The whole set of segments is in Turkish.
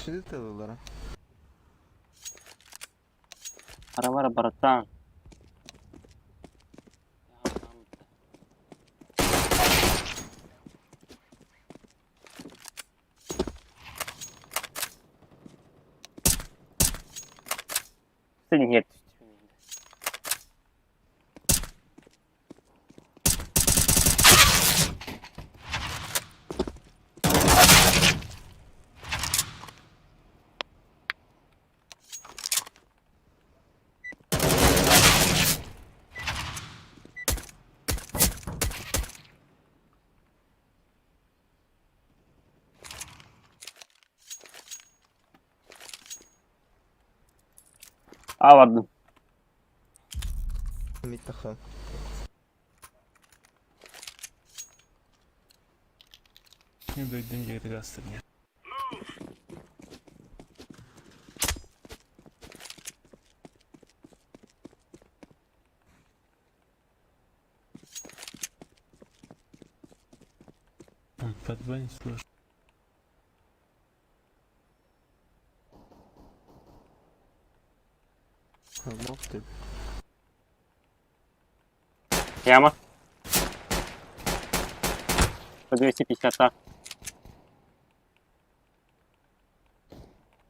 Пишите долара. Ara, bratан. Нет. Vardım. Mid takım. Şimdi duydum yeri göstereyim. Подбанить сложно. Лох ты. Яма. По 250.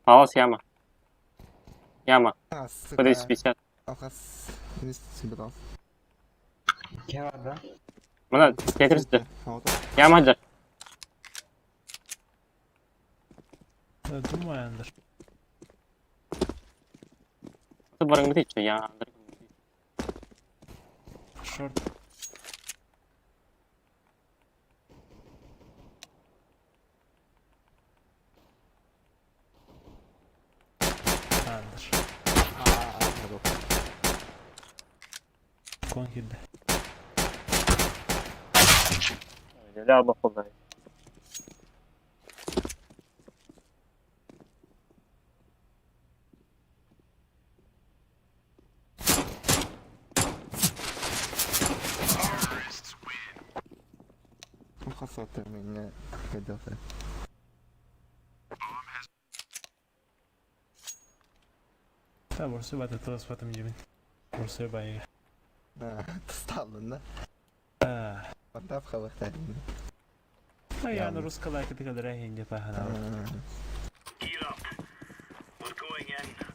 Палас яма. Яма. А, По 250. Алхас. Инвестиции брал. Kim var lan? Bana getirdi. Ауто. Яма hadi. Думаю, Ты барың бітейді що я. шорт. Андер. Хорош. Конкилді. Ля бахудай. Алхас отыр меня кайдасы. Ha burası batı toz batım gibi. Burası bayağı. Тсталын, да? Ha. Подав хавахтарин. Ha yani Rus kalaketi kadar yenge pahana. Gear up. We're going in.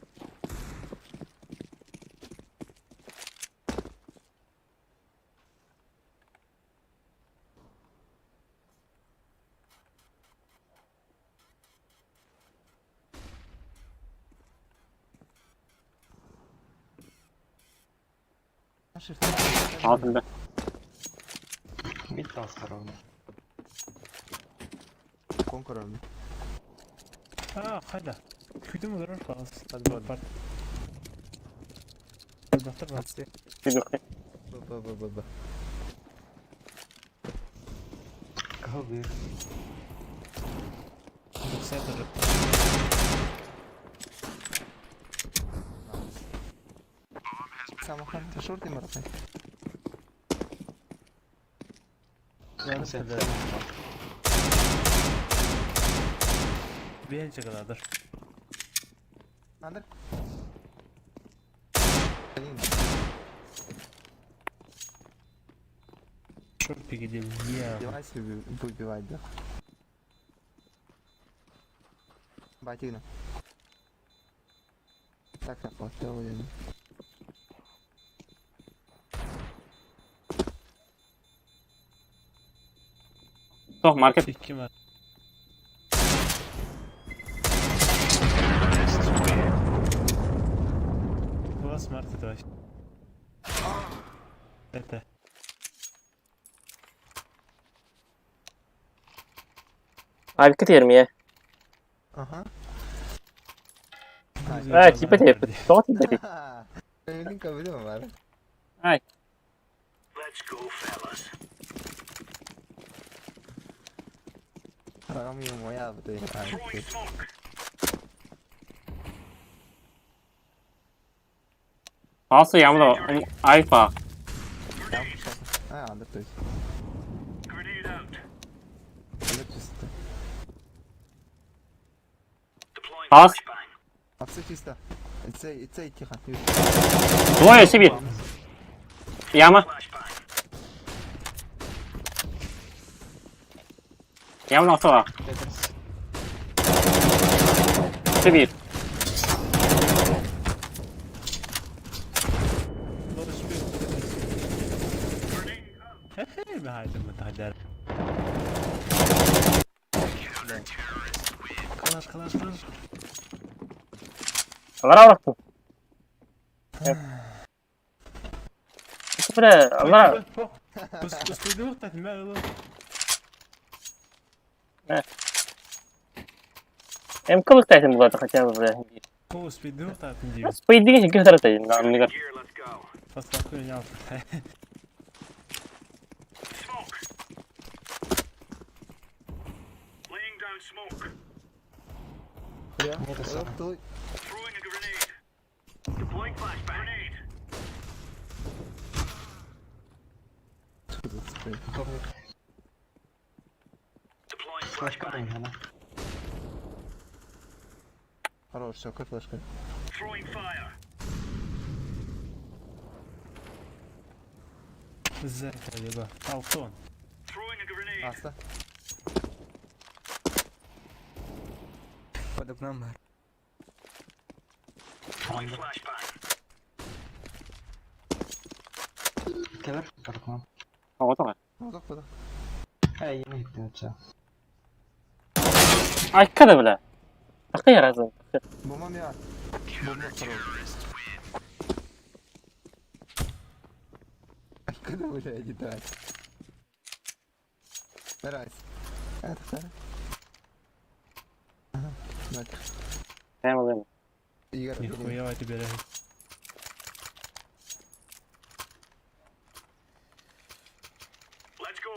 Altında. Mid transfer Конкурент. Ha hayda. Kötü mü durur falan. Hadi bakalım. Part. Baktır bak. Отси. Çocuk. Б. Kal bir. Yoksa durur. Самохан. Ты шорты марафон. Sen Bir el çakalardır. Андер. Şort peki gidelim. Ya. Девайс выбивать, да? Батина. Так, я поставил один. Çok market. İki var. Два смарта давай. Это. Abi dikkat yerim ya. Ага. Evet, tipe tipe. Çok tipe. Линка выдал, ладно. Ay. Let's go, fellas. Рагам ему я бы ты. Throwing smoke. Falso yağmur alfa. Андер, то есть. Grenade out. Это чисто. Deploying Pass. flashbang. Апсы чисто. Ицей тихо. Двое себе. Яма. Flashbang. Яма автова. Tetris. Себе. Doğru çıkıyor. Hep mi haydim mı tahdar? Kalas. Onlara bıraktım. Sıfır. Onlara. Uspějdu, tak měl. Hem kılıktaydım bu arada kaçan buraya. Uspějdu, tak měl. Nasıl paydı geçin göster atayım. Namını gör. Gear, let's go. Paslakuju nějak. Smoke. Laying down smoke. Я. Это самое. Той. Throwing a grenade. Deploying flashbang. Grenade. Ковбик. Deploying Флешка flashbang. дай, она. Хорош, все, как флешка. Throwing fire. Zerka jeba. Alton. Throwing a grenade. Аста. Под окном бар. Throwing flashbang. Keler. Kalkmam. Havada var. Uzak uzak. He yine gitti uçağı. Arkada bile. Arka yarasın. Бомбам я. Бомба хорош. Когда вы летаете? Старайся. Это старайся. Ага, смотри. Hem alayım. Игорь, Нихуя тебе ряд. Let's go.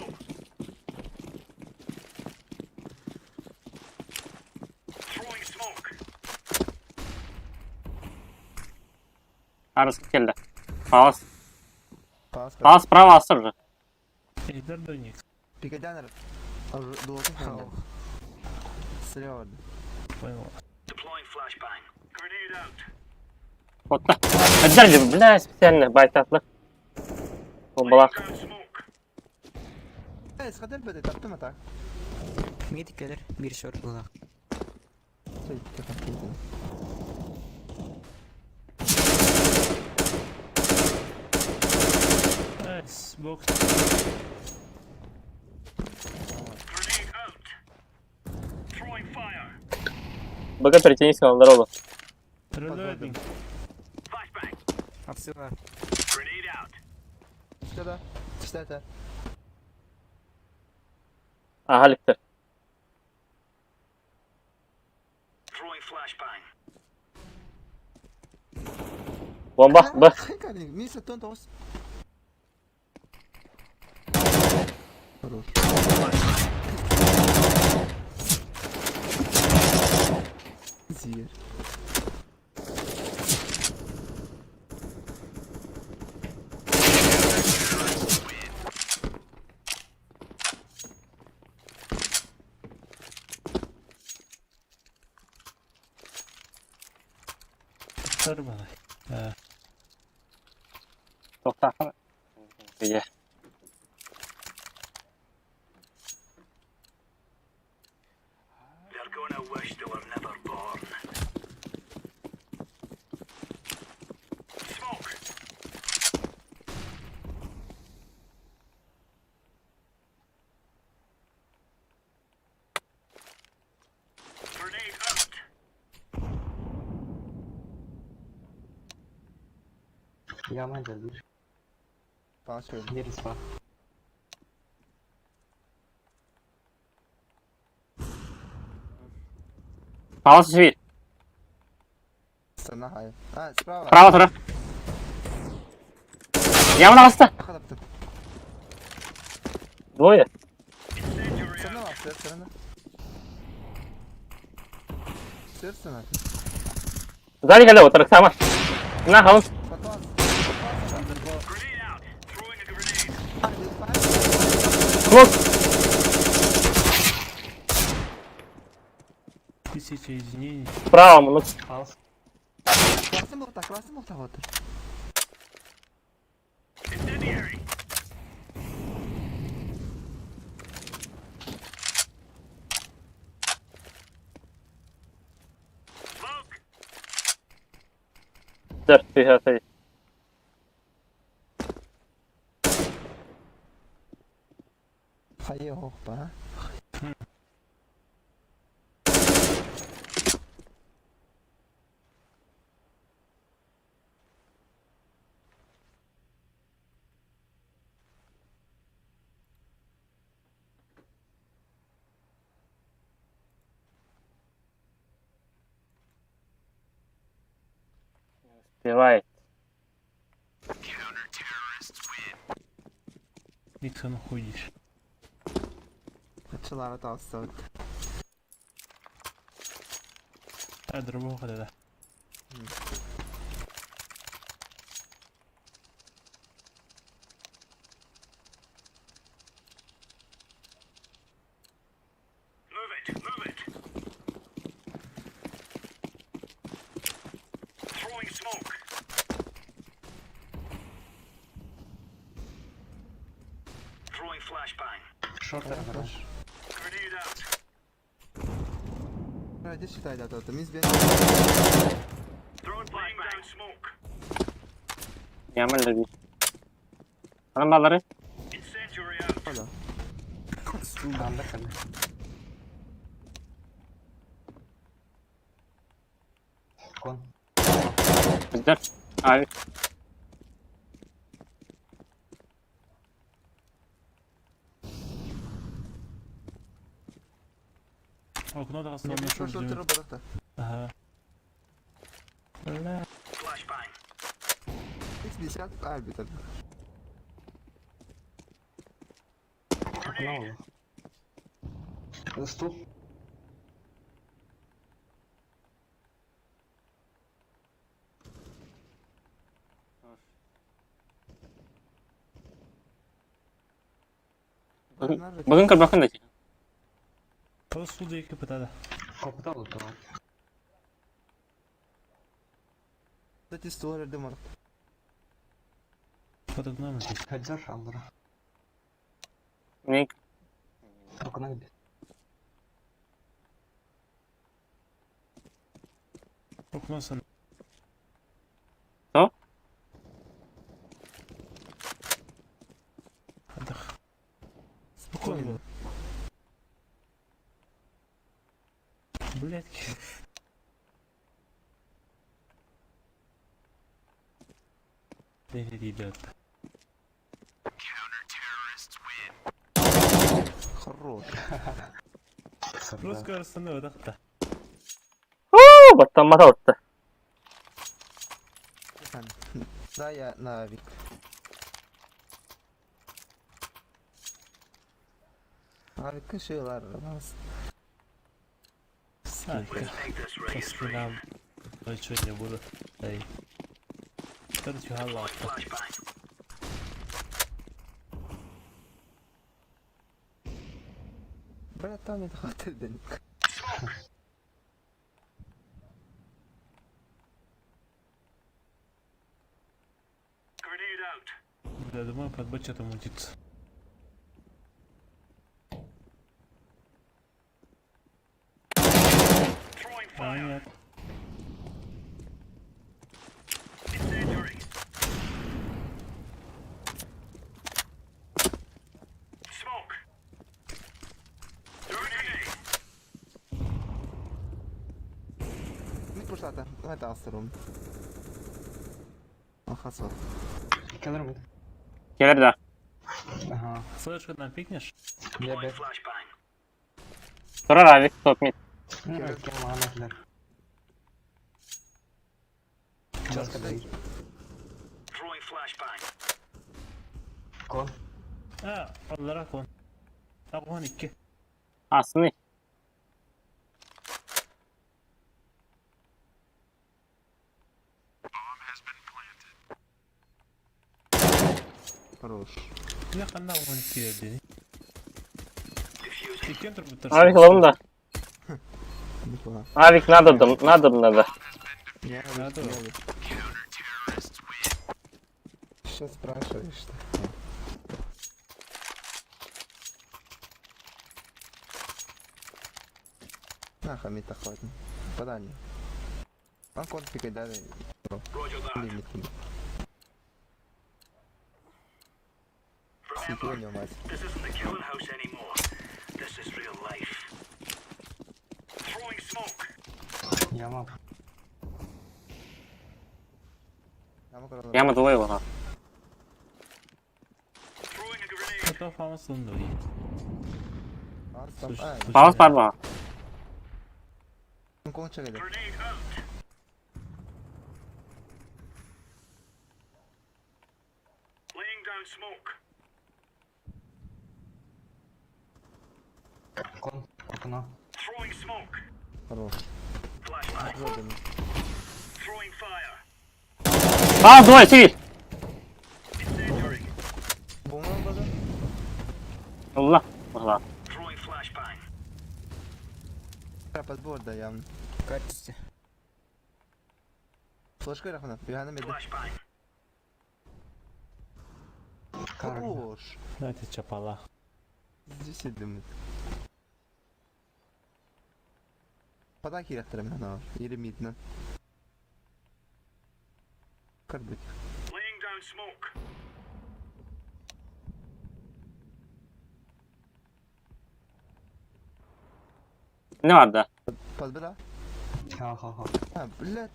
Throwing smoke. Арası geldi. Пас. Пас. Пас справа остр же. Эйдер до них. Пикадянер. Должен Ау. Слева. Понял. Deploying flashbang. Grenade out. Botta. Hadi bile spesialne baytatlı. Bombalar. Laying down smoke. Сходи беде, таптым а так. Мид gelir. Bir short bulan. Şey, tихо. Nice. Box. Grenade out. Throwing fire. Bakın перетянись onlara olur. Reloading. Flashbang. Apsi var. Grenade out. Сюда. Кстати. Aha liktir. Throwing flashbang. Bomba. B. Миса тон тос. Хорош. Зверь. Sar bana. Ha. Toxtasana. İyi. They're gonna wish they were never born. Smoke. Grenade out. Yaman geldi. Bana söyle. Gerisi var. Палас світ. Sana hayır. Ha, справа. Справа тарaf. Яма басты. Arkada bir tık. Двое. Incendiary Sana out. var, sırasına. Sırasına. Сзади geldi o taraf sama. На, хаус. Patlat. Grenade out. Throwing a grenade. Клок. Pis hiç Тысяча извинений. Справа, ну. Палс. Класный молоток, вот. Incendiary. Smoke. 456. Поехал, па. Успевает. Никсон уходишь. Açılar tavsiye. Другого хода, да. Move it. Move it. Throwing smoke. Throwing flashbang. Шортер грав. Grenade out. Hadi считай, да, Мисс Бен. Throwing flashbang. Down smoke. Yağmurla bir. Hanımları. Incendiary out. Hala. Андер хали. Кон. Bizler. Abi. Окно да Не основное пришло, что ты что работа. Ага. Бля. Flashbang. X50 арбитр. Окно. Стул. Bugün kır bakın da. Просто сюда екі пытады. Копта лутова. Кстати, створ дымар. Под окном здесь. Хаджар Андра. Ne? Окно где? Окно сан. Что? Отдых. Спокойно. Блядь. Ребят. Хорош. Русская арсенал, да? Да. Uuu, battanmata attı. Sen. Да, я на авик. Авик şeyler var. А, Take this по ring. спинам. Ну что, не буду. Эй. Короче, галла. Flashbang. Бля, там не хватит денег. Grenade out. Да, думаю, под бачатом мутится. Throwing А, fire. нет. Incendiary. Smoke. Grenade. Не пуштата. Это аструм. Ахасо. Келлер мид. Gelir de. Ага. Флешку нам пикнешь? Я Deploying бэк. flashbang. Sorar abi. Top mid. Кем мана келлер. Час кадай. Throwing flashbang. Кон. А, аллара кон. Агон 2. Aslında. Хорош. Ne kadar agon 2 verdi. Diffusing. Çekiyordur bu tarz. Abi kılavum da. Неплохо. Авик надо надо. Надо. Что спрашиваешь-то? На, хамита хватит. Подание. Он конфигай дали. Roger that. Лимит. Сиденье, мать. This isn't the killing house anymore. This is real life. Throwing smoke. Яма. Яма двое вона. Throwing a grenade. Это фамас лундуи. Слушай, Паус парва. Кончили. Grenade out. Laying down smoke. Кон. Окно. Throwing smoke. Хорош. Flashlight. Зодим. Throwing fire. Паус двое, сиви. Incendiary. Буман база? Алла. Алла. Throwing flashbang. Подбор, да, явно. Катится. Флешка рахна. Пигана меди. Flashbang. Хорош. Дайте чапала. Здесь идем. Подай хирахтарым на. Или мидна. Как быть? Laying down smoke. Не надо. Подбила? Ха-ха-ха. А, блядь.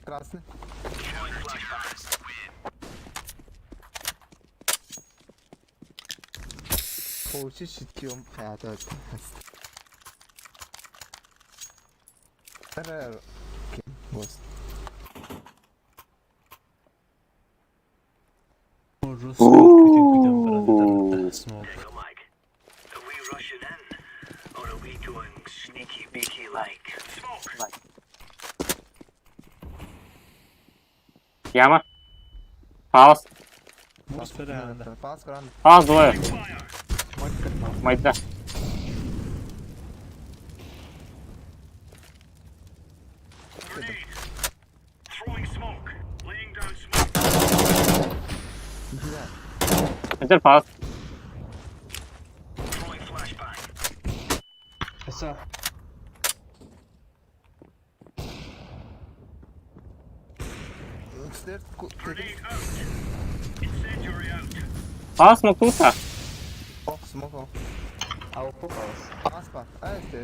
Красный. Throwing flashbang. Получи щитком. А, то это. Террор. Вот. Можу сколько смог. Take a mic. Are we rushing in? Or are we going sneaky beaky like? Smoke. Яма. Паус. Можу спереда. Пас кран. Паус двое. Fire. Майда. Grenade. Throwing smoke. Laying down smoke. Нифига. Enter паус. Throwing flashbang. Эсэ. След. Grenade out. Incendiary out. Паус макута. О, смогу. Ау, попалась. Пас, пас. А, это.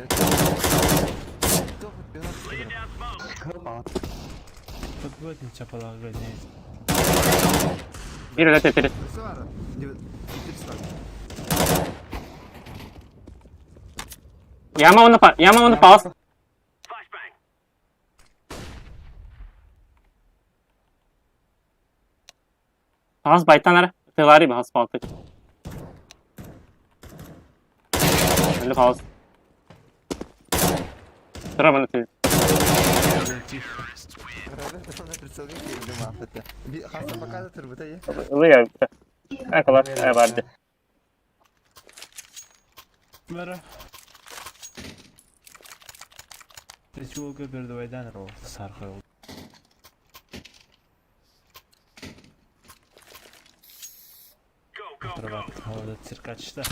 Laying down smoke. Попала. Подводим чапала гранит. Ири дайте перед. Суара. 400. Яма он паус. Flashbang. Паус байтанар. Тылари паус палтык. Или паус. Треба ты. Тихо. Рада, на прицелке или мафата. Хасан показывает рыбы-то Лыя. Акала. Варди. Мера. Течуга бердвайдан ро сархал. Go, go, Трава. go. Havada циркачта.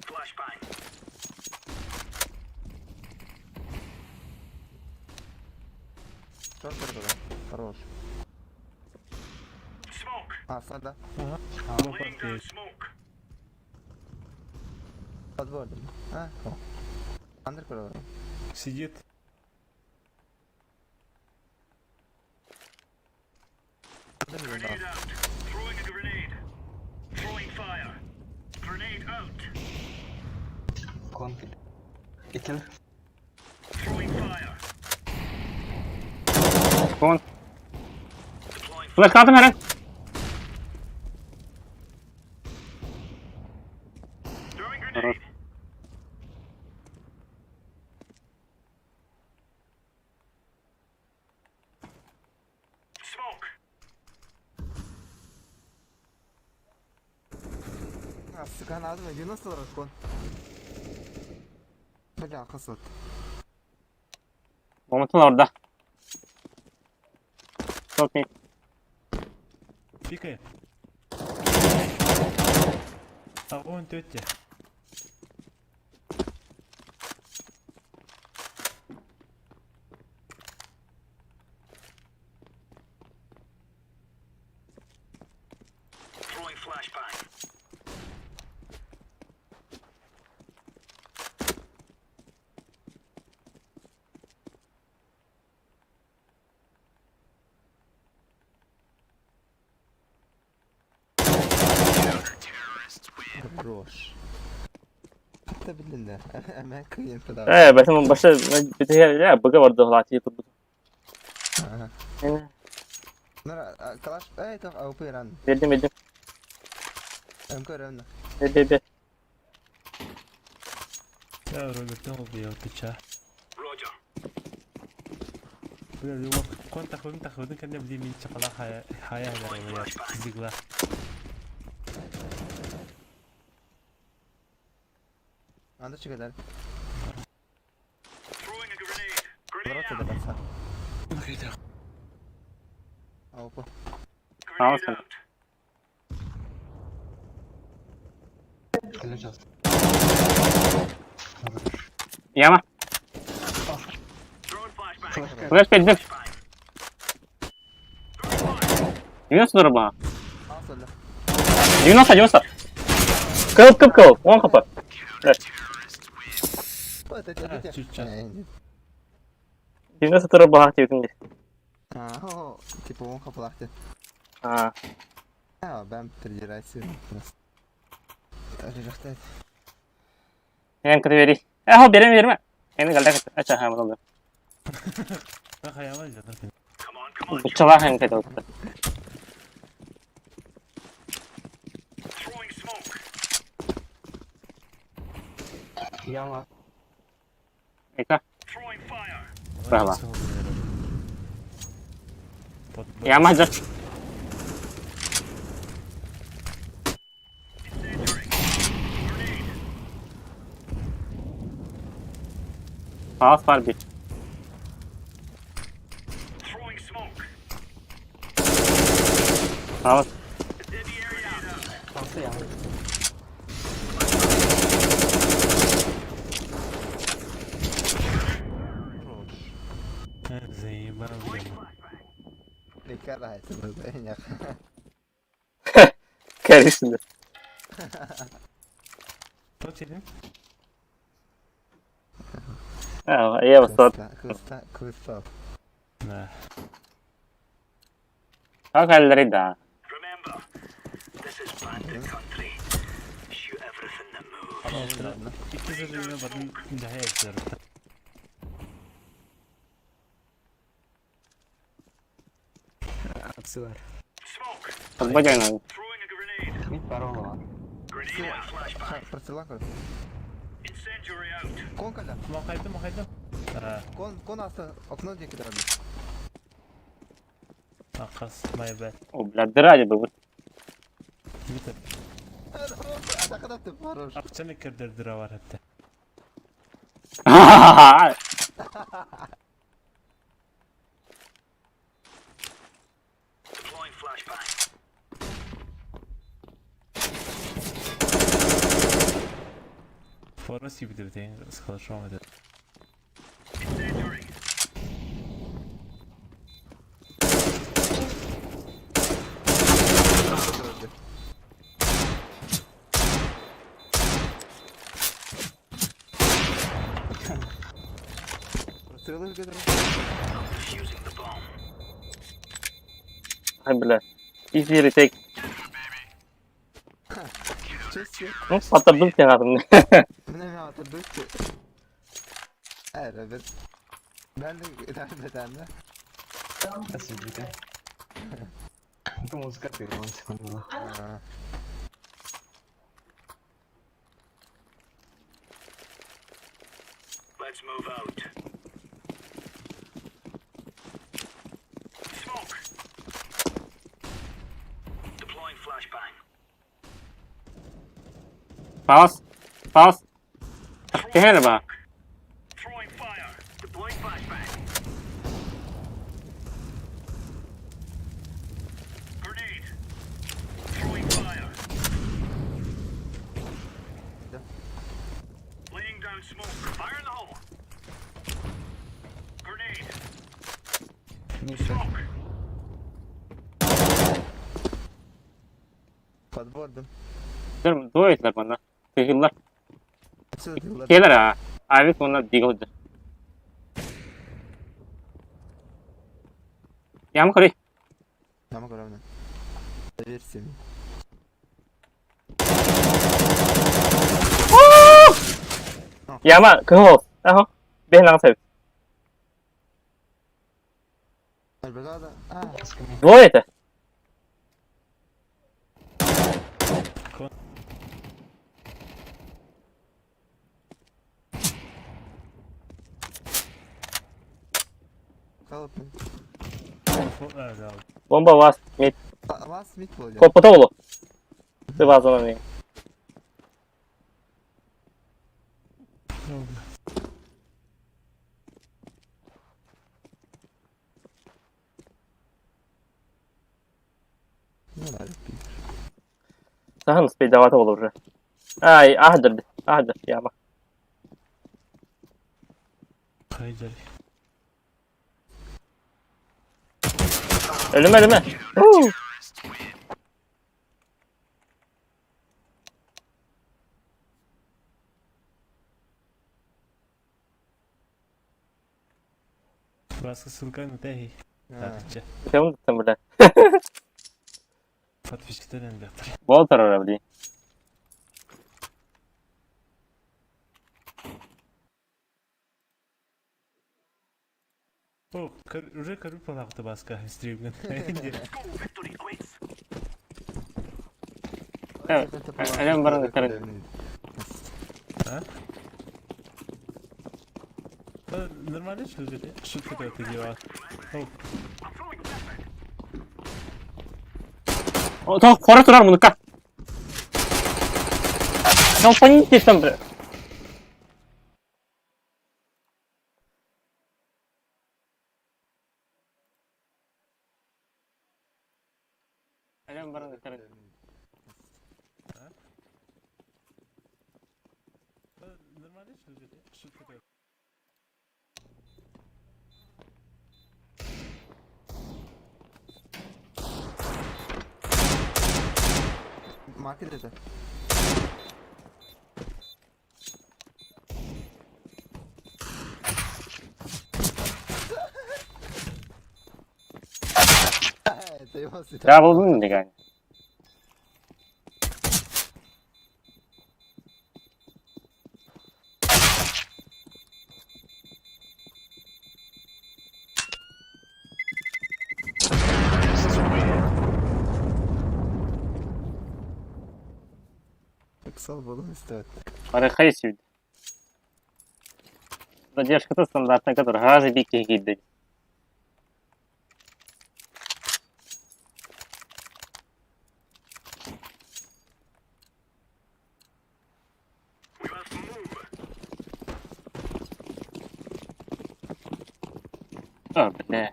Flashbang. Что было? Хорош. Smoke. А, сада. Ага. Laying down smoke. Подводим. А, о. Андер Сидит. Grenade out. Throwing a grenade. Throwing fire. Grenade out. Кон. Икел. Throwing fire. Кон. Deploying Флэш катым herre. Throwing grenade. Smoke. А, сука, надо 90 кон. Hala kısıt. Momentin orada. Çok iyi. Пикает. Огонь тетя. Throwing flashbang. Roş. Hatta bildin de. Hemen kıyın kadar. بس من başta bir de ya bug'a vardı halati tuttu. Nara kalaş. Tamam AWP ran. Bildim. Emkör önüne. Bir. Ya Robert ne oldu ya bıçağı? Roger. Böyle diyor kon takıyordun kendine bildiğin bir çapala hayal eder ya fizikler. Anda çıkıyorlar. Throwing a grenade. Kudrat Grenade da out. basa. AWP. Tamam, Grenade out. Kılıç at. Yama. Throwing flashbang. Flash Flash bildim. Flashbang. Throwing fire. Yunus dur bana. Al söyle. Yunus. Kıl. 10 kapı. Evet. Öte. Çütçe. Yunus dur bana diyorsun. O tipo on kapılaktı. Ha. Ha ben tecrübesi. Arayacaklar. Hem kötü veri. Ha verme. Yani galda acha ha bunu. Ben hayal var ya zaten. Come on. Bu çala hem kötü oldu. Throwing smoke. Yama. Eka. Throwing fire. Bravo. Pot. Yama dur. Incendiary. Grenade. Pass var bir. Throwing smoke. Pass. Incendiary out. Kalsı yama. Roş. Zeyi bana vuruyor. Dikkat hayatımız en yakın. Karıştı. Pot yedin. Ha, iyi bastı. Kısta. Ne? Bak halleri da. Remember, this is bandit country. Shoot everything that moves. İki zırhına bakın daha ekliyorum. Hapsi var. Smoke. Bak bacağına. Throwing a grenade. Mid baron var. Grenade and flashbang. Fırçılan koy. Incendiary out. Kon kala. Mokaydım. Ha. Kon astı. Okno diye gidelim. Akas. My bad. O bladder acaba bu. Bitir. Atak attı. Roş. Akçanı kırdırdıra var hatta. Deploying flashbang. Formas gibi de değil. Sıkılışım olmadı. Incendiary. Fırçılan gidelim. Defusing the bomb. Hay bile. Easy retake. Çözsün. Nasıl patladım ki adamı. Bu ne hatırladık ki? Evet. Ben de ilerleden de. Nasıl bir de? Bu müzik atıyorum 10 sekundda. Let's move out. Smoke. Deploying flashbang. Pass. Teher ba. Throwing fire. Deploying flashbang. Grenade. Throwing fire. Laying down smoke. Fire in the hole. Grenade. Bir short. Smoke. Подбордым. Dur, dua etler bana. Kıyırlar. Все, дела. Gelir ha. Abi onlar digildir. Yağmur kırı. Tamam главное. Доверься мне. Yağmur kırı. Aha. Ben lan sev. Бригада. Dua et. Халатный. Да. Bomba vas. Mit. Вас мид вроде. Kopata olu. Bir bazı ne? Не надо пить. Sahın spey davata olur. Ay ahdır. Ahdır yağmur. Haydi. Ölüme. Huu. Baskı ссылка на теги. Tatlıca. Sen tuttum burada. Подписчиктерden de. Bol tarar abi. О, уже корю полапты баска стримген. Victory awaits. Evet. Önem barın karın. А? Нормально что ли? Шутка ты делала. О, I'm throwing flashbang. O tamam fora durar bunu ka. Tamam panik ettim bre. Önem barın karın. нормально что ли? Шутка ты. Market это. Это его сюда. Ya buldun ne yani? Пиксел было не стоит. Арахай сюда. Задержка-то стандартная, которая газы дикие гиды. We must move. О, бля.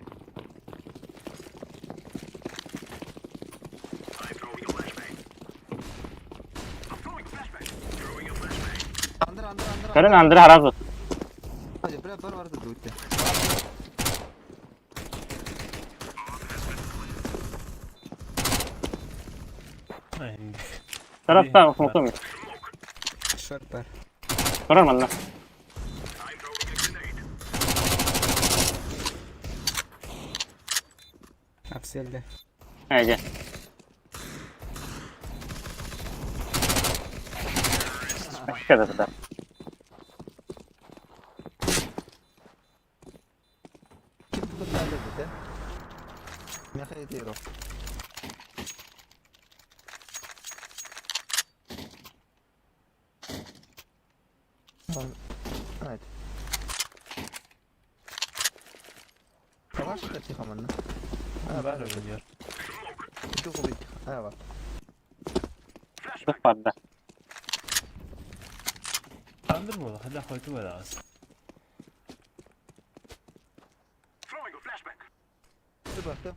I'm throwing a flashbang. I'm throwing flashbang. Throwing a flashbang. Андер. Karın andır harazı. Hadi bir vardı duydu. Ay. Tarafta smoke'um yok. Short var. Sorar bana. I'm throwing a grenade. Upsel'de. He gel. Başka da. Kim тут надо да? Мягкий тиров. Haydi. Savaş da tiham anne. Ha Var var. oynuyor. Bir kubi. Ha var. Sık vardı. Andır mı? Hala koydu var az. baktım.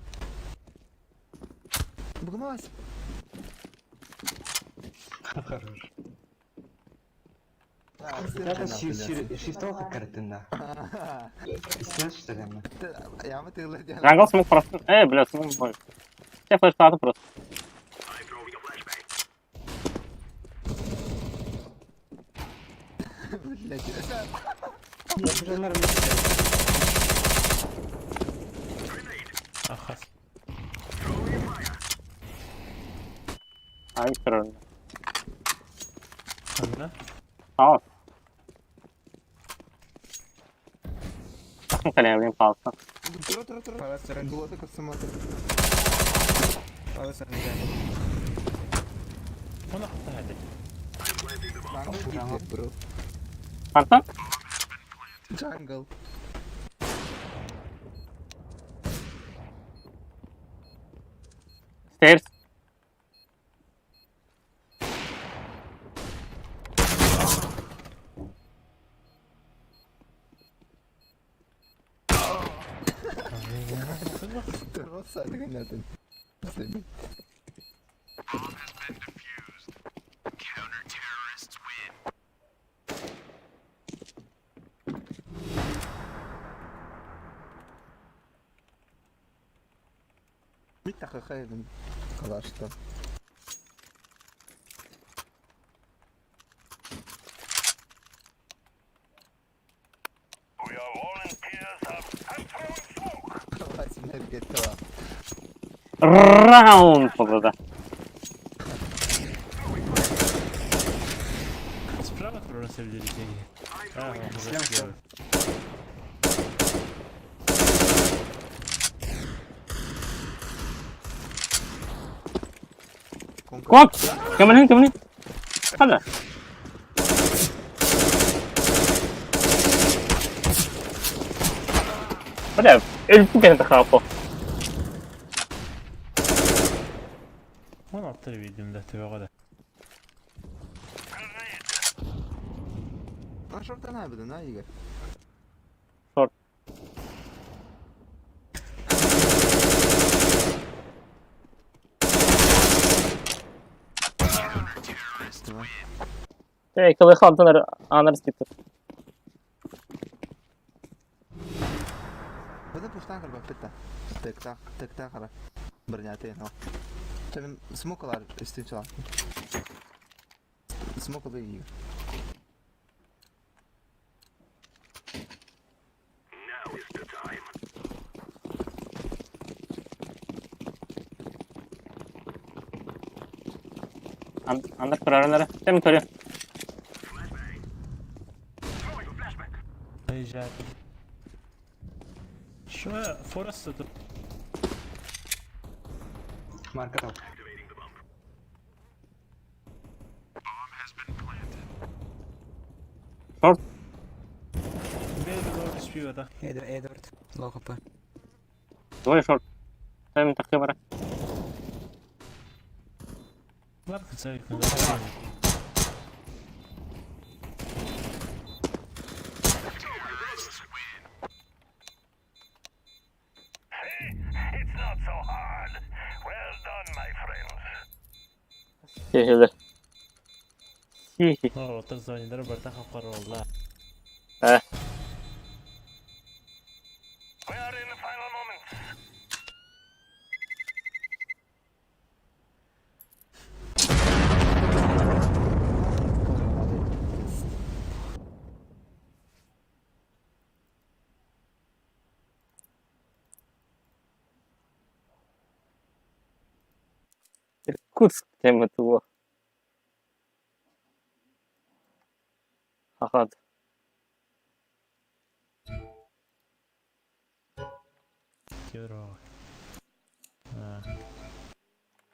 Bugmaz. Я шестого картина. Слышишь, что ли? Я мы ты ладно. Джангл смог просто. Бля, смог бой. Я флеш стату просто. I'm throwing a flashbang. Блядь. Я уже нормально. Ахас. Ай, короче. Anda. Tamam. Kaleye kalsın. Тро. Пала сторон. Было так автоматы. Пала сторон, да. Ona hatta hadi. Jungle bro. Pardon? Jungle. Stairs. Тро садик надо. Bir dakika kaydım. Kalaştı. We are volunteers I'm throwing smoke. Kalaşın hareketi var. Round po prostu. Sprawa, którą na sobie widzieli. A, może Слям. Kop! Kemana? Hadi. Bля, эльфу кем-то хапал. 16 videomda tövbe. А що ти не буде, на Ігор? Short. Коли хантер анерс типу. Буде пуштан калба питта. Tek ara. Birnäte no. Senin smoke'lar istiyorsan. Smoke da iyi. Now is the time. Anda kurarları. Sen körü. Flashbang. Throwing a flashbang. Heyecan. Şuna Forrest'ı tut. Марка топ. Activating the bomb. Short. Bir doğru spiva da. Edward. Low HP. Двое short. Sen taktiğe bırak. Var kısa yakın. It's not so hard. Well done, my friends. Şeyler. Hihi. Ha, otur zanileri barda kapar oldu. He. We are in the final moments. Иркутск тема того. Ахат. Kero. Ha.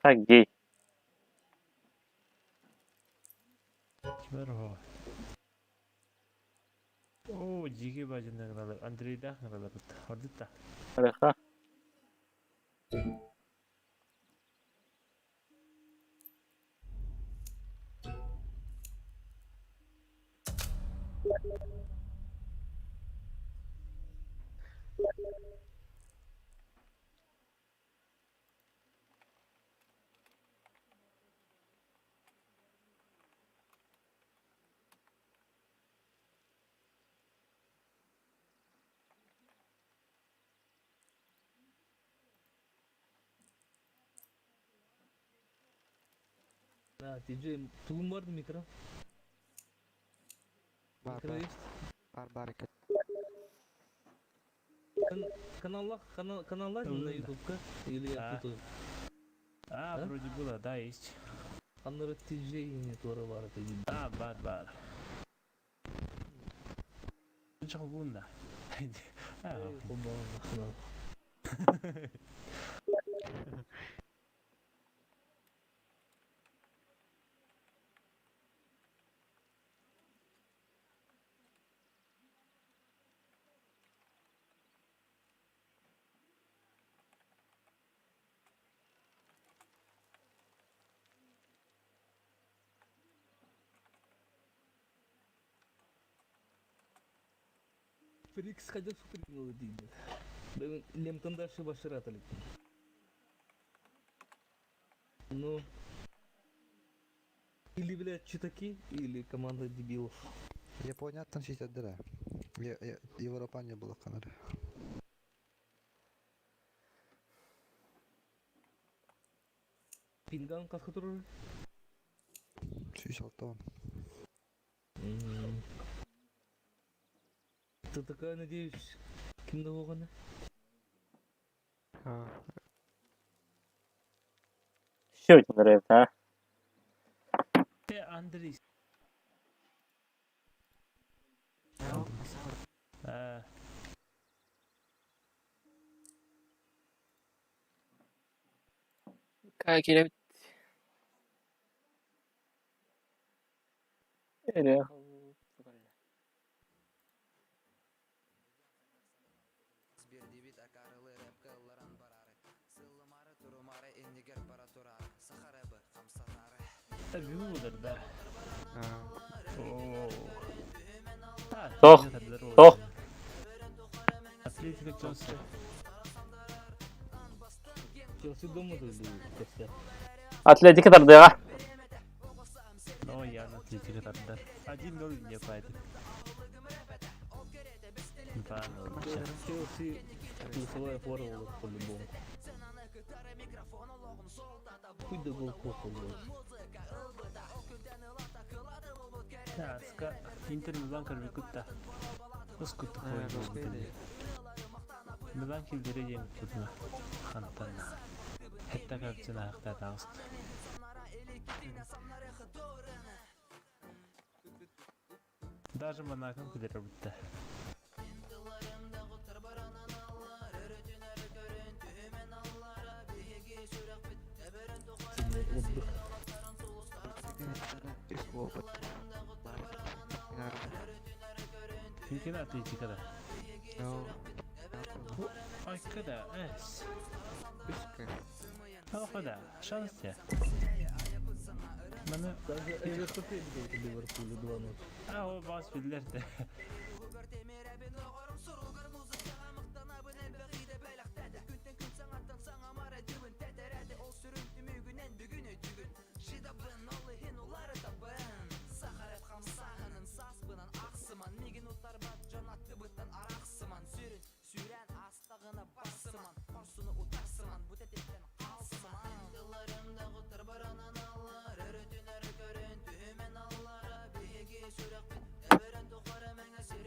Так гей. Kero. Oo, jigi bajında kadar. Andrey'da kadar. Orada da. Хорошо. Ha, TJ, tulum vardı mikro. Mikro есть? Бар. Канал на YouTube-ка? Или Да. тут? А, Да? вроде было, да, есть. Аннары TJ не тоже var TJ. А, бар. Çok bunda. Ha, Kullanılmasına. Фрикс ходил супер дейді. Ben Лемтонда ошибашыр атылып. Ну, или, блядь, читаки, или команда дебилов. Япония относительно, да. Европа не было Канады. Пинган қасқа тұрыр? 66. Ты такая, надеюсь, кімді болғаны? Що тебе нравится, а? Андрей. Как келебит. Эре. Сбердебит акарылы рэп кылларан барары. Сыллымары турумары эндигер бара турары. Сахарабы хамсанары. Tabii olur da. Toch. Toch. Atletik Chelsea. Челси дома или гостя? Атлетика тардыга. Ну, явно Атлетик атады. 1-0 не пойдет. Челси плюсовая форма вот по-любому. Хоть до гол плохо было. Да, Интер Милан карбикутта. Ускутта қойды. Милан келдері жеңіп күтіні. Хантанна. Хетта кәптен аяқта тағысты. Даже Монаком кедері бітті. Отдых. Опыт. Mümkün Atletika'da. Arkada, es. O kadar, şans ya. Bana... Даже Эвертон выиграл Ливерпулю 2-0. Ha o bazı filler de.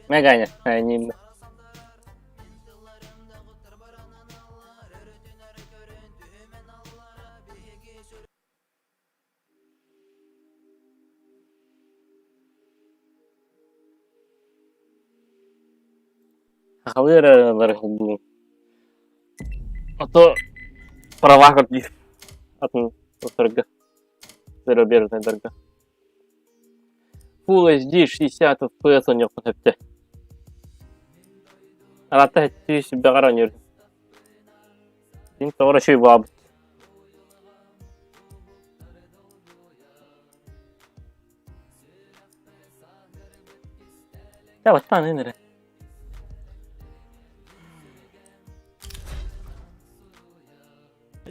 Меганя. Они... Хавыра был. А то права как их. Атын торга. Зарубежная торга. Full HD 60 FPS у него хәтта. Арата тиеш бәгәрән йөр. Син тоғры шуй баб. Ya bastante nere.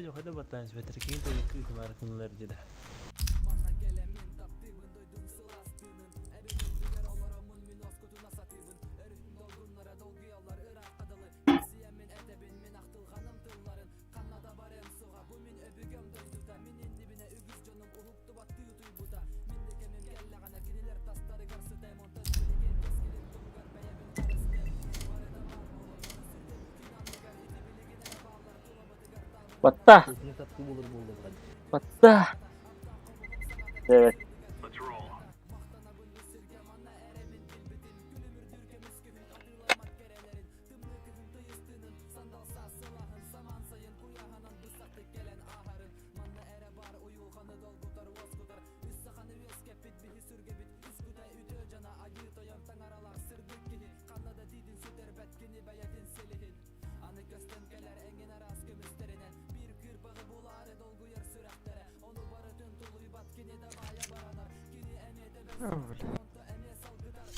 Yok hadi battan beter ki de kıyık markalar jeda. Batta. Sesine katkı bulur bu olur hadi. Batta. Evet. Let's roll.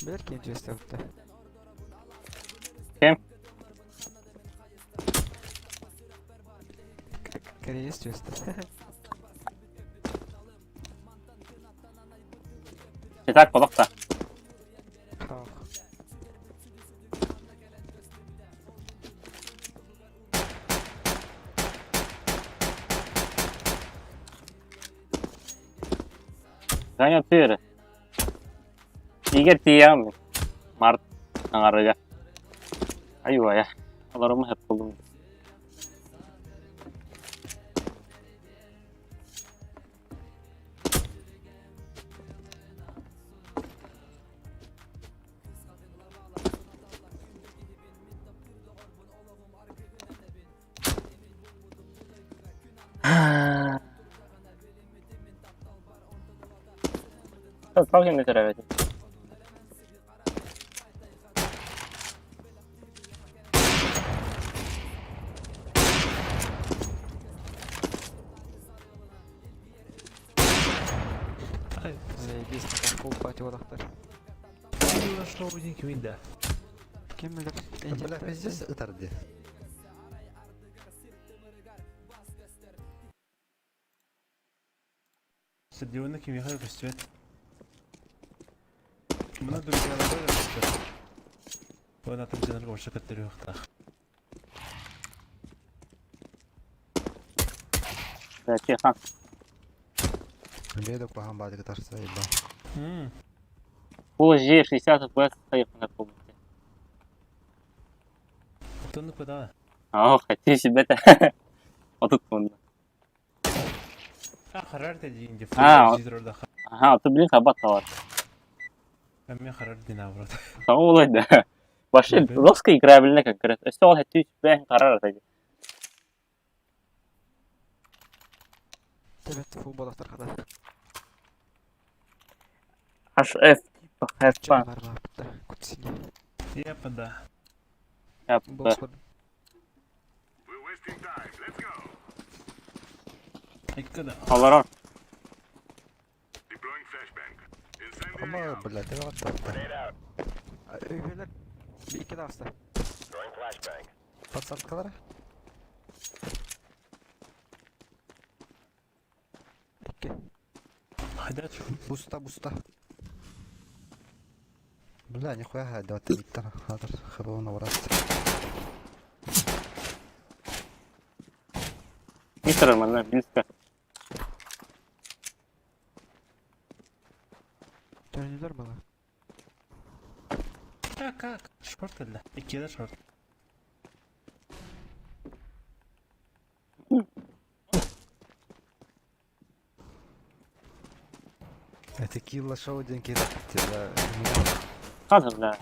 Belki ince yaptı. Kim? Kariye istiyorsun. Çetak balık da. Kalk. Sen yatıyor. Tiga tiam. Mart nangarga. Ayo ya. Alarmı hep buldum. Kau yang ngecer apa? Заебись, на фул пати одақтар. Bunlar şu oyun kiminde? Kim bilir? Бля, пиздец, ытарды. Стадионда kim yakar gösteriyor? Buna dönüşlerinde de gösteriyor. Bu anlatım canları boşa katları yok da. Belki han. Бедок пахам бадыгы тарса еба. Bu G60 bu sayfına buldum. Tonluk bu da. Oh, hadi şiddete. Otuk bunu. Ha karar dediğince. Ha. Jidir orada. Aha, otubilin kabat da var. Ben mi karar dediğine avradı. Tamam olaydı. Başka Roska играбельный конкретно. Işte ol hadi ben karar atacağım. Evet, ful balaklar kadar. HF типа HF Var var bitti. Kutsini. Yapmadı. yaptı. Box var. We're wasting time. Let's go. Ekkada. Alaron. Deploying flashbang. Incendiary Ama bля, te var da. Öyle bir iki daha hasta. throwing flashbang. Подсадкалар. İki. Hadi aç. Буста, буста. Бля, нихуя, да, ты не там. Хадр, хабал на врат. Bitirir benden bilse. Dönüler bana. Kalk. Şort elde. İkiye de şort. Текила шоу деньги, да. Hadi la.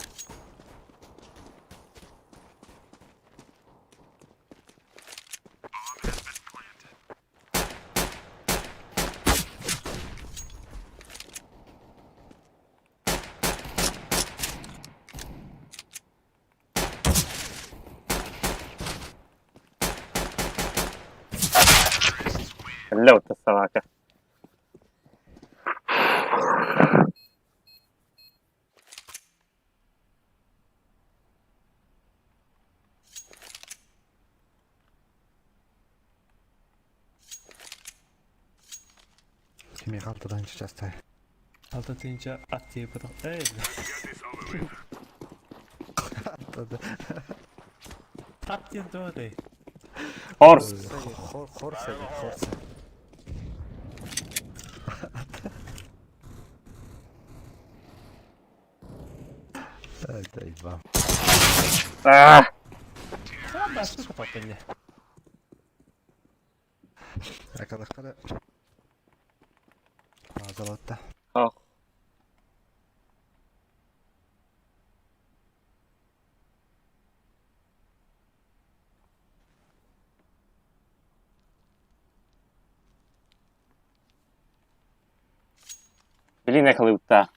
لو السماكة Kimi kaltıdan çıkacağız tay. Altı deyince at diye bırak. Ey. Get this over with. Atladı. At diye doğru. Horse. Хорса, хорса. Дай вам. Ah! Tamam başka kapat beni. Arkadaşlar mağazalarda. Oh. Блін, як липта.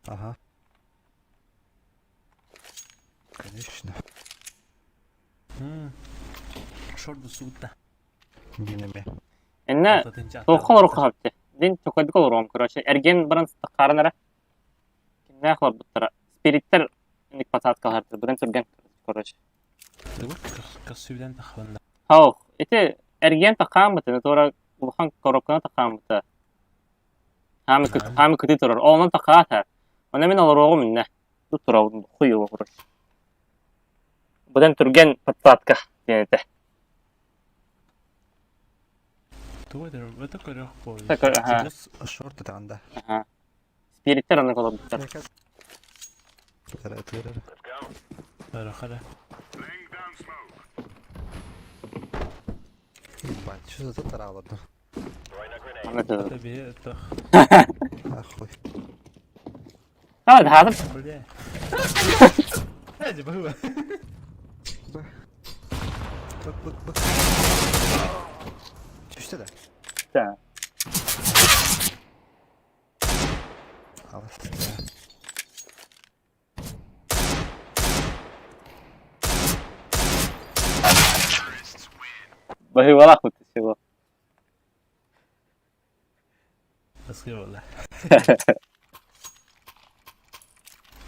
Ага. Конечно. Шорду сутта. Yine mi? Enne тоқыл рухы хапты. Дин тоқайдық ол рухым, короче. Эрген бірін сықтыққарынары. Кімне ақылар бұттыра. Спириттер індік пататкаларды. Бірін түрген, короче. Кассүйден тақылында. Хау, эти эрген таққан бұты. Нетора ұлған коробканы таққан бұты. Хамы күті тұрар. Олынан таққа атар. Оны мен алыр оғы мінне. Тут тұра бұдың құй олы, короче. Бұдан түрген пататка. Денеті. Туадыр, это корох бой. Ага. Şort da anda. Ага. Спириттер аны қолар бұттыр. Tırı. Барахара. Laying down smoke. Bak şu da tara alırdı. Аны түр. Tabii это. Ah koy. Aa, дағадым. Бля. Hadi baba. Bak. Düştü de. Да. Al işte ya. Bahıvalak mı tüsü Eski valla.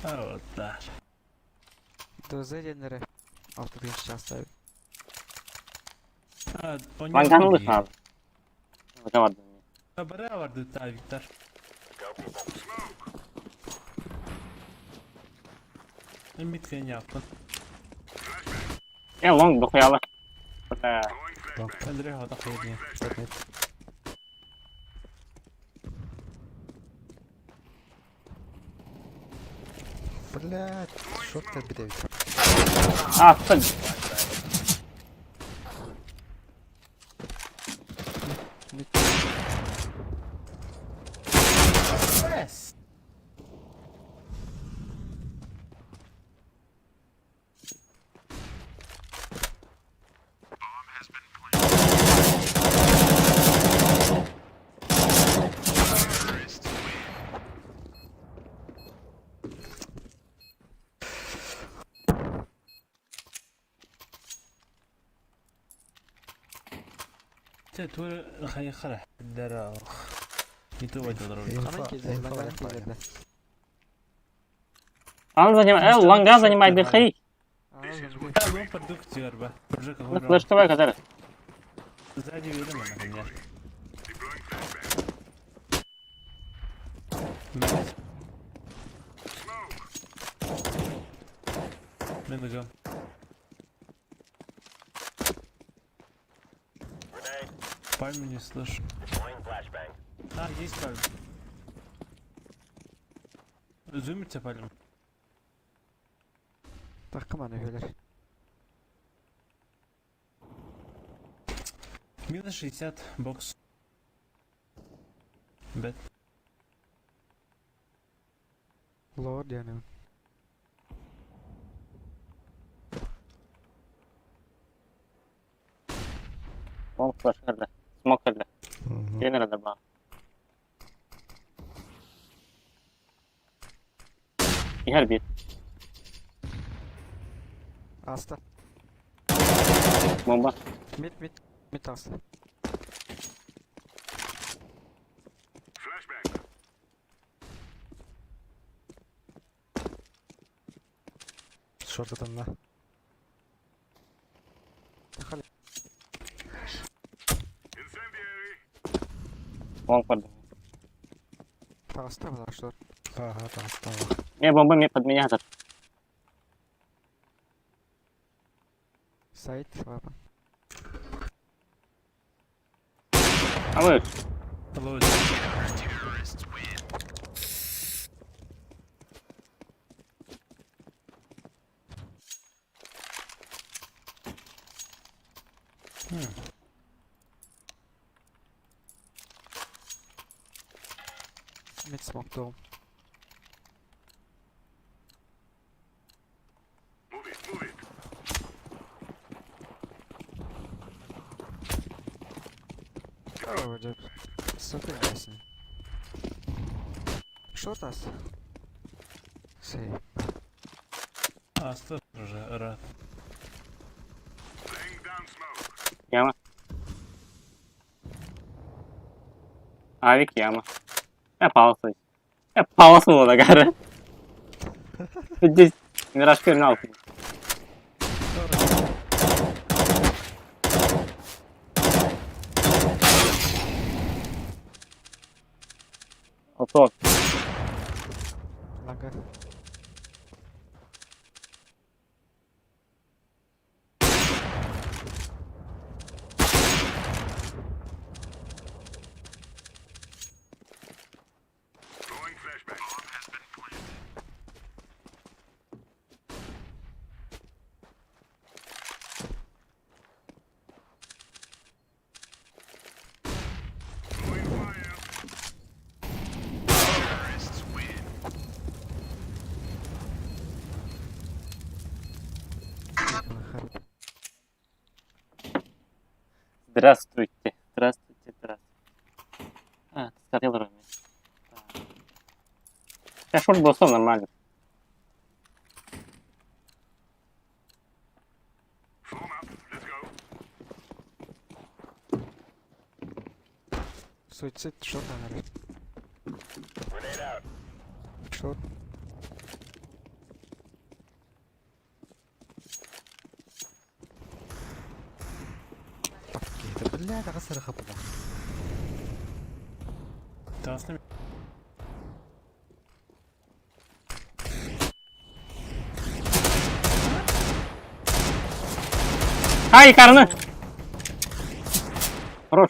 Evet. До зелені 6000 час ставить. Lan kanılır abi. Bakamadım. Habere vardı ta Viktor. Ben bitken yaptım. Ya long dokuyalar. Ben direkt hata koydum. Блядь, шорт da bir de. Attın. Yes. Tur خي خرح الدراخ يتوجد ضروري Ana keldi, lan gana keldi. Он занимает... Ланга занимает дыхай. Anladım. Там продукт ярба уже Ну, какой флешковая катара. сзади видно например من نجم Пальму не слышу. А, есть пальма. Зумите пальму. Takım anı beyler. Минус 60 бокс. Бет. Lord yani. Long flash nerede? Smoke nerede? Şey nerede bana? Her bir. Asta. Bomba. Mid asta. Flashbang. Şort da. Takali. Incendiary. Long под. Asta var что? Ага, там стало. Не, бомба мне под меня. Сайт weapon. А вы? Лоуд. Mid smoke dome. Move it, move it. Oh, Recep. Super nice. Short Asta. Save. Астер вже рад. Laying down smoke. Яма. Авік, яма. Я паусую. Я паусую, нагара. Здесь мираж терминал. Ото. Лага. Throwing flashbang. Bomb has been planted. Throwing fire. Terrorists win. Здравствуйте. Здравствуйте, здравствуйте. А, ты сгорел ровно. Я шорт был сон нормально. Form up. Let's go. Suicide short наверное. Grenade out. Short. Окей, да блядь, غسر خبطة. Та з ним. Ай, карны! Хорош.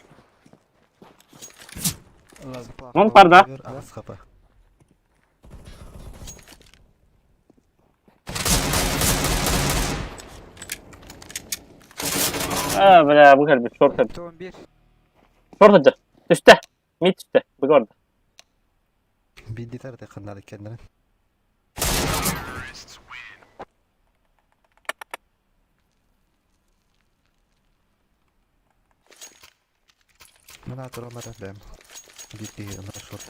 Лаз. Вон парда. Раз хапа. Bля, bu gelmiş. Short gelmiş. Dome 1. Short atacak. Üstte. Mid üstte. Bak orada. Bir tane de kanal kendine. Terrorists win. Mana turun mana bem. Gitti ona short.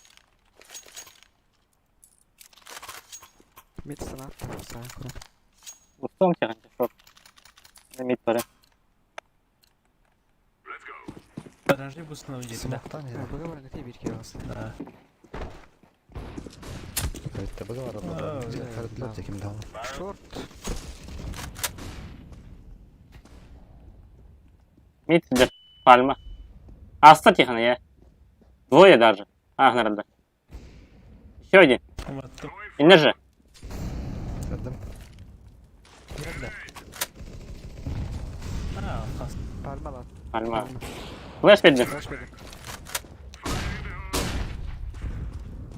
Mid sana attı. Sağ kurun. Vursam ki kanka short. Ne mid var ya. Let's go. Подожди, буду снова идти. Да. Smoke'tan ya. Bug'a var ne diye bir kere aslında. Да. Evet de baga var Aa, orada. güzel. Kartlar çekim daha. Short. Мид сидит. Пальма. Оставь их, я. Двое даже. А, наверное. Еще один. Вот тут. Инержи. Gördüm. Nerede? А, хас. Parma lan. Пальма. Флэш перед Flash verdim.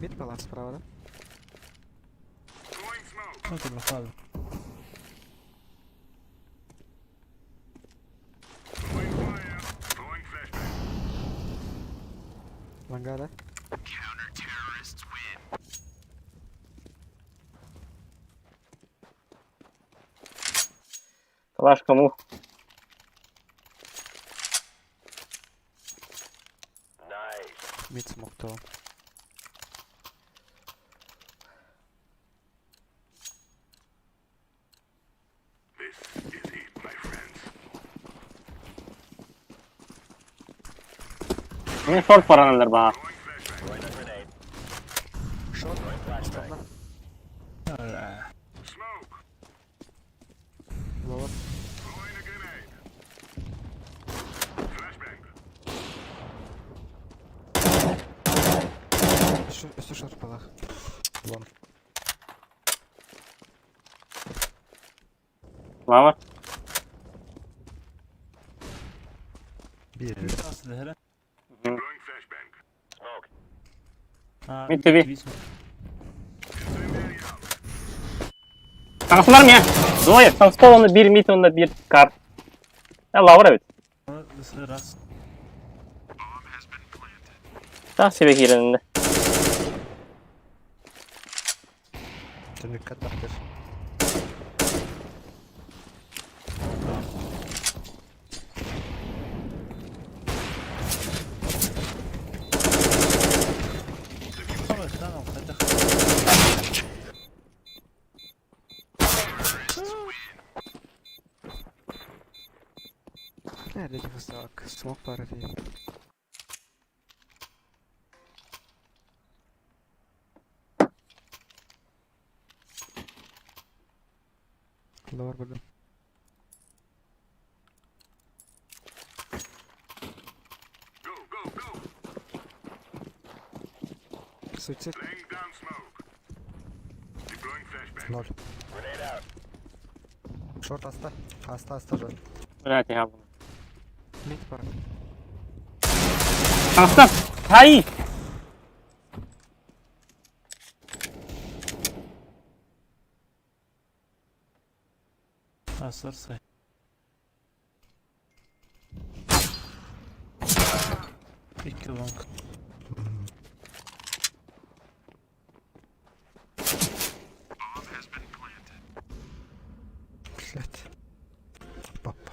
Mid balans sправа, да? Throwing smoke. Ну, тут выхватываю. Throwing fire. Throwing flashbang. Langa da. Counter terrorists win. Калаш кому? Nice. Mid smoke dome. This is it, my friends. Ne short paranlar bana. Throwing flashbang. Throwing a grenade. Short. Stopla. А, Smoke. Lower. Throwing a grenade. Flashbang. Üstü short balak. Ulan. Lava. Bir. Biraz da hele. Throwing flashbang. Smoke. А, Mid TV. висит. Incendiary out. Tanksılar mı ya? Двое. Танкспол onda bir mid onda bir kar. Ya lower evet. Раз. Bomb has been planted. Daha seviye yerinde. Dikkat taktır. خلاص تمام خدت Neredeki fıstık? Smoke var değil. Lower burada. Go, go, go. Suicide. Laying down smoke. Deploying flashbang. Lol. Short hasta. Hasta short. Блядь, я... Mid var. Aslan! Hay! Aslar say. İki long. Блять. Папа.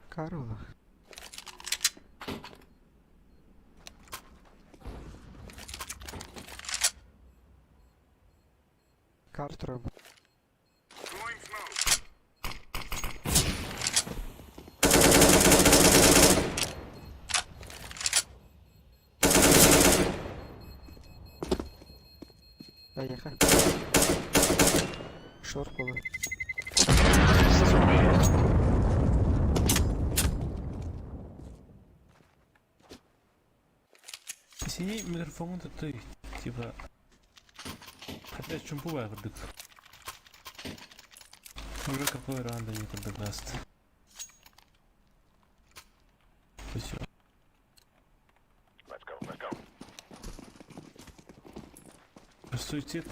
Корова. Картром. Throwing smoke. Поехали. Шорт было. Синий микрофон ты типа. Хотя чумпу вырдык. Уже какой ранда не поддаст. Все. Let's go, let's go. Суицид.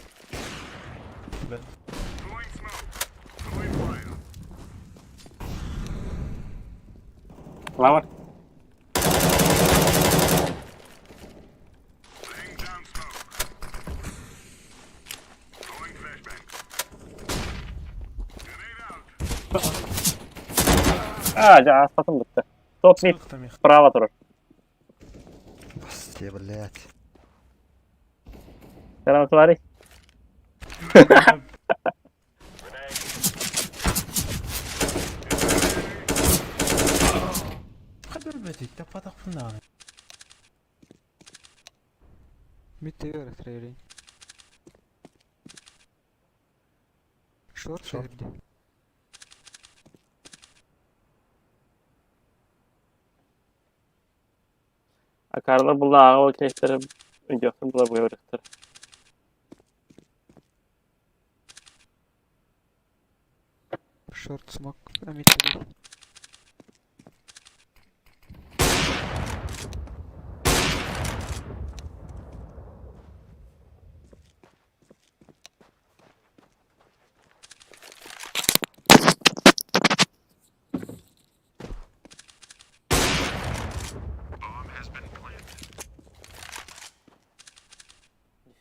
Да. Throwing smoke. Throwing fire. Лавр. Laying down smoke. Throwing flashbang. Grenade out. Asfatım bitti. Top mid. Сколько там их? Справа durur. Басте, блять. Selam Tuvari. Kadar bedek de patak bunlar. Mid diyor trailing. Short Short. verdi. Akarlar bulla ağıl keşleri videosu bulla bu yörüktür. Short smoke. А mid değil.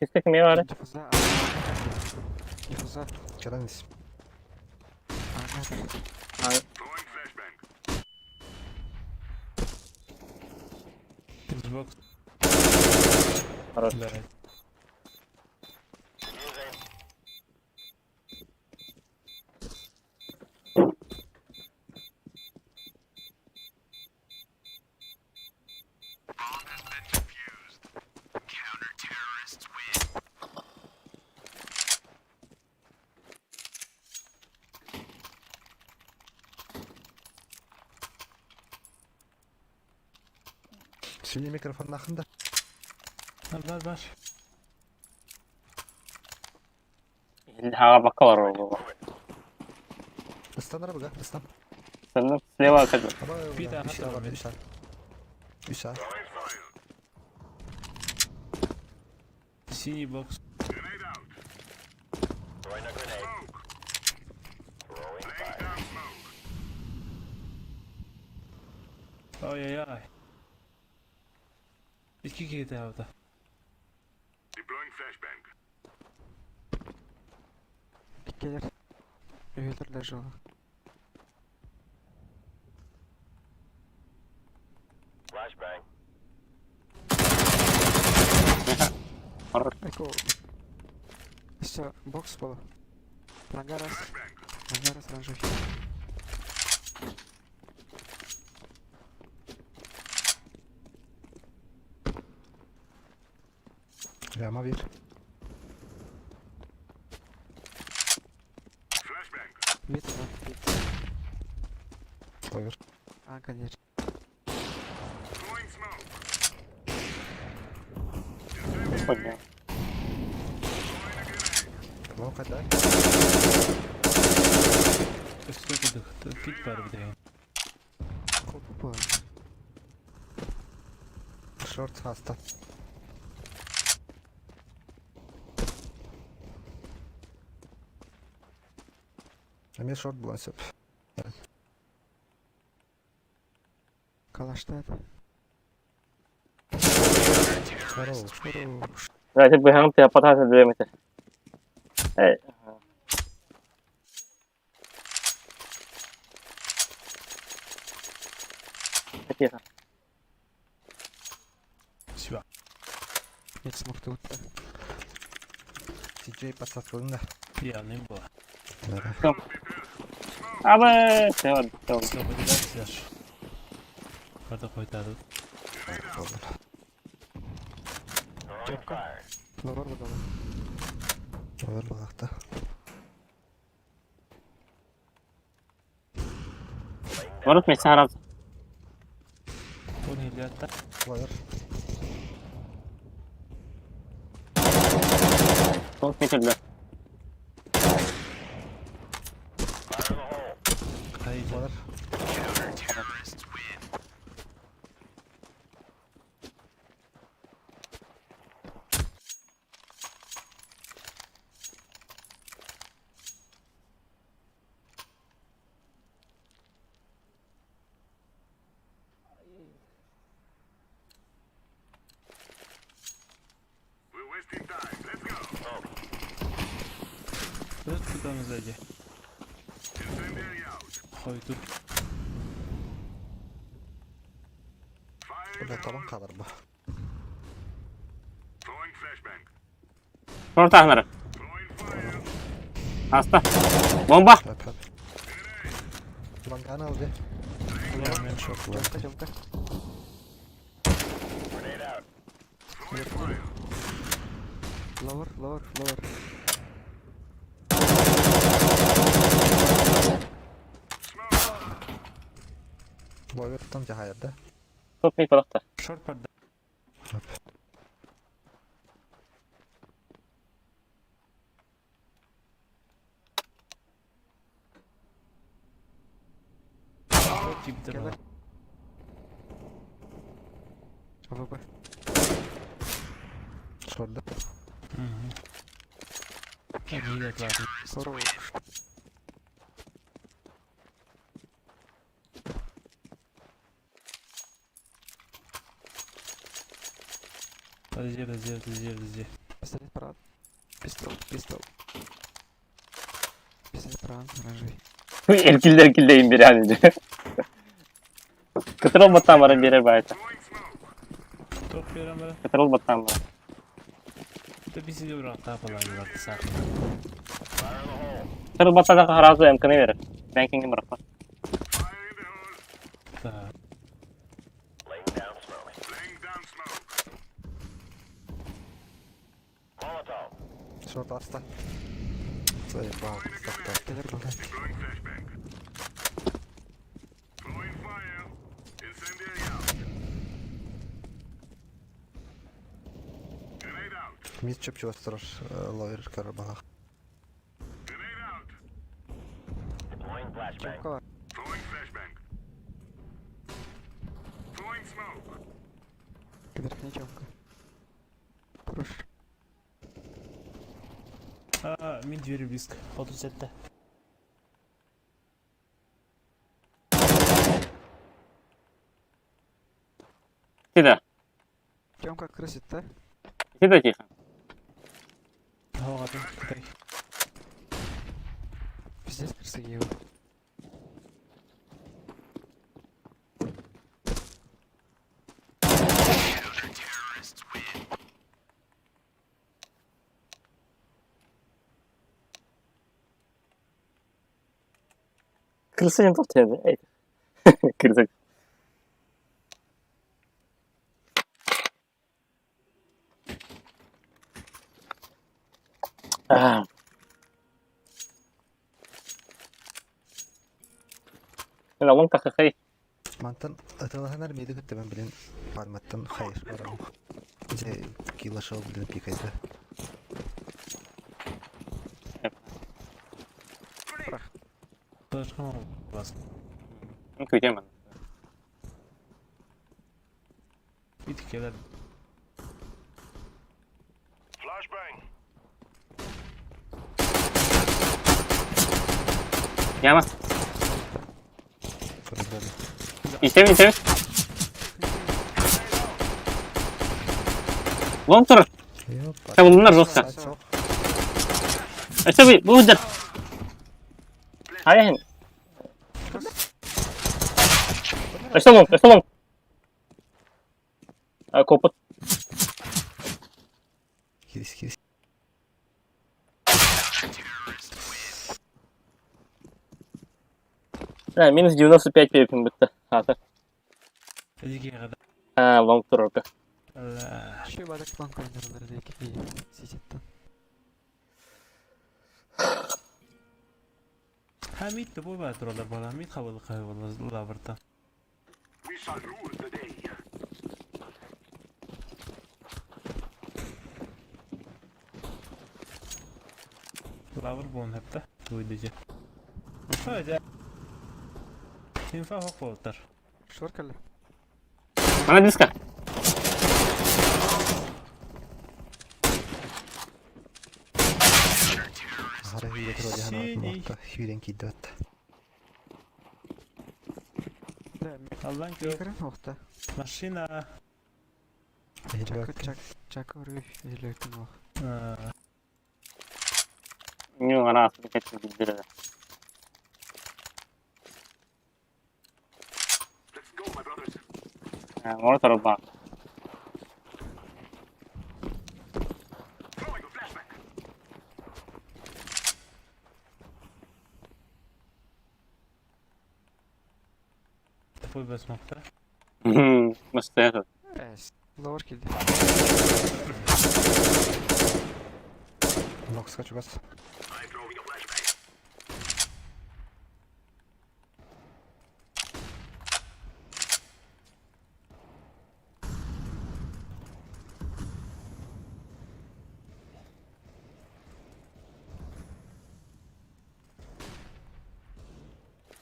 Fistek mi var? Difuza. Difuza. Керанис. Ага. Throwing flashbang. Xbox. Хорош. Да. Синий микрофон нахында. Var. Haga bakka var orada. Ыстан арабага, ыстан. Senin слева kaçır. Bir daha Üç hata var. üç Üç Throwing fire. Синий бокс. Grenade out. Throwing a grenade. Smoke. Laying down smoke. Ай-яй-яй. 2 kedi avda. Deploying flashbang. Gelir. Ölürler şu an. Flashbang. Eko. Все, бокс было. Нагара оранжевый. Yama bir. Flashbang. Мид, да, мид. Lower. А, конечно. Throwing smoke. Господи. Low kadar. Üstüne fit var bir de. Опа. Short hasta. Emir short bulasıp. Калаштат. Хорош. Давайте бігом тебе потратити 2 метри. Ей. Ага. Тихо. Сюда. Мид смог тут. CJ pasatıldı. Yanayım bu. Nere? Abi. Tamam. Tamam. Sohbet edersizler. Orada koytardı. Olur. Тёпка. Лавар выдала. Olur bulakta. Varut mesaj araz. O neydi hatta? Lower. Son metrede. Kayıcı. Lower. We're wasting time. Let's go. Biraz tutamız Ege. Incendiary out. Koydu. Fire in Burada the talon hole. kalır bu. Throwing flashbang. Short ahları. Throwing fire. Hasta. Bomba. Öp öp. Ulan kan aldı. Yanmayan çok. Тёмка, Тёмка. Grenade out. Throwing fire. Лавар, лавар, лавар. Lower tam cahayırda. Top mid balıkta. Short parda. Short gibi de var. АВП. Şurada. Hı hı. Ya iyi de lazım. Хорош. Подожди. Пистолет прав. Пистол. Пистолет прав, оранжевый. Erkildeyim bir an önce. Kıtır olmadan var birer bayta. Throwing smoke. Top veren bana. Kıtır olmadan var. Da bizi de bırak daha falan vardı sakin. Kıtır olmadan da harazo emkanı verir. Banking'i bırakma. Fire in the hole. Daha. Laying down smoke. Laying down smoke. Molotov. Short hasta. Zayıflar. Sakta. Gelir bu. Deploying flashbang. Throwing fire. Incendiary out. Grenade out. Mid çöp çöstürür. Lower karabağ. Grenade out. Deploying flashbang. Тёмка var. Throwing flashbang. Throwing smoke. Верхняя Тёмка. Хорош. Aa mid verir risk. Foto sette. Съемка красита. İki dakika. Hava kadın. Tek. Пиздец красиво. Kırısıcın top teyze. Ey. Kırısak. Ah. لا منطقة خي. Mantan atılhanlar mıydı gitti ben bilin. Parmattan hayır. Aram. Bize kilo şov bilin pikaydı. Kılıçkama bas. Kötüyüm ben. Bitkiler. Flashbang. Yama. Fırındadı. İçelim içelim. Long tur. Yok. Tamam bunlar Rosta. Çok. Tabii bu udur. Hayır. Long. Koput. Kiris. Minus 95 перепин bitti. Hatır. Ezikiye kadar. Ha, long tur orada. Allah. Şu badak bank oyunları da iyi. Sicitten. Ha mid de boy batır olar bala. Mid havalı kahvalı lavarta. We shall rule the day. Lavar bon hep de. Duyducu. Hadi. Infa hok voltar. Шоркали. Mana diska. Hara hüyet rolü hana Seni. atmakta. Hüyden kiddi hatta. Да, Allah'ın ki микро нухта. maşina. Ehli Чак орой илектин ох. New ana asını kesin bildirir. Let's go, my brothers. Orta tarafa. Throwing a flashbang. Boy basmakta. Mustahil. Эс. Ловар килди. Nox kaç bas. I'm throwing a flashbang.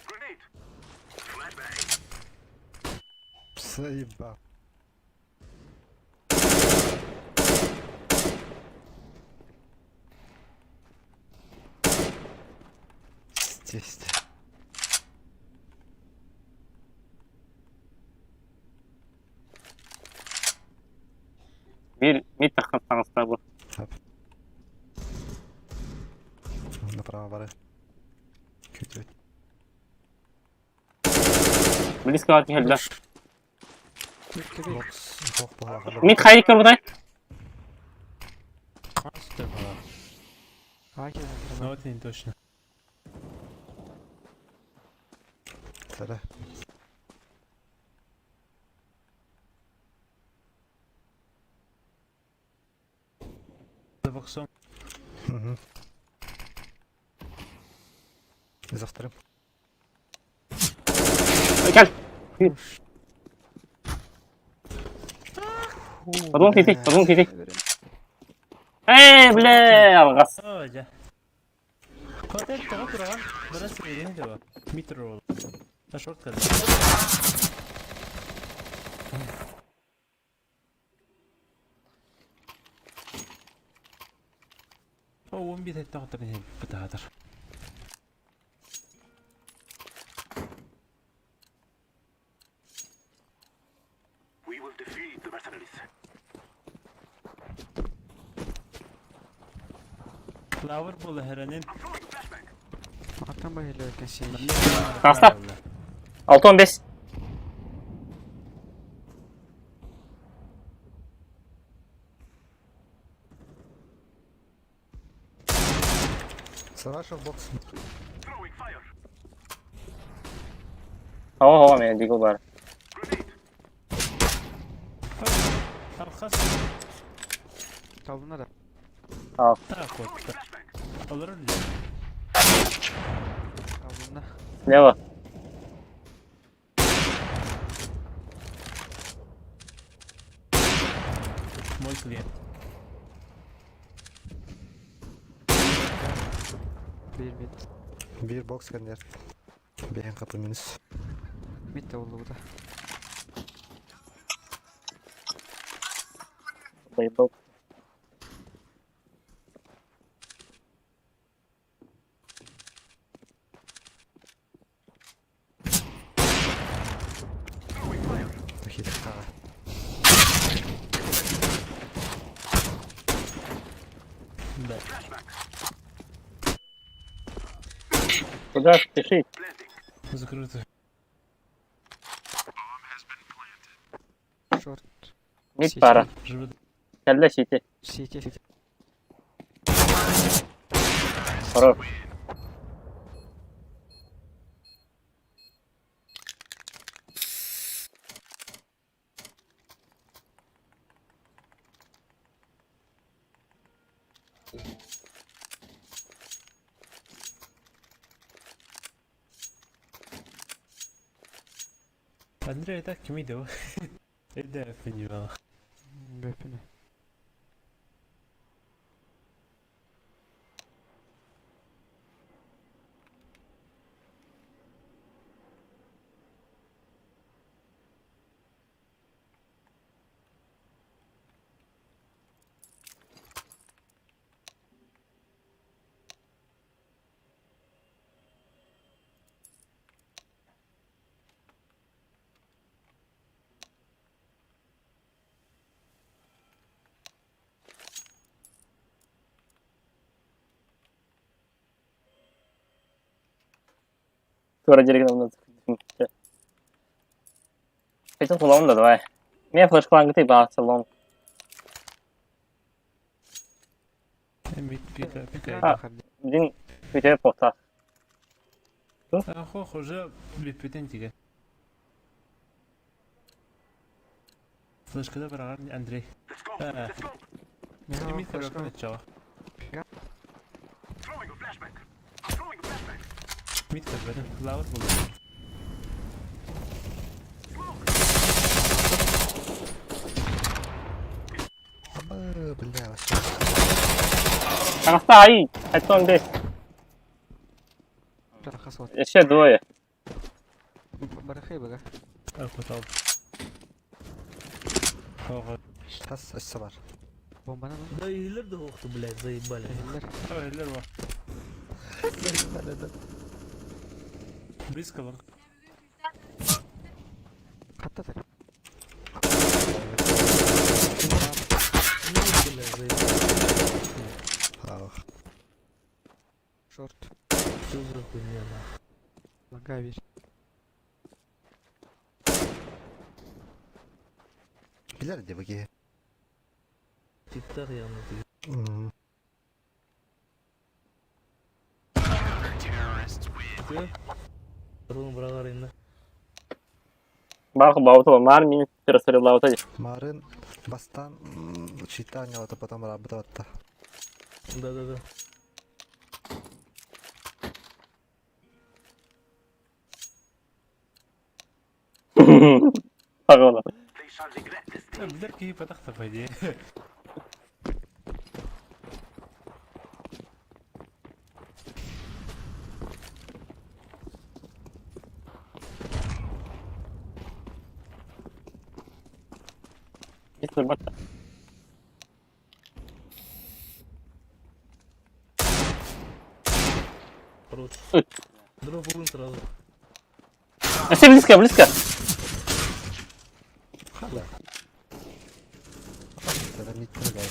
Grenade. Flashbang. Sayıba. İşte. Bir mid takılsanız da bu. Направо бары. Kötü. Blitz'e var ki helda. Nox. Hok bu hava. Mid hayrik var burada. Aslı bala. Аки. Новотин точно. Tara. Забоксом. Hı. Завтра. Gel. Подумай тиtik. Bile algas. Hoca. Hotel tamam duran. Burası yeni de var. Metro. Ta short kaldı. O 11 tek ne bitadır. We will defeat the mercenaries. Flower buldu herenin. Arkan bayılıyor kan şey. Kasta. 6-15. Sarashov box. Throwing fire. Hava men Deagle var. Arkası. Kalbuna da. Ha korktu. Olur öyle. Kalbuna. Ne var? Mol clear. Bir mid. Bir box gönder. Beğen kapı minus. Mid de oldu bu da. Playbook. Hit. Ha. Да. Куда спешить? Закрыто. Short. Mid CT. para. Живет. Kelle CT. CT. Хорош. Андрей, так кем идет? Это понимал. Böpünü. Скоро деревянно. Это слон, да, давай. Мне флешклан ты ба, слон. Мид пика, пика. А. Один video пота. Ахо, уже бипитен тиге. Флешка да брагар Андрей. Ya Мид flashka. короче чава. Throwing a flashbang. Throwing a flashbang. Мид короче. Flower buldu. Бля, вообще. Каста ай. Это без. Arkası var. Еще двое. Bırakayım bak. Акутал. Ого. Tas açsa var. Bombana mı? Да ийлер да оқты, блядь, заебали. Eller. Ой, лерва. Близко лонг. Katta tak. Ну, блядь, заебали. Ah. Short. Что за хуйня, нахуй? Laga bir. Biler de bakayım. Тиктар явно ты. Hmm. Ты? Рун брагар инде. Барх баута, мар минут пересорил лаута. Марын бастан читание, а потом работать. Да-да-да. Погода. They shall regret this. Блядь, какие потахта по идее. Есть выборка. Хорош. Ой. Дроп рун сразу. Все близко, близко. Hala. Sana mit ne geldi?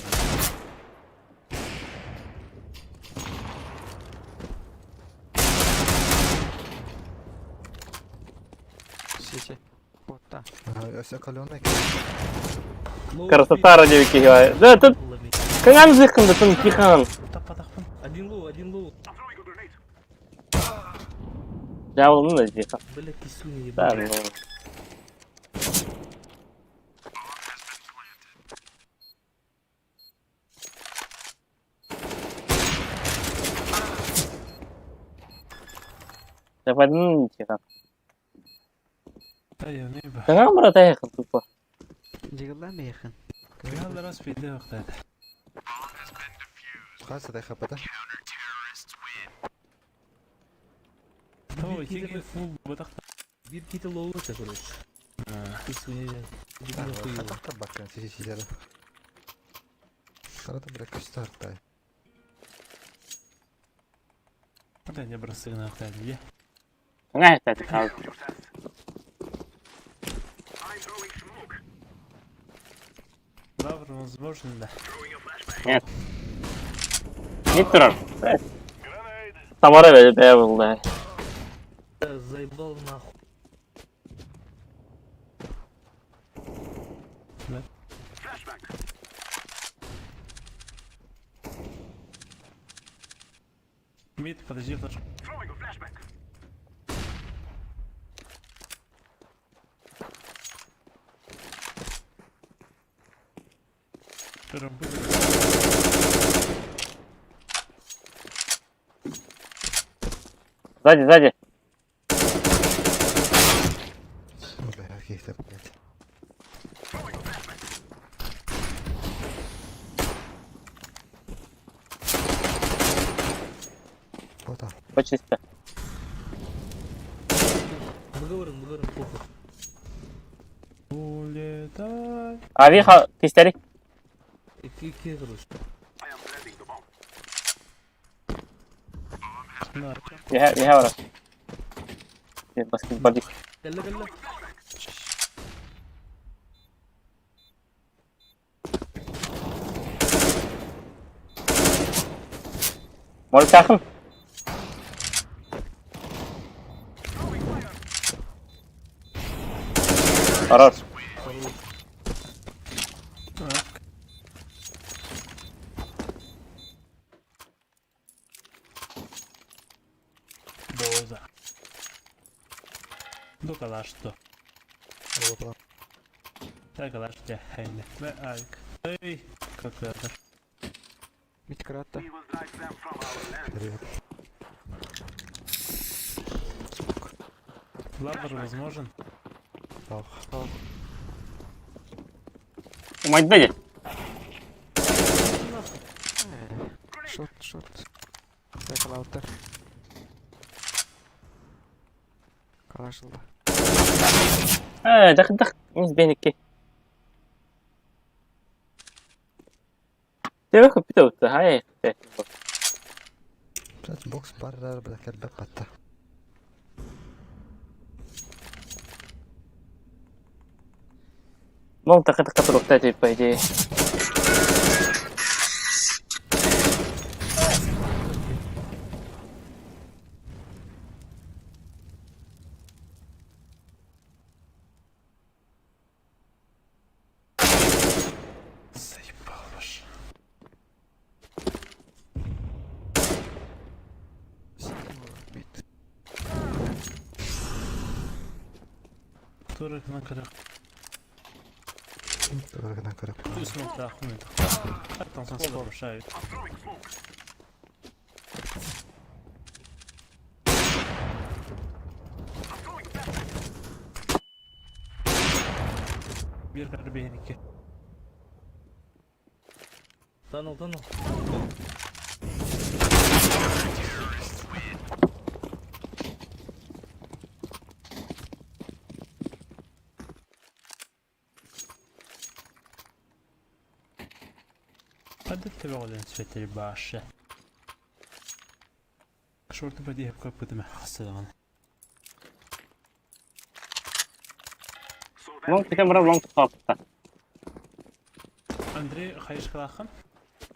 Ось кальоник. Красота ради вики гіває. Да, тут каган зихкан, да тун тихан. Тапа тапа. Один лоу. Я волну на тихан. Бля, кисуни Да, ебаный. ну. Я пойду тихан. Ай, я не ебал. Каган брата яхан тупо. Жигылда мейхін. Когда раз пиздец вақтайды. Хаса дай хапада. Ой, кеге фул батақта. Bir kiti low öte короче. Кисуни дебил хуй. Хатақта бакан сидеді. Тарата бір көсті артай. Да не бросай на вақтайды, е. Каган яхтайды калды. I'm throwing smoke. Лавр возможно, да. Нет. Не тұрар. Тамара бе болды. Заебал нахуй. Flashback. Мид, подожди, флеш. Throwing a flashback. Первым будет. Сзади. Бля, каких-то, блядь. Вот там. Почисти. Договорим, похуй. Улетай. Авиха, тистери. Iki короче. I am planting the bomb. На, You have us. Basket body. гелла. Мол тахым. Хорош. Боза. До калаш то. Вот там. Да калаш те хайне. Бе айк. Эй, как это? Мид кратта. We will drive them from our land. Привет. Лавр возможен. Ох. Умать дядя. Шорт. Тайка лаутер. Калашылды. Дах. Мис бенеки. Тебе капитал, ты хай. Блядь, бокс баррар, блядь, кәрбәк қатта. Мол так туруктайды, по идее. Заебал ваш. Мид. Турик на крах. Дорогна көріп. Ты смог да хуй. Там спор решает. Bir karabeyinki. Tunnel. Hadi tabi olan svetleri başı. Şortu badi hep kapıdı mı? Hasılan. Мол тикем бара лонг топта. Андрей, hayır kılakın?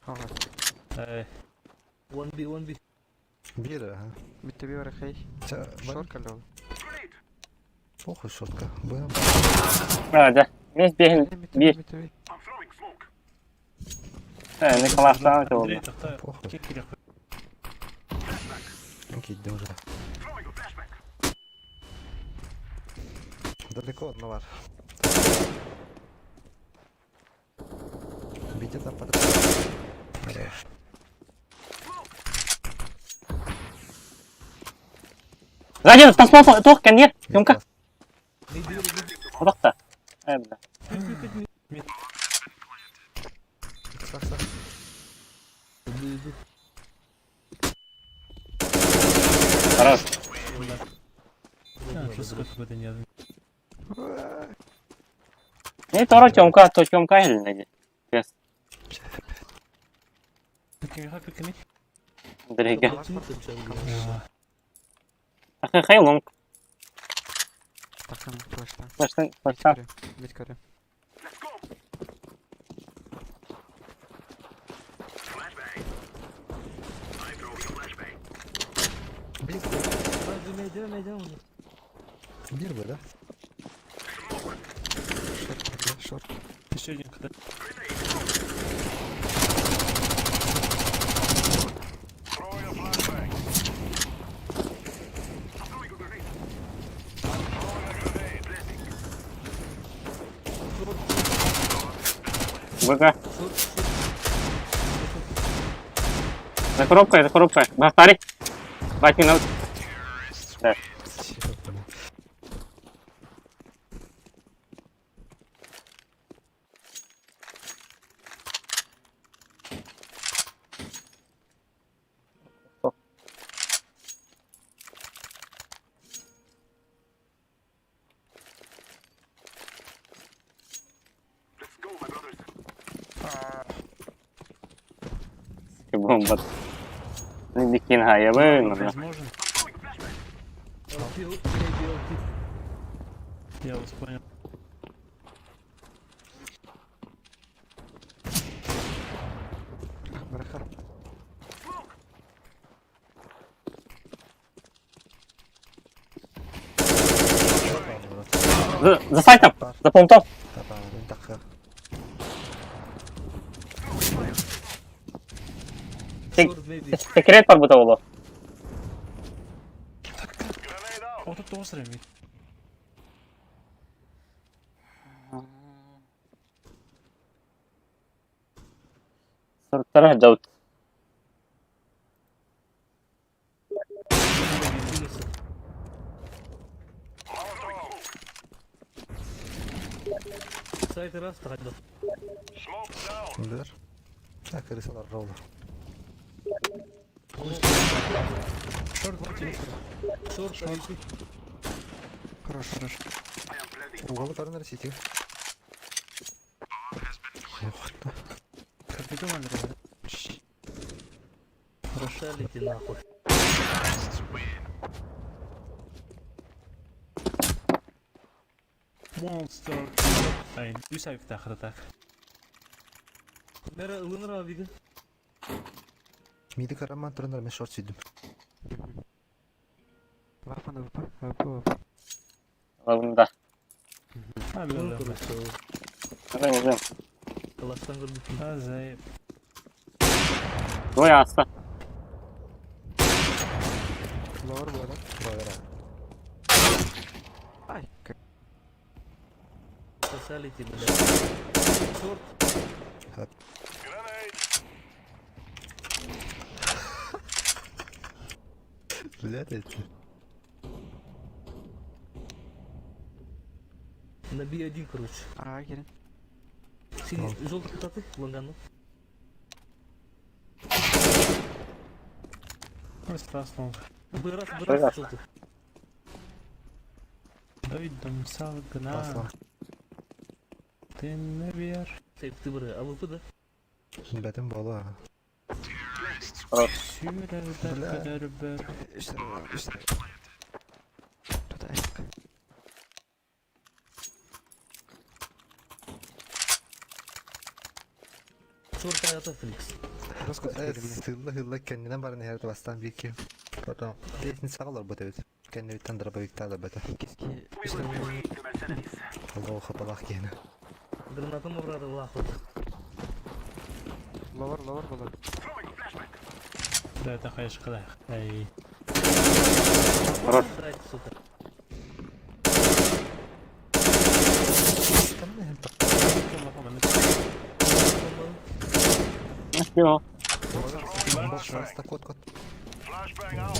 Хагат. 1v1. Бір, ага. Мидте бивара хей. Ча, Шорт калол. Похуй шотка. Буем. Hadi. Mes behin Мид, bir. мид, мид. I'm throwing smoke. Николаевтан oldu. Андрей, тахта. Похуй. Кек керек. Гиддим уже. Throwing a flashback. Далеко одно var. Беги там под... Хорош. Задел, посмотрел, тух, кен нет. Юмка. Удакта. Бля. Сак, сак. Хорош. А, что какой-то не один. Ne toro çomka, to çomka eline. Yes. Какими хапиками? Direkt. А, Ахы хайлong. Тахтан, флештан. Baştan. Мид каре. Let's go. Flashbang. I'm throwing a flashbang. Bir böyle. Шорт. еще один когда. Throwing a flashbang. I'm throwing a grenade. I'm throwing a grenade. Blessing. ВК. За коробкой. Повтори. Бать минут. Да. Let's go, my brothers. Бомба. Дикин хаябы. Возможен. Я вас понял. Браха. За сайтом. За понтом. Tamam, bir dakika. Секрет бар burada oğlu. Grenade out. Вот это острый мид. Сорттara Davut. Сайт раз, тогда. Smoke down. Kimdir? Ha, kırısalar roller. Шорт, шорт, шорт. Хорош, хорош. I am blending. Уголы корнер сети. Как ты думаешь, ребята? Прошалите нахуй. Monster. Ай, Юсаев тахыр так. Нера ылыныр абиді. Midi karaman turunlar ben short sürdüm. Вапа на ВП. ВП. Alında. А, мен Güzel. Класстан көрдік. А, зайып. Ой asla. Лор böyle. Buraya Ай, как. Прошалите, блядь. Шорт. Grenade. Блядь, эти. Набей один, короче. Ара gelin. Синий, желтый куда-то, лангану. Страшно. Раз, желтый. Öydüm salgına, Aslan. dinle bir yer. Sevdi buraya, alıpı da. Betim balı ha. Sürer Bля. berber. İşte bu, işte. Тут эск. Şort hayata Felix. Роскот Evet, перед hızlı kendine bari her bastan bir iki. Pardon. Değişini sağlar bu devlet. كان بيتن дробовик да бета. Киски. We will defeat the mercenaries. Алло, хапалах кені. Гранатам брат лахот. Ловар булар. Throwing flashback. Да, это хаешка. Ай. Хорош. Драть, сука. Не співав. Просто кот. Flashbang out.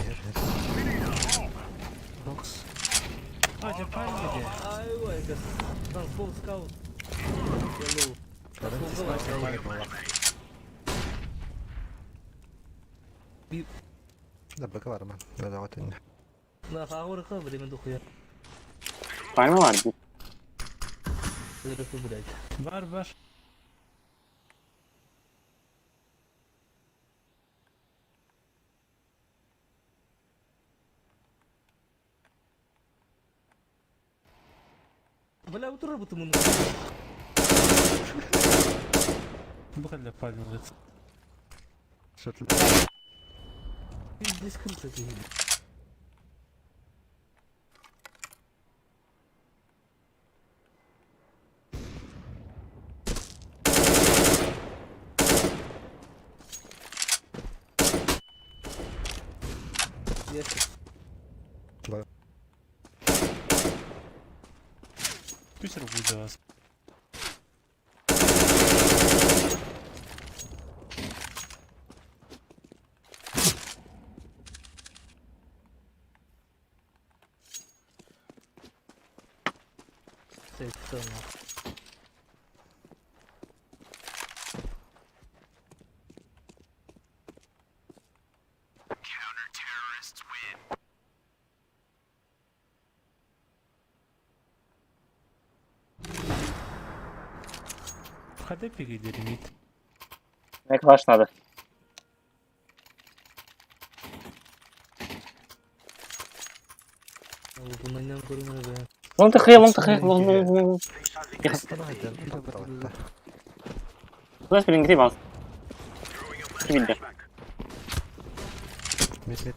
Бокс. А, тебе парень где? Ай, ой, гас. Там фул скаут. Hello. Да, бека var man. Böyle atın. На фаворка время дохуя. Var mı var? Зря блядь. Бар. Бля, утро работу мы. Бухали пальмовец. Що ти? Здесь крыса ты. Есть. Питер будет за вас. Стоит кто нахуй. Ходи передермит. Ne kadar надо. Вот на нем курим да. Лон тахай. Станайден. Добре. Куда спринг вас? Видно. Мет.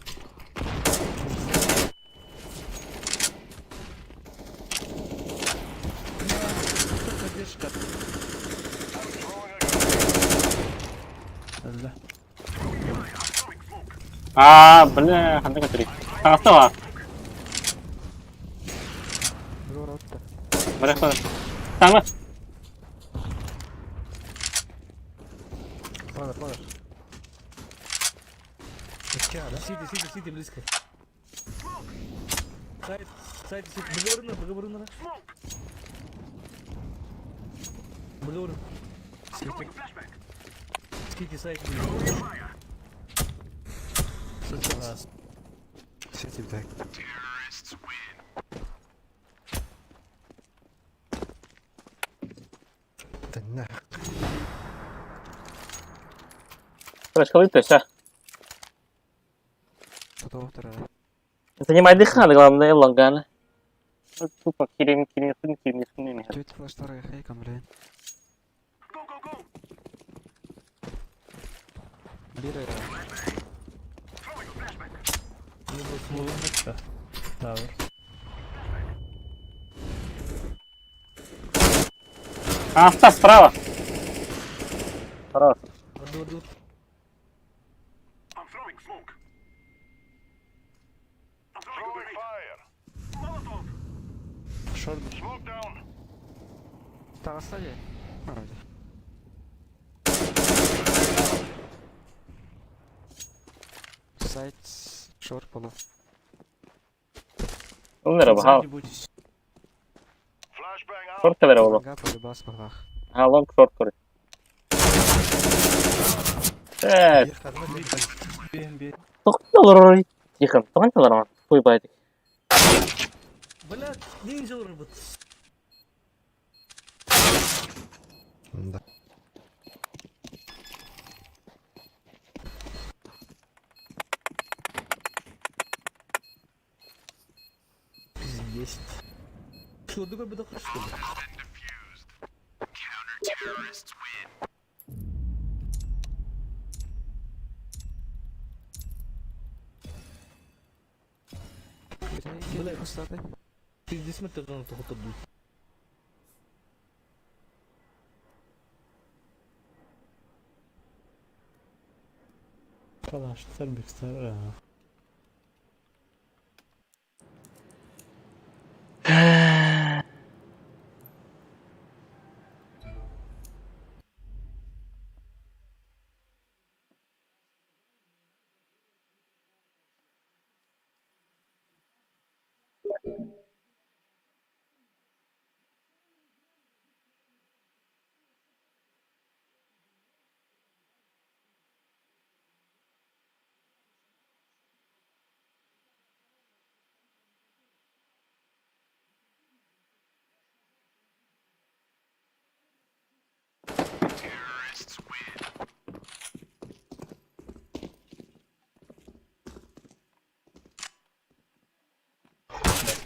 Бля, ханда который. Остава. Воротта. Бля, Там. Ладно. Сиди близко. Сайт, договорно. Блюр. Скити сайт. Раз. Сетив дай. Та на. Происходит все. Тото вторая. Занимай дыхание, главное, лагана. Тупо кирим. Чуть флеш вторая хейком, блин. Go. Бирера. Throwing a flashback. Не был смог. Да. Тавер. Стас, справа. Хорош. Отдадут. I'm throwing smoke. I'm throwing fire. Molotov. Шорт. Smoke down. Та остави. Вроде. Сайт. Шор полу. Умер, багал. Будь. Flashbang out. Шорт каверовало. Га полюбас пахах. Лонг шорт кори. Бей. Тоқталар. Тихо. Тоқталар. Хуй байдик. Блядь, ниндзя работает. Да. Есть. Что, другой бы дохуй, что ли? Блядь, Кустати. пиздец мы тогда на того тут. Калаш, Цербик,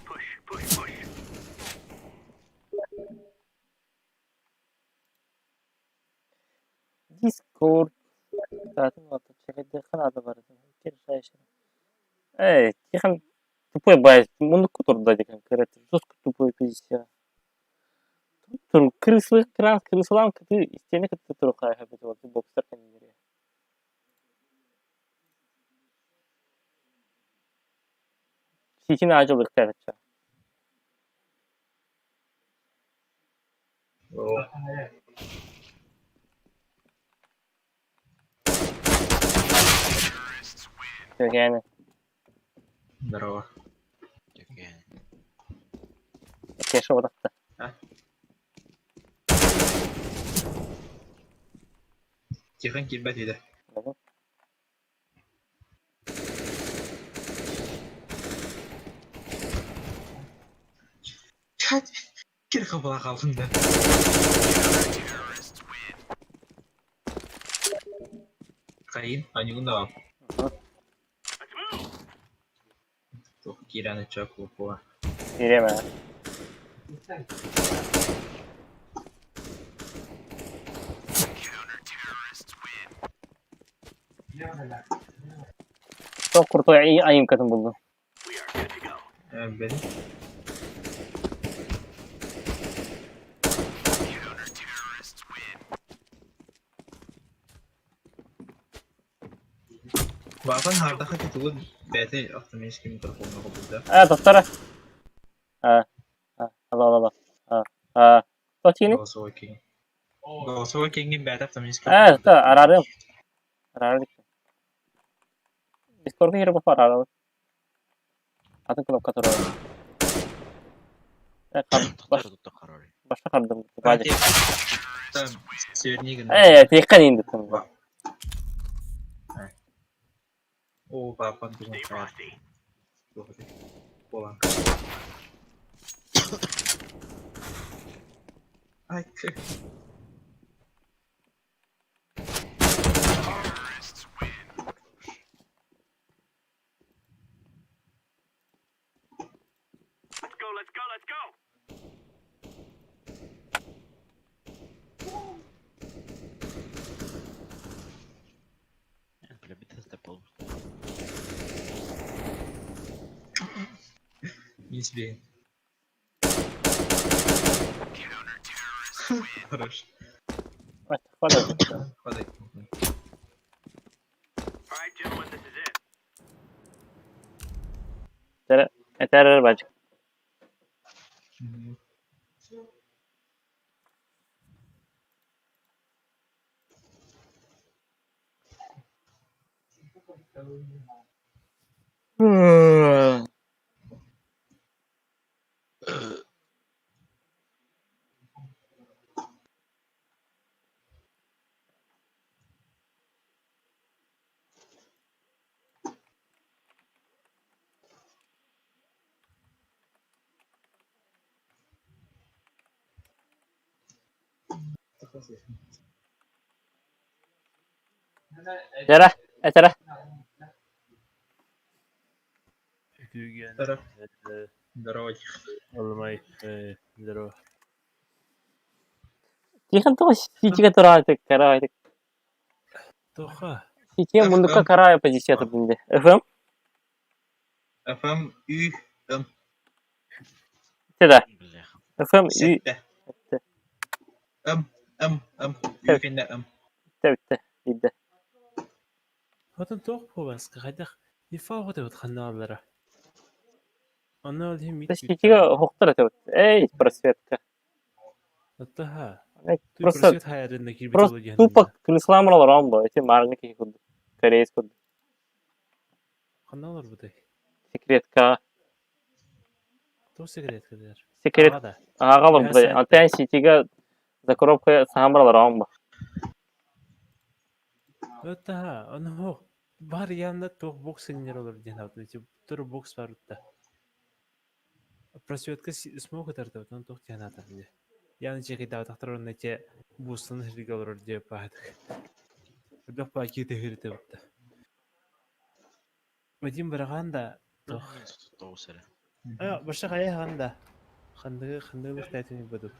Push, push, push. Discord. Zaten вот через канада бар. Киржайший. Эй, тихон тупой байт. Мунду кутурда деген керет. Жестко тупой пиздец. Тур крыслан ты истене кытты турухай хабит вот бокстер канидери. Ситин ажылык тәртчә. Евгений. Здорово. Кеша вот так. Тихон килбәт иде. Чат. Кир кабыла калдым да. Каин, анюна. Тух кираны чаку по. Иреме. Çok kurtuğu ayım kadın buldu. We are good to go. Бәле. Вафан хардаха кетугу бәте автоматически микрофонга кабылда. Доктора. Allah. Точно? Голосовой кең. Голосовой кеңген бәте автоматически. Арарым. Дискордқа кіріп бар арарым. Атын кнопка тұрады. Башқа қардым. Там севернигін. Текқан енді тым. О, папан думал. Stay frosty. Полан. Ай, Let's go. не себе. Хорош. Хватай. Хватай. All right, gentlemen, this is it. Eter bacık. Jara, Etera. Здорово. Здорово. Алмай. Здорово. Тихон то сичиге турайтык, карайтык. Тоха. Сичиге мундукка карай позицияты бинде. FM? FM, U, M. Bitti de. Бляха. Efendim iyi. Сетте. Bitti. Үйкенде Bitti. Bitti. Хотон тоқ побас қайдақ ифа хоты вот ханналары. Она ол хим мит. Тащитига хоқтар өтөт. Эй, просветка. Оттаха. Ты Просто просвет хайрында кирбит просто болу тупо крысламалар амбо. Эти марники куды. Корейс куды. Ханналар будай. Секретка. То секрет кадер. Секрет. Ағада. Агалар Я будай. сәтті. Антен ситига за коробка самбралар амбо. Оттаха. Оны хоқ. Бар янда тоқ боксингер олар ден алды. Тип тур бокс бар утта. Просветка смог атарды. Он тоқ ден атарды. Яны чеки да тахтар он нете бустан хригалар деп бадык. Док пакеты хирте утта. Вадим бараганда тоқ. Тоусere. Баша қая ханда. Хандығы тәтіні бадып.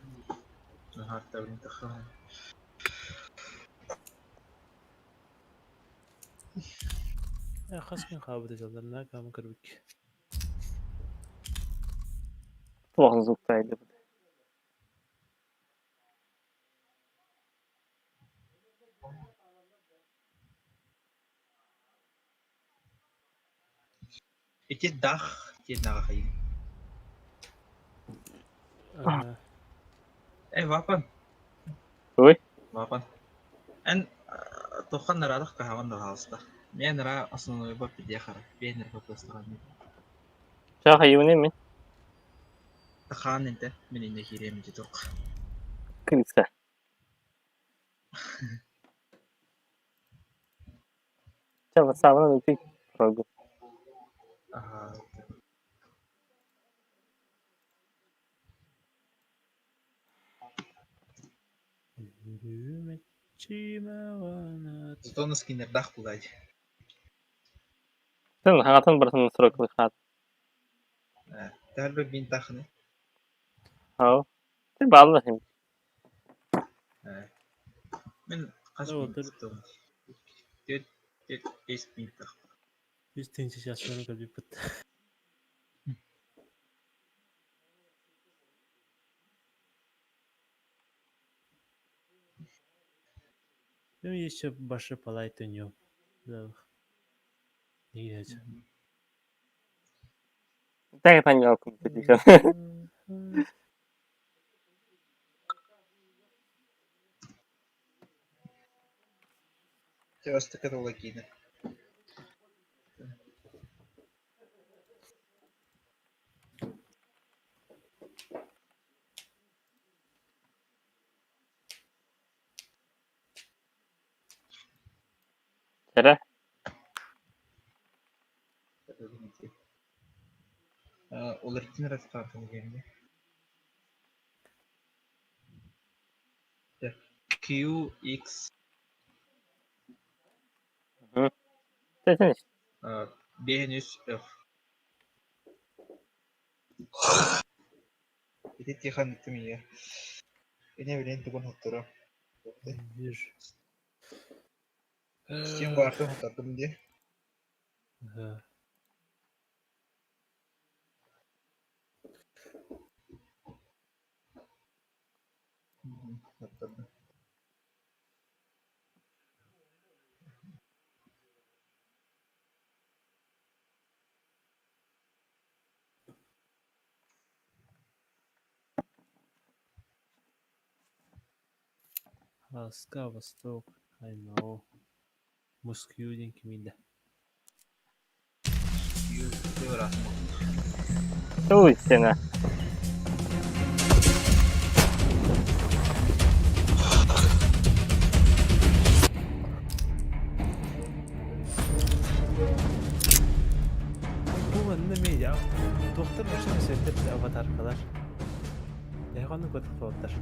Қаскен қабыды жалдарына камы кірбік. Плохо звуктайды. Ити дах, ити нахай. Вапан. Ой. Вапан. En тохан нарадах кахаван нахалста. Мен нара основной бап пидехара. Бенер бапастаган. Жаха юне мен. Тахан инте мен инде хирем ити ток. Крыса. Чава самана нути прогу. Ага. Зато на скинер дах пугать. Sen hayatın barısını sürekli xat. Тәрбі бин тахны. Hao. Sen bağlı hem. Мен қаш бин тахны. Тет эс бин тахны. Yüz tençe şahsına kalbi pıt. Ben еще başı palay dönüyorum. Ne gideceğim? Так понял, компетиция. Те вас така лакина. Сера? Олар кин расстартын генде. Q, X, Sen işte. Бенюс, F. Ити тихан тимия. Эне билен тугун хоттора. Bir. Сен барды хоттардым де. Хоттардым. Аска, Восток, Айнао. Москву ден кимиде. Q, Еврасмо. Ой, сена. Bu anne mi ya? Doktor başına söyledi bir avatar kadar. Ya kanı kötü avatar.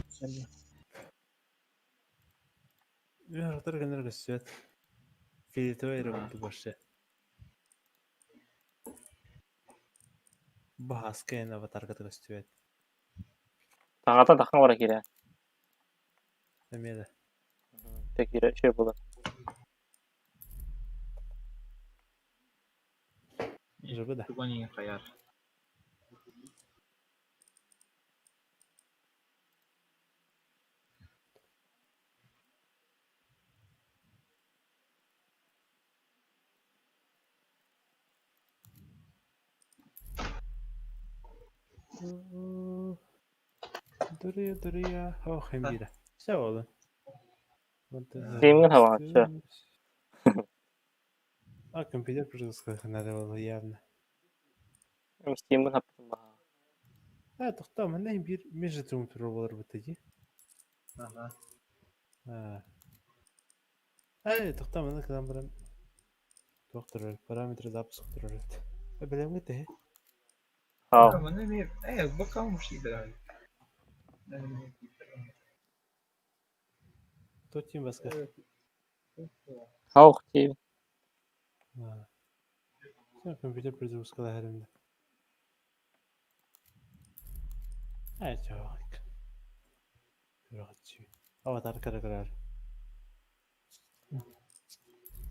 Sen de. Bir avatar gelir gösteriyor. Filtre ayrı başı. Bahas en avatar kadar gösteriyor. Tağata takan var kire. Demeye de. Tek kire şey bulur. Жабы да. Туган ең қаяр. Duruyor. Oh, hem bira. Sağ olun. Steam'in hava açıyor. Компьютер просто надо было явно. Steam'in haptım baha. Ha, toxtam, ne bir межрум турбалар бітеді. Ага. Ha. Toxtam, ne kadar bir doktor параметры запуск турар. Білем кетті. Ha. Ama ne mi? Bakalım şey de. Tutayım başka. Ha okuyayım. Ha. Sen компьютер перезапускала herhalde. Evet, çok. Rahatçı. Avatar karar.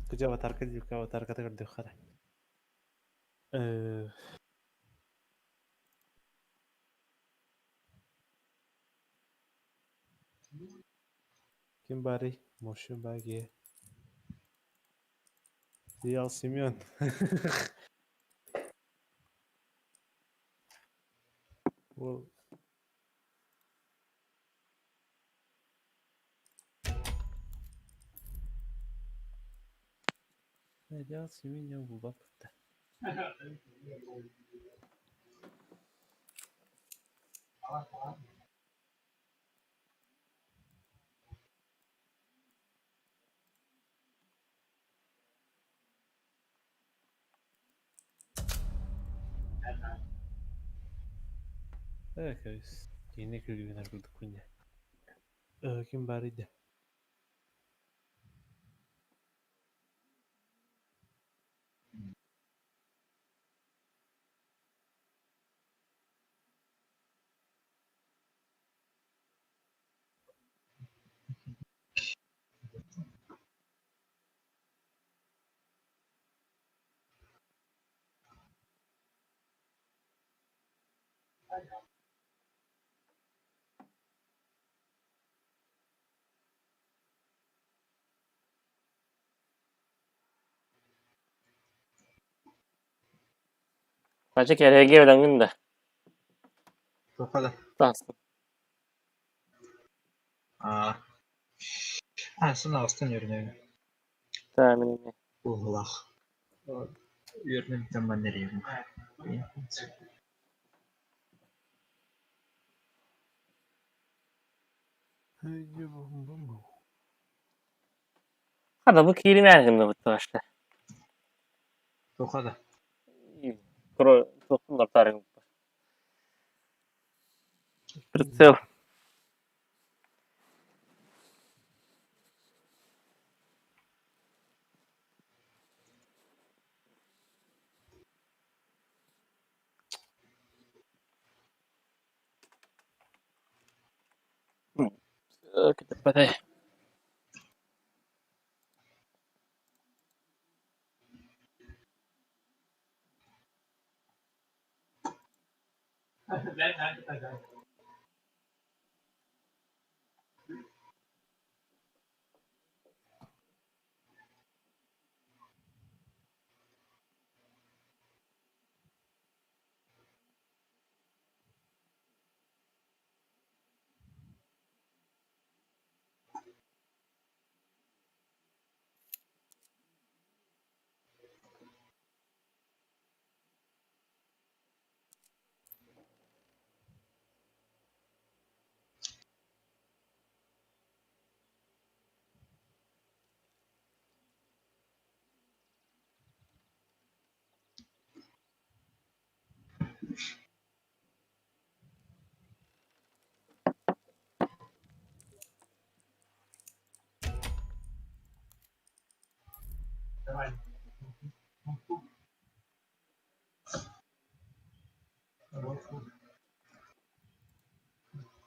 Kucu avatar kadık, avatar karar diyor kara. Kim bari? Moşu bagi. Real Simeon. Well. Real Simeon bu bakta. Evet, guys. Yine külgüler bulduk kunya. Kim bari de. Bence KRG ölen gün de. Bakalım. Dansın. Aa. Ha, sınavstan yürünüyor. Tahminim. Allah. Yürünüm ben nereye? Hadi bu kilim yani bu taşta. Bakalım. Kuro toplumlar tarihi. Прицел. Kita pakai.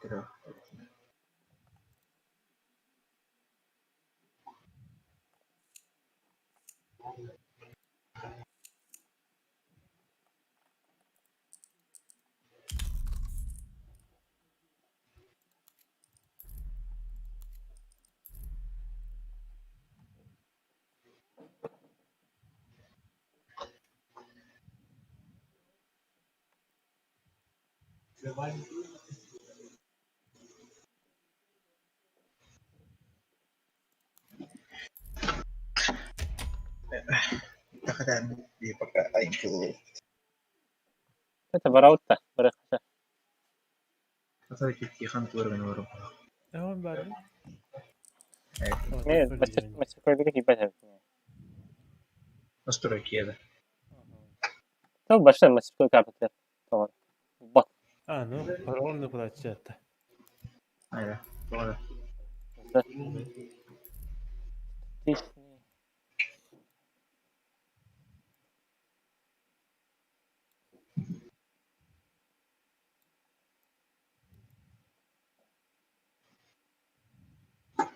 Kira. Takatan di pagkain ko. Ito, barawta. Barawta. Kasi kikikan ko rin oras. Devam bari. Ne, mas super bir gibi ben. Nasıl Türkiye'de? Tamam başlayalım. Mas super kapatır. Tamam. Bak. Ah, no. Parolno kulaçacaktı. Aynen. Doğru.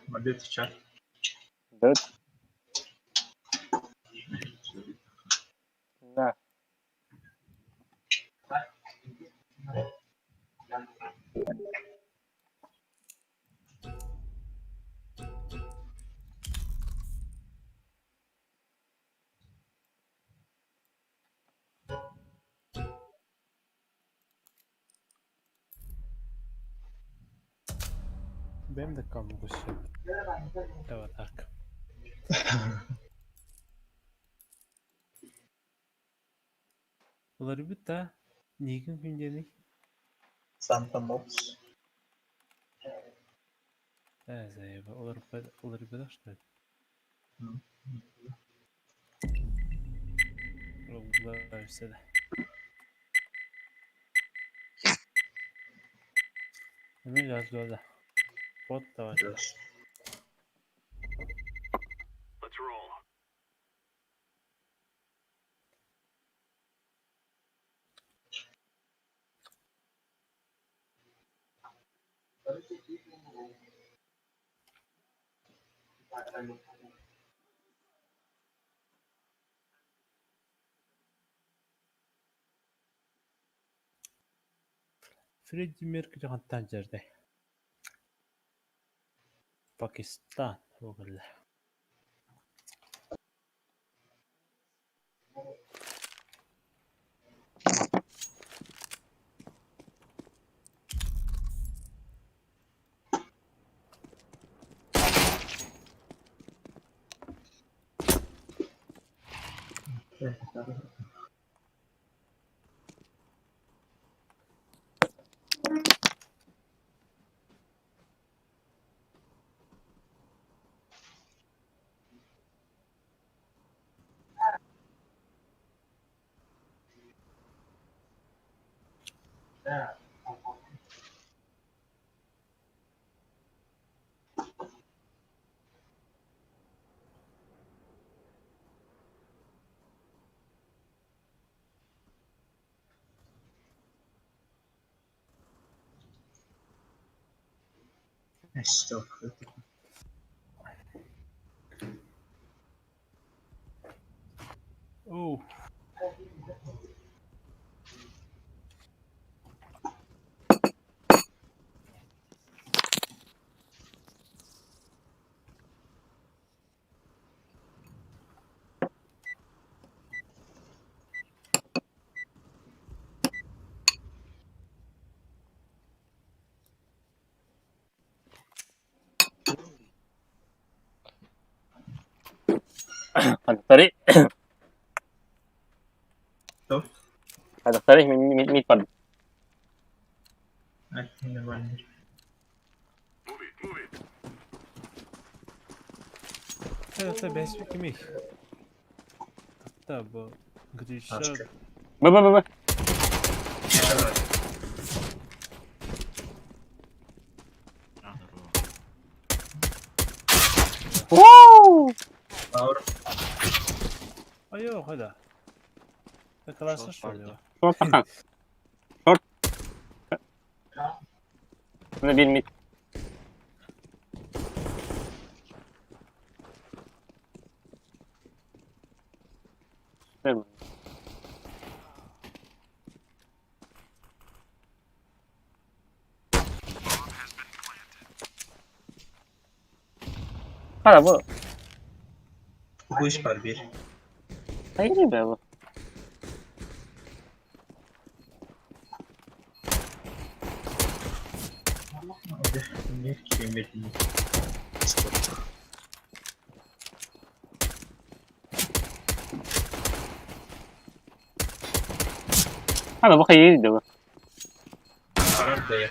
Madde tutacak. Dört. Na. Benim de kanım koşuyor. Evet hak. Bunları bir daha Nick'in güncelik. Santa Mox. Evet, evet. Olur bir işte. Bunlar işte de. Ne yazıyor da? Bot da var. Biraz. Let's roll. Freddie Mercury hattan yerde. Pakistan. O kadar. Stop. Oh. Tadi. Tuh. Ada tadi mid pad. Ay, yine var. Move it, move it. Evet, best bir kimi. Hatta bu gidişler Başka. Bak. Woo! Power. Ay yok hadi. Yakalarsa söylüyor. Short bakan. Short. Şimdi bir mid. Değil mi? Hala bu. Bu iş var bir. Hayır be bu. هذا بخي يدو Karar da ya.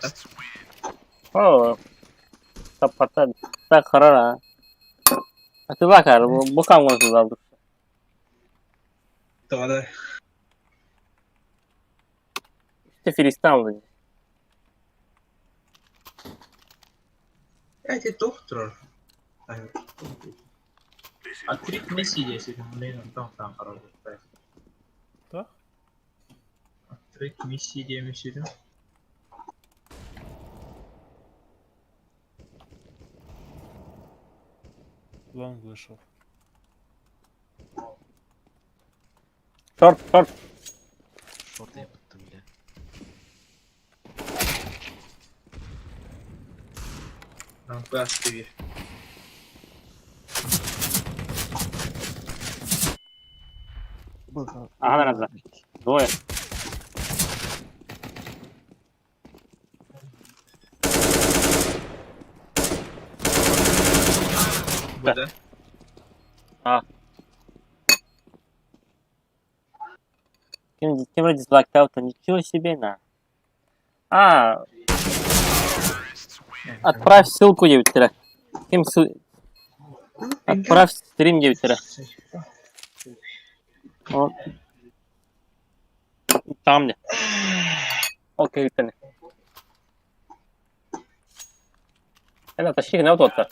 oh tapatan tak karara itu bakar bukan ngomong sesuatu Doğru. işte Filistin bu Ya det doktor. Atrik Messi diye sih mulai nonton karar. Da? Atrik Messi diye Messi de. Long вышел. short Şorta yapıttı bile. Там класс TV. aha nazar двое Burada. Кем ради блокаута? Ничего себе, на. А, отправь ссылку 9 тире. Отправь стрим 9 тире. Вот. Там где? Окей, тане. Это тащи на вот это.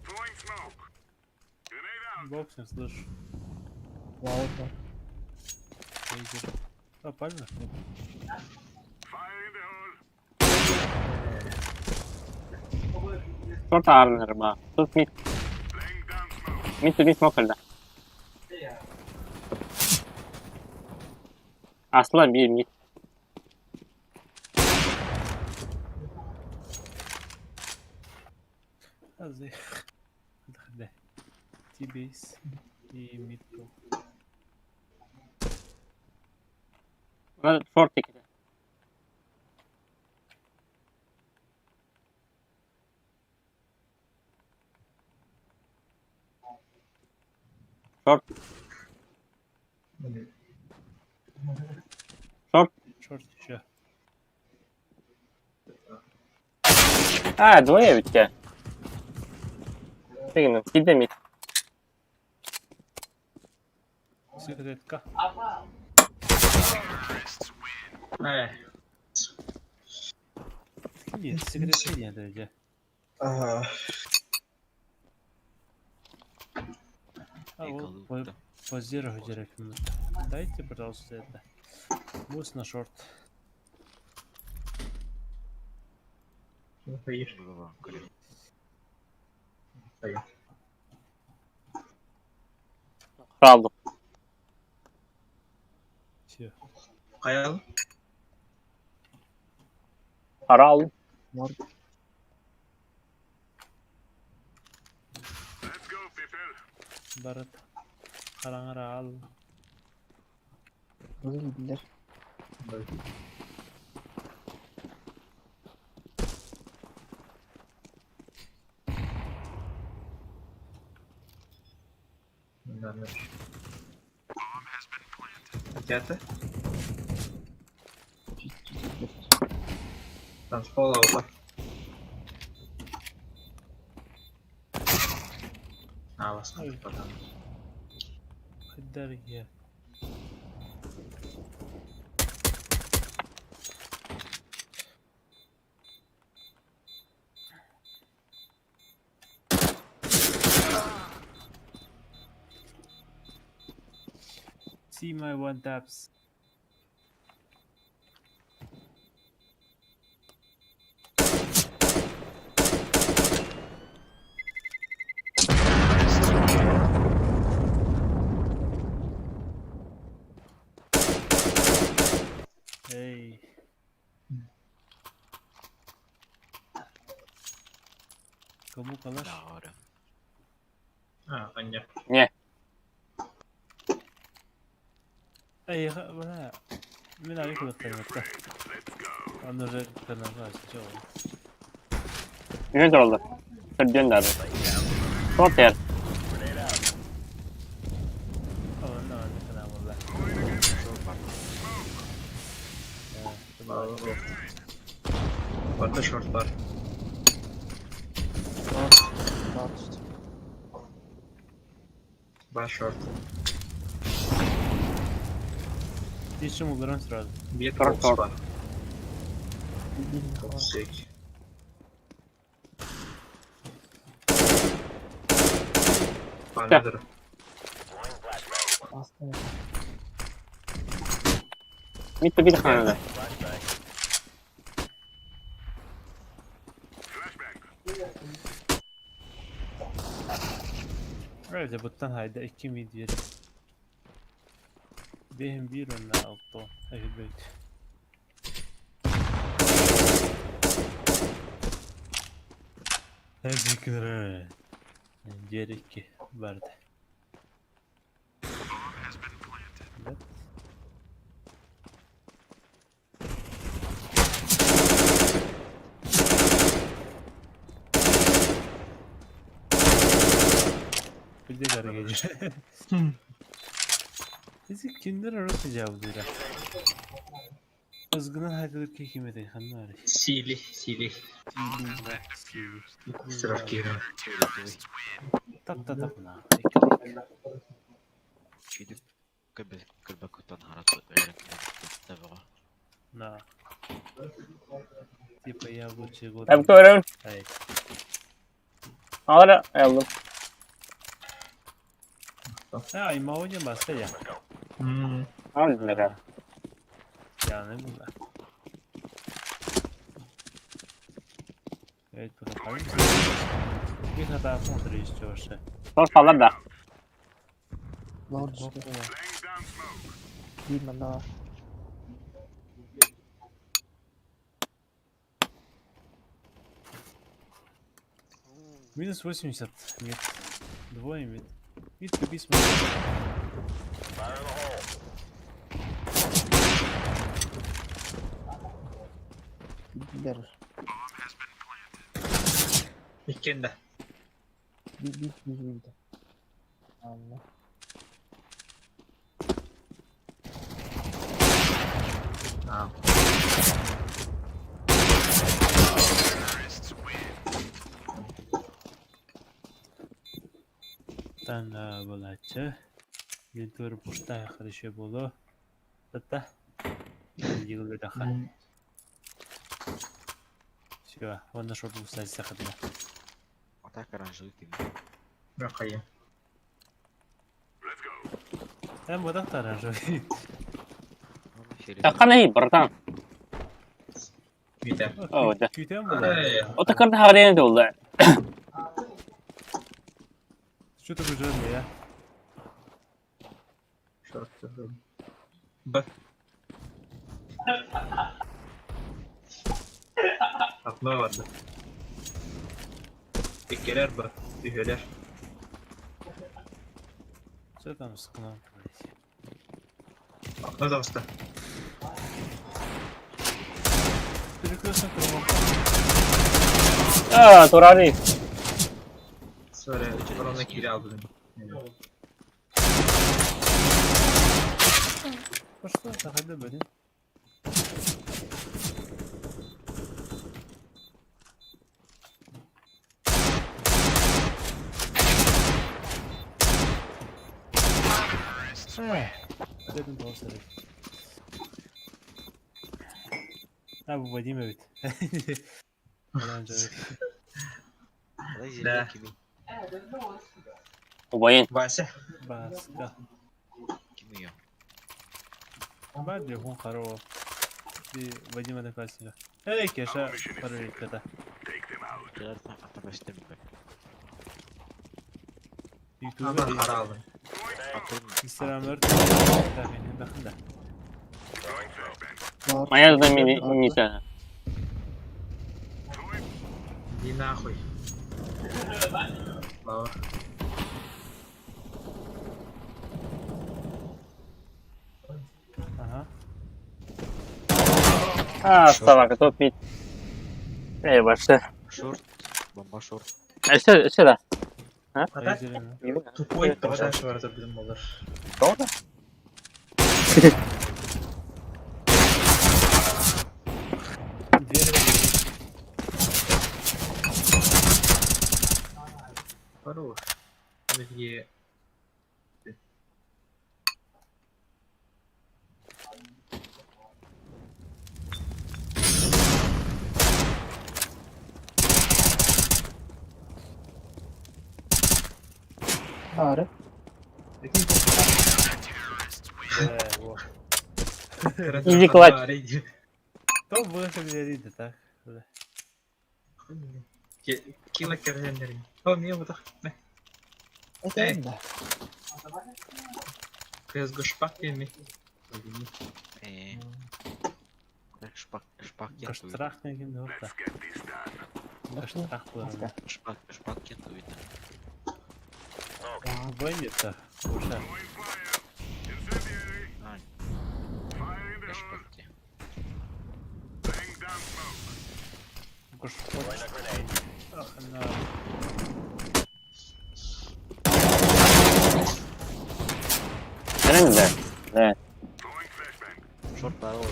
Throwing smoke. Grenade out. Бокс не слышу. Ладно. Лидер. А, пальмер? Нет. Fire in the hole. Short armor ba. Tut mid. Laying down smoke. Mid to mid smoke öldü. Aslan bir mid. Азы. Да. T-base и mid pro. Short tekrar. Short. Short. Черт еще. А, двое ведь тебя. Фигно, иди мид. Секретка. Нет, секретка нет, друзья. А вот позировать минут. Дайте, пожалуйста, это. Бус на шорт. Hayır. Hayır. Aldım. Все. Kayalım. Para aldım. Let's go, people. Барат. Қараңыр ал. Öldüler. Hadi. Там follow. Вас Ой. потом. Хаддар я. See my one taps. Hey. Кому калаш? Ahora. А, понятно. Не. Ey, bana. Ben abi kulaklarım hatta. Onu da kanalda açacağım. Yön oldu. Sırtın da. Çok yer. Ama ne var ne kadar valla. Orada short var. Baş short. Dişim olurum sırada. Bir Short, box short. var. Sek. Anladım. Bitti bir tane. Öyle buttan hayda 2 video. Benim bir önüne altta. Evet böyle. Teşekkürler. Gerek ki vardı. Evet. Bir de karı geliyor. Bizi kimler arası cevabıyla. Özgün'ün hakkıdır ki kime de hanım var. Сили, сили. Sıra kira. Tak tak tak na. Gidip Kırbakutan Harat'ı öğrenmek Na. Типа я лучше год. Tabii ki öğren. Hayır. Ahora aldım. Ha, ima oyun başka ya. Aldım ne kadar. Yani bunlar. Evet, bakalım. Bir hata kontrol istiyorsa. Son sallar da. Lord düştü. Bir daha. Минус 80. Нет. Двое мид. Мид письма. Verir. İkinde. Bir yüzüydü. Allah. Tamam. Tanda bo'lachi. Mentor pochta qilishi bo'lo. Bitta. Yig'ildi daqa. Все, он нашел был стать захода. Atak aranjılık gibi. Bakayım. Hem bu da taranjı. Takkan iyi bıratan. Gider. Oh da. Kütem bu. O takarda harine de oldu. Что такое жирный, ya? Short. B. Akma vardı. Tekkeler B. Üheler. Что там с кном? Akma da usta. Перекрестный кругом. Aa, Torari. Sonra korona kiri aldı beni. Что заходи, блин. Dedim olsa. Ha bu Vadim evet. Bence Да. Bayın. Вася. Баска. Kim yiyor? Бадри хун хоро. И Вадим одноклассника. Эй, Кеша, параллель кота. Gelirsen Atabes demeyeyim. Ama Ютубе para aldım. Instagram'lar так yani bakın da. Maya da mini. Иди нахуй. Лава. Собака, топ мид. Эй, başta. Шорт. Бомба шорт. Еще да. Ата тупой тағадан шығарады білім болар. Doğru. Хорош. Бізге Ağrı. Изи клатч. То выходили, так. Кила керендерин. О, не вот так. Эй. CSGO шпак mi? Шпак кентуйда. Каштрах деген де орта. Каштрах болар. Шпак кентуйда. Бойнется. Уша. Я шпакте. Ах, на. Benim de. Evet. Шорт бар ғой.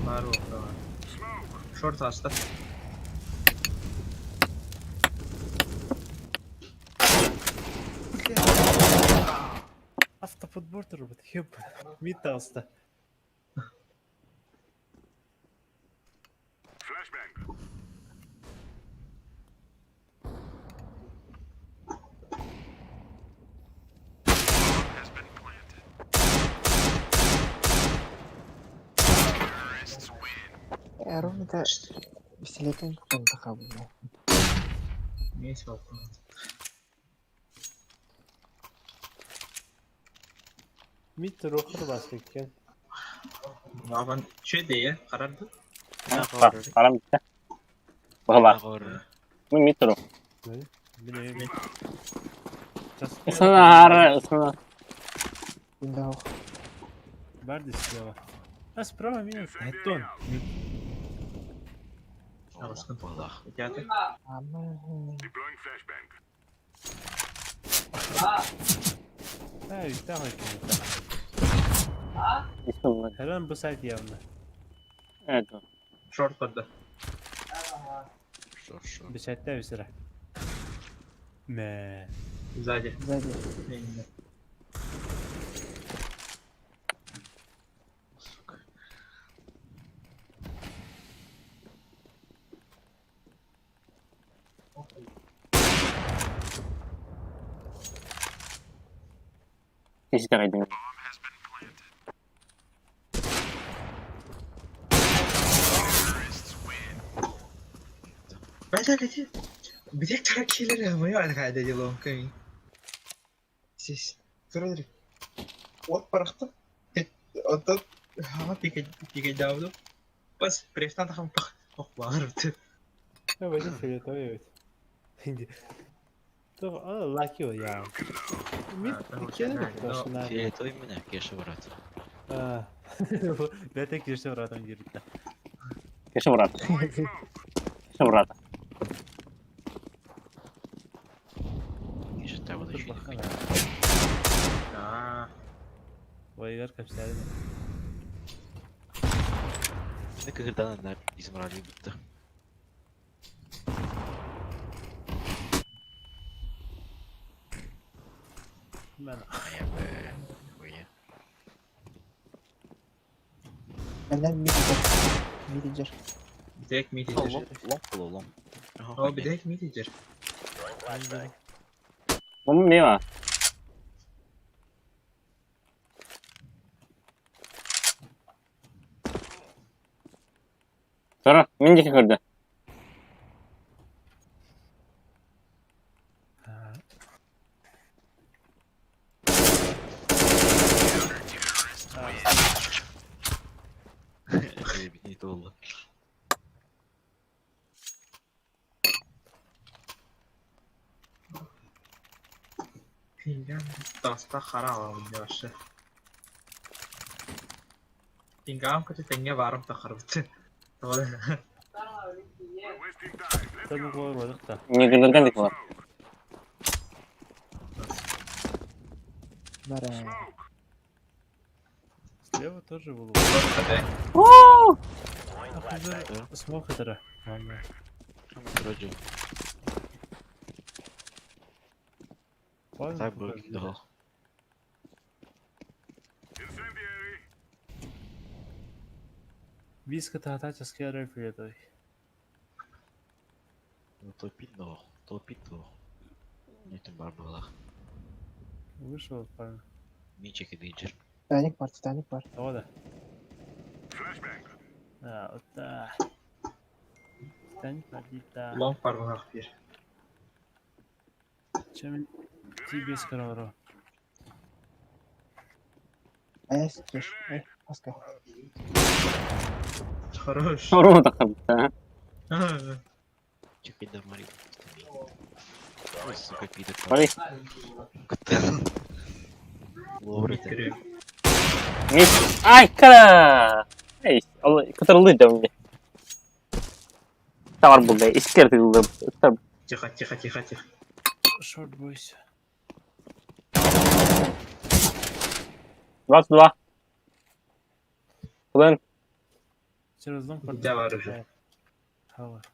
Бар ол. Шорт ашты. Автоподбор тұрып. Хеп. Мид тауысты. Ровно-то пистолетом какой-то хабу. Не сvalpı. Mid rocker bas ekan. Aman şey diye karardı. Param bitti. Valla. Bu mitro. Bilmiyorum. Isınar. Да. Bardi слева. А справа меня Хэтон. Алысқын. Балах. Geldi. Ha, üstte bakayım. İsmim Her an bu site явно. Evet. Short vardı. Шорт. Bir site'de bir sıra. Me. Sзади. Сзади. Именно. Keşke kaydım. Бача гэти. Битэг таракилэр моё алхайда делом ками. Сис. Көрөдүр. Вот парахта. Отот хама пике давду. Бас префтан тахам пах bağırdı. Evet, evet. Şimdi. То, лаки o ya. Mid ikili mi? Başına. Фиолетовый меня, кеша брат. Ha. Ben tek girişte vuradım girdi. Keşke Murat. Keşke Murat. Кеша того Dur еще не bakalım. Aa, Vaygar kaçtı. Да когда на измрали будто. Ben Я бы... Хуя. Benden midicer. direkt mid Лом, idir. лом. O bir direkt mid idir. Bu mu değil mi? Sonra minicik kırdı. Не oldu. Pingden dasta kara alalım yavaşça. Пингам көтөтеңге барым тахарбыт. Doğru. Tabii koymadık da. Не генерганdik var. Слева тоже было. Смог это. Вроде. Так бы кидал. Виска татача скерой приедой. Ну топит, но. Топит, но. Нет, бар была. Вышел, правильно. Мичик и Дейджер. Титаник var. Давай. А, вот так. Титаник надита. Long var bu hak bir. Чем тебе скоро? Кеш. Паска. Хорош. Шоурум такарбыт, Чекай да Мари. Ой, сука, пидор. Мари. Ловрите. Мид. Ай, кара! Ey, Allah, kıtırıldı da önce. Tamam burada, iskerdildi. Тихо, тихо, тихо, тихо. Шорт бойся. 22. Ulan, Через дом Где var уже? Хават.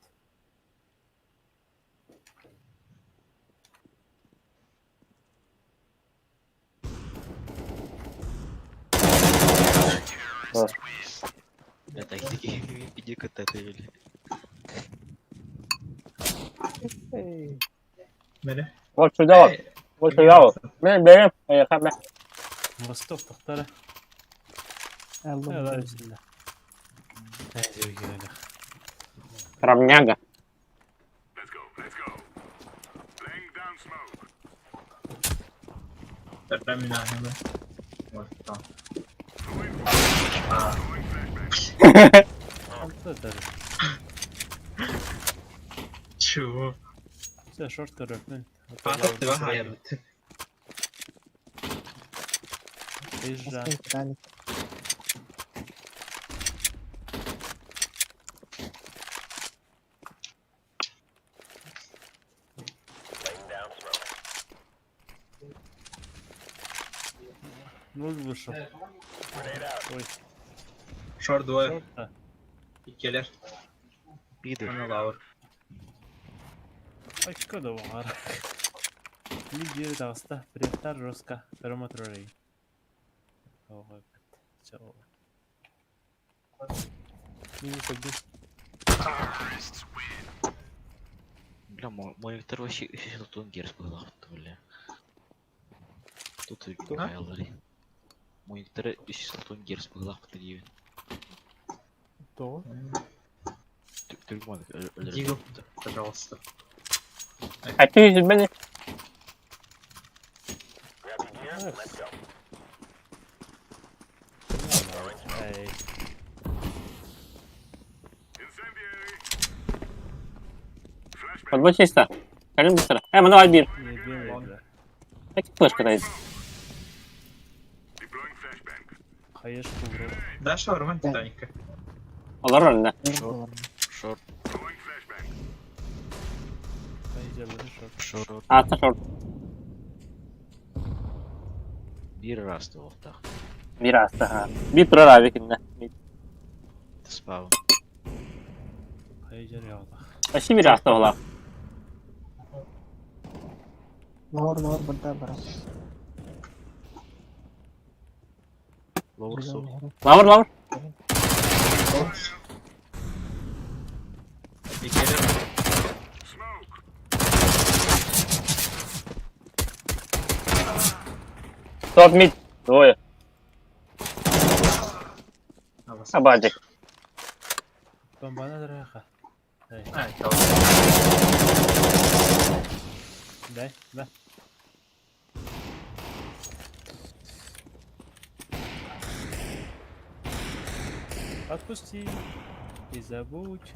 Это такие иди-ка или. Beni. bak şurada bak. Bak şurada bak. Benim. Hayır, ben. Восток, тахтара. Aldım. Да, içinde. Hadi gidelim. Равняга. Ben münahime. Tamam. Это же. Чего? Все, шорт коротный. Patlattı ve hayır bitti. Езжай. Титаник. Нуль вышел. Ой, Short двое. шорт-то. İlkeler. Пидор. Bana lavur. Очко да var. Лидер дағыста. Приятар жестко. Периметр рей. Ого, чего. Минус один. Бля, монитор вообще еще тут он герс был, бля. Тут и Михайловый. Монитор еще тут он герс был, подъедет. То. Тюрьма, Дигл, пожалуйста. А ты из меня. Эй. Подбой чисто. Колем быстро. Мы давай бир. Не белый, бля. Эти флешка дает. Хаешку вроде. Да, шаурма Титаника. Olur önüne. Шорт, Хайдя вроде шорт. шорт. Atla short. Bir rast oldu. Biraz daha. Bir durar abi kimde. Спал. Хайдя yağda. Aşı biraz da ola. Лаур бада барас. Ловр сол. Lavur. İlkeler. Top mid. Двое. Абадик. Бомбана дыраха. Эй, Evet, tamam. дай, да. Отпусти. И забудь.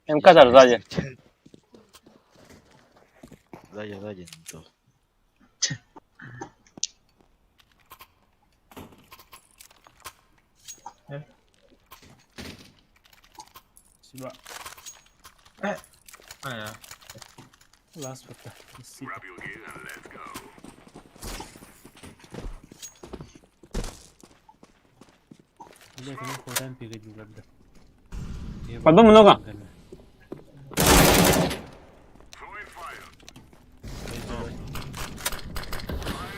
МК-дар сзади. Сзади, не то. Siba. Ah ya. Last but Siba. Grab your gear and let's go. Блять, они хватаем переднюю когда. Подумай много. Throwing fire.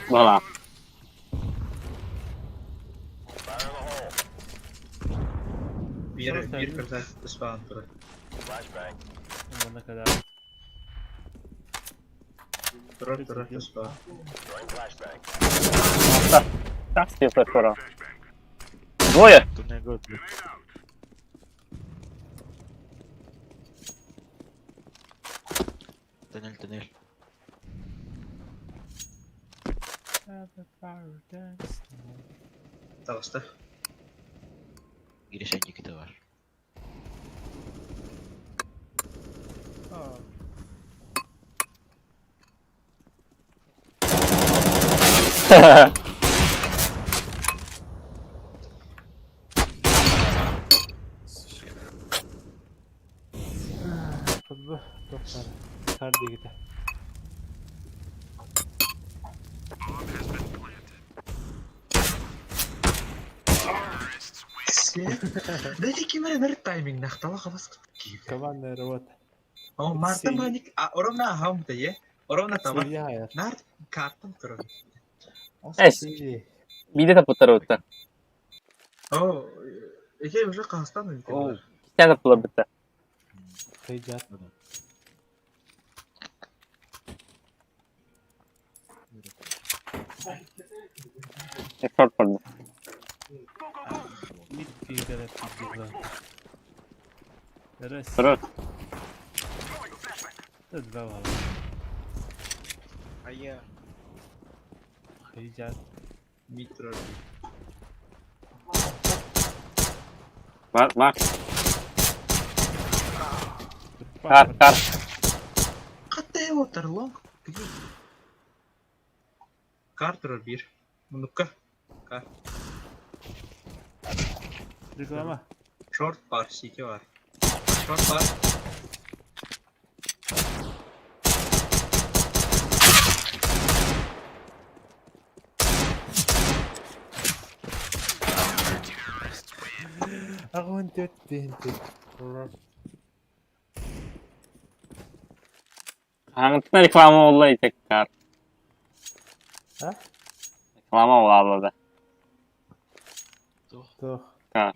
Voilà. Bir kırtak spawn turret. Bana kadar. Turret spawn. Так себе платформа. Двое. Туннель год, блядь. Туннель. Tavasta. Giriş önceki de var. Futbol topları. Sardı gitti. Дайте кимер тайминг нахтала хавас. Командная работа. О, Марта маник, оромна хамта ye. Оромна тама. Сырья. Нар картам туру. Эс. Bir de tapıtlar orta. О, эке уже Казахстан или Bir tane tapılar bitti. Kayacak. Short pardon. Мидки горят пиздец. Раз. Раз. Это два вала. А я. Kayacak. Митро. Var. Kar. Каттай отыр лонг. Картер bir. Мунукка. Reklama. Short var, CT var. Short var. Agun tüttün. Hangisine reklama oldu tekrar. Ha? Reklama oldu. Tuh. Ha.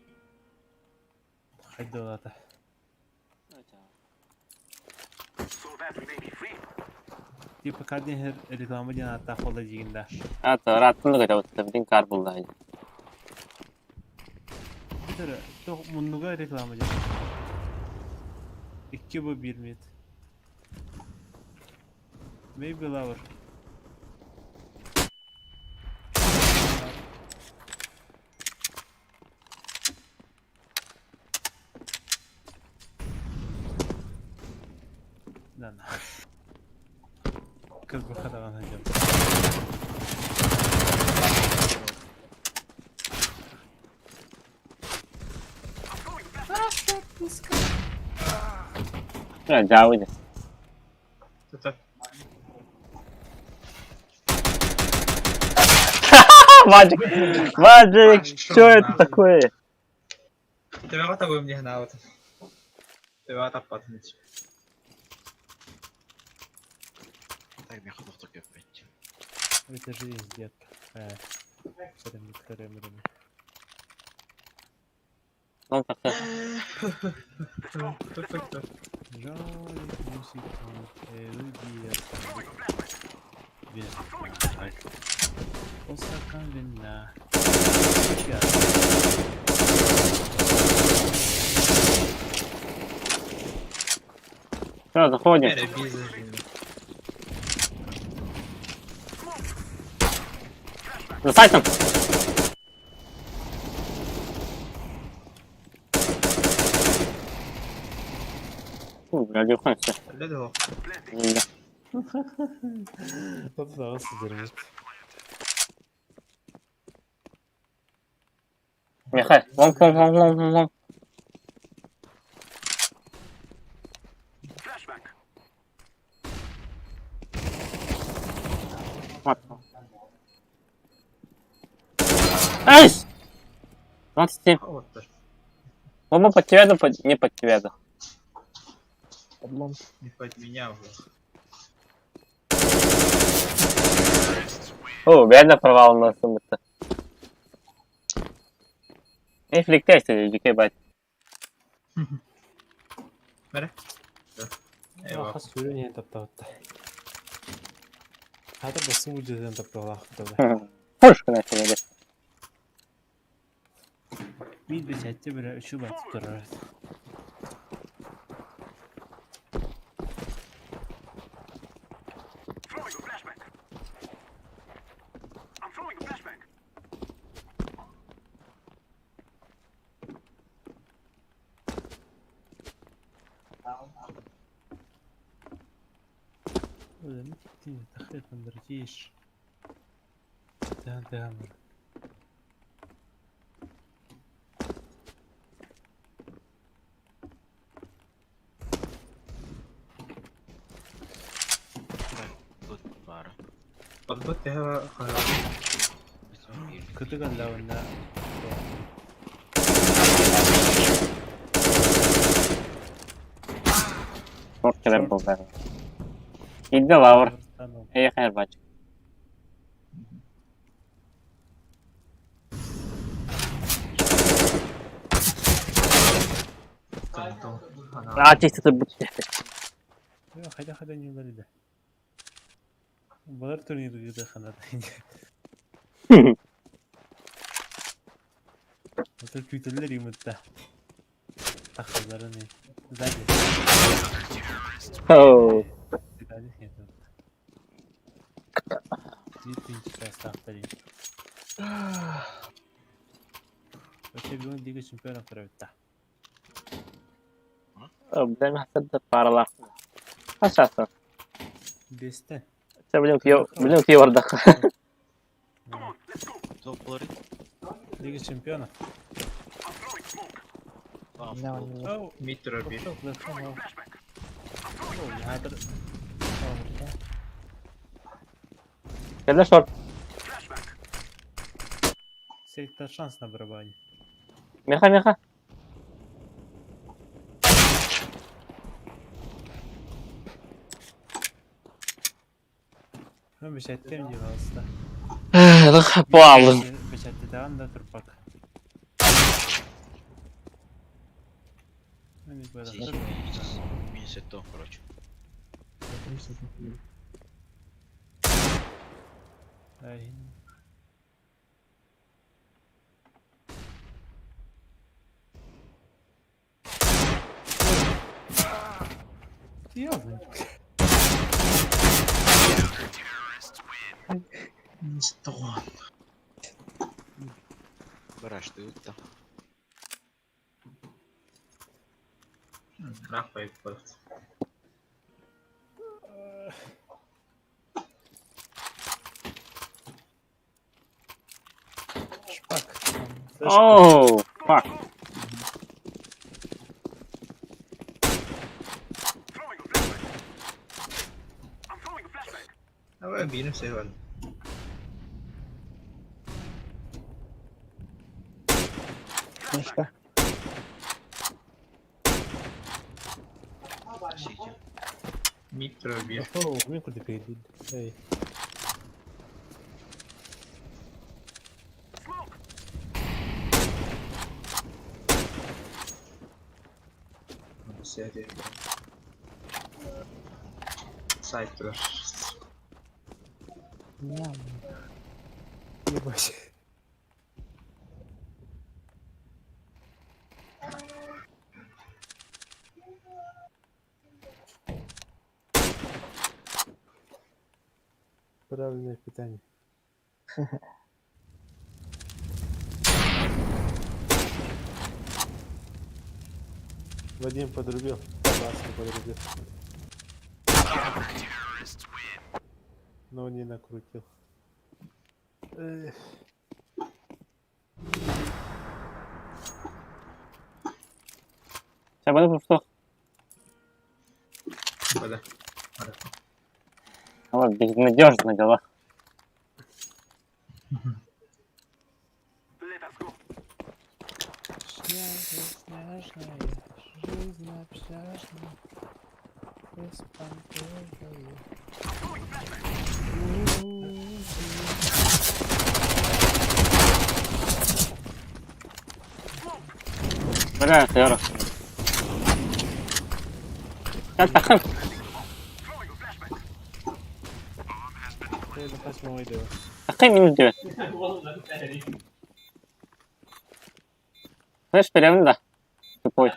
Haydi olata. So that we may be free. Типа kadın her reklamı diye hatta kola jiginde. Evet, rahatlıkla kaçamıştı. Bütün kar buldaydı. Bir tane çok munduga reklamı diye. 2 bu 1 mit. Maybe lower. Lan. Kız bu kadar anlayacağım. Ya Cavide. Tutar. Маджик, что это такое? Тебя готовы мне на вот. Тебя тапатнуть. Так, мне ходов только опять. Это же есть детка. Время. Ну, как-то. Жаль, музыка, люди, вина. Осакан вина. Все, заходим. За сайтом. Блядь, уходим все. Для того. Да. Вот да, сидермит. Михай, лом. Flashback. Вот. Айс! 27. Вот так. Оба под тебя, не под тебя. Облом. Не под меня уже. О, бедно провал у нас это. Ey flikte işte dikey bak. Mere? Eyvah. Хас сүйрен таптаватта. Хатыр басым үжеден таптаватта. Пушка на себе. Бит бечетте бире үшү батып турат. Throwing a flashback. I'm throwing a flashback. Öyle mi gittin? Takret mandırıcıyış. Devam. Тут пара. Подбот я хорошо. Kötü galla onda. Çok kerem bu ben. İdde var. İyi hayır bak. Çekti bu. Yok hadi не говори. Балар турниры где ханада. Вот твиттерлер юмытта. Тахталары не. Сзади. Оу. Сзади нет. Две час тахтали. Вообще бюн Лига Чемпионов проведта. Ben hatta paralar. Aşağısı. Бесте. Sen biliyorum ki orada. Топ-лори. Лига Чемпионов. Оу. Митро бир. Хатыр. Gel short. Сектор шанс на барабане. Меха. Ну, бешеттем девалста. Пауз. Бешетте даван да турпак. Минус то, короче. Ай. Ёбаный. Что? Бараш, ты вот там. Нахуй просто. Оу, fuck. Давай бинем сегодня. Мишка. Сити. Митро бир. Оу, мне куда перейдут. Эй. Серия. Сайтер. Ням. Ебать. Правильное питание. Вадим подрубил. Ласку подрубил. Но не накрутил. Эх. Сейчас подумал, что... Да. Вот, безнадежно дела. Let us go. Снежная, жизнь общажная, беспонтовая. Бля, ты раз. Так. Ты на 8 идею. Какая минут 9? Слышь, перевода. Тупой.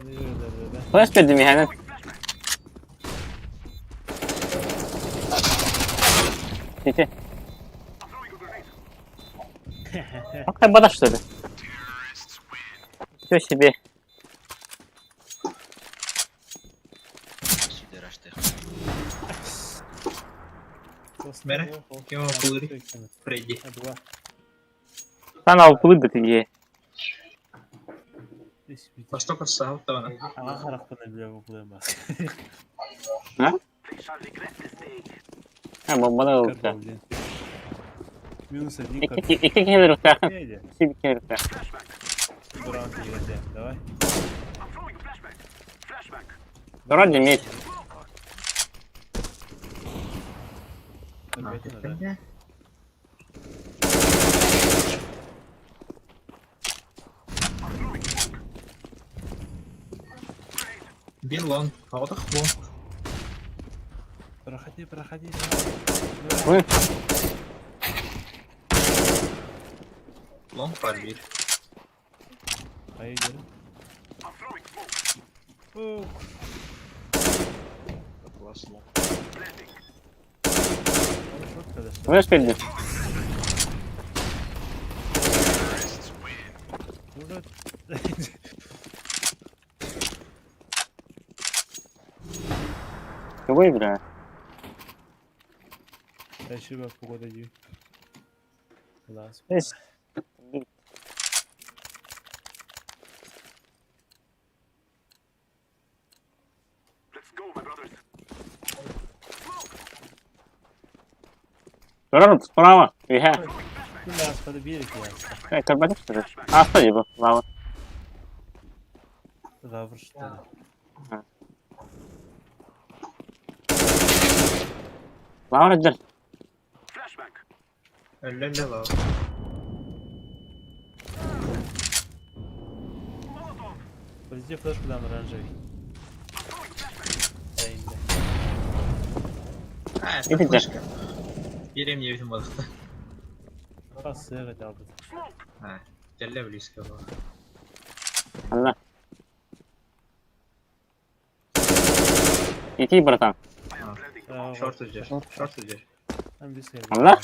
Да. Слышь, передвигай. Иди. Какая бода, что ли? Чё себе? Сюда раштых. Мере, кем опулери? Фредди. Sana okulu da diye. Восток от Саутона. Ага, характер не бля вуклем бас. Ha? They shall regret this day. Ha, bombada oldu. Минус 1 İki kere uçak. Нейде. Bir kere uçak. Дурант елде. Давай. I'm throwing a flashback. Flashback. Вроде меч. Да. Бин лонг. Хаватах лонг. Проходи. Ой. Лонг пробил. Поедем. I'm throwing smoke. Blending. Слышь, перед. Кого играю? Спасибо, погода дю. Класс. Есть. Let's go, my brothers. Дорога справа. Ига. Ты нас подбери, я. Карбатик, что ли? А, спасибо. Лава. Лавр, что ли? Лава держи. Flashback. Ля-ля-ля. Подожди, флешку дам оранжевый. Это Иди, флешка. Берем не видимо. Пасы дал бы. Тяля близко было. Ладно. Иди, братан. Шорт идешь. Шорт идешь. Там без хер. Ладно?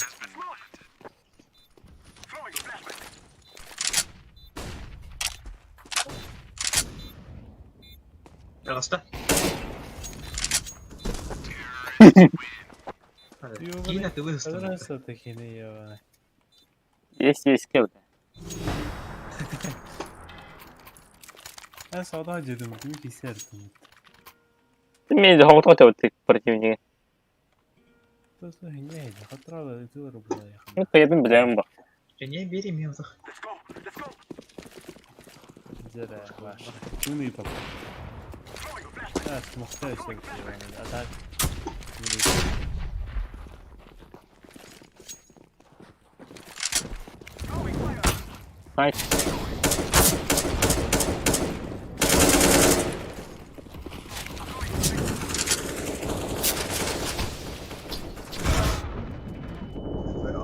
Раста. Кина, ты вырастил. Подразу таки не ебаный. Есть кем-то. Ben sağdan dedim, değil mi? Keserdim. Ты мне хватает вот этих противника. Просто нейді, хатыралы өтілер бұлай яқын. Ну, поедем, бляем ба. Не бери мелдах. Зәрі, баш. Күні папа. Смоқта өсек дейбәні. Атак. Найс.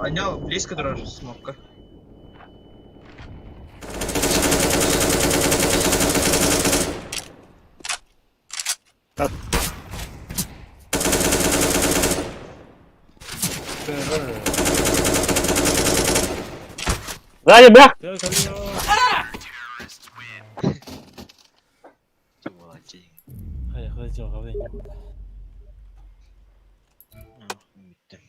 Аня, близко дрожит смокка. Сзади, бля! Молодец. Hayır, Acaba ben Ah, bitti.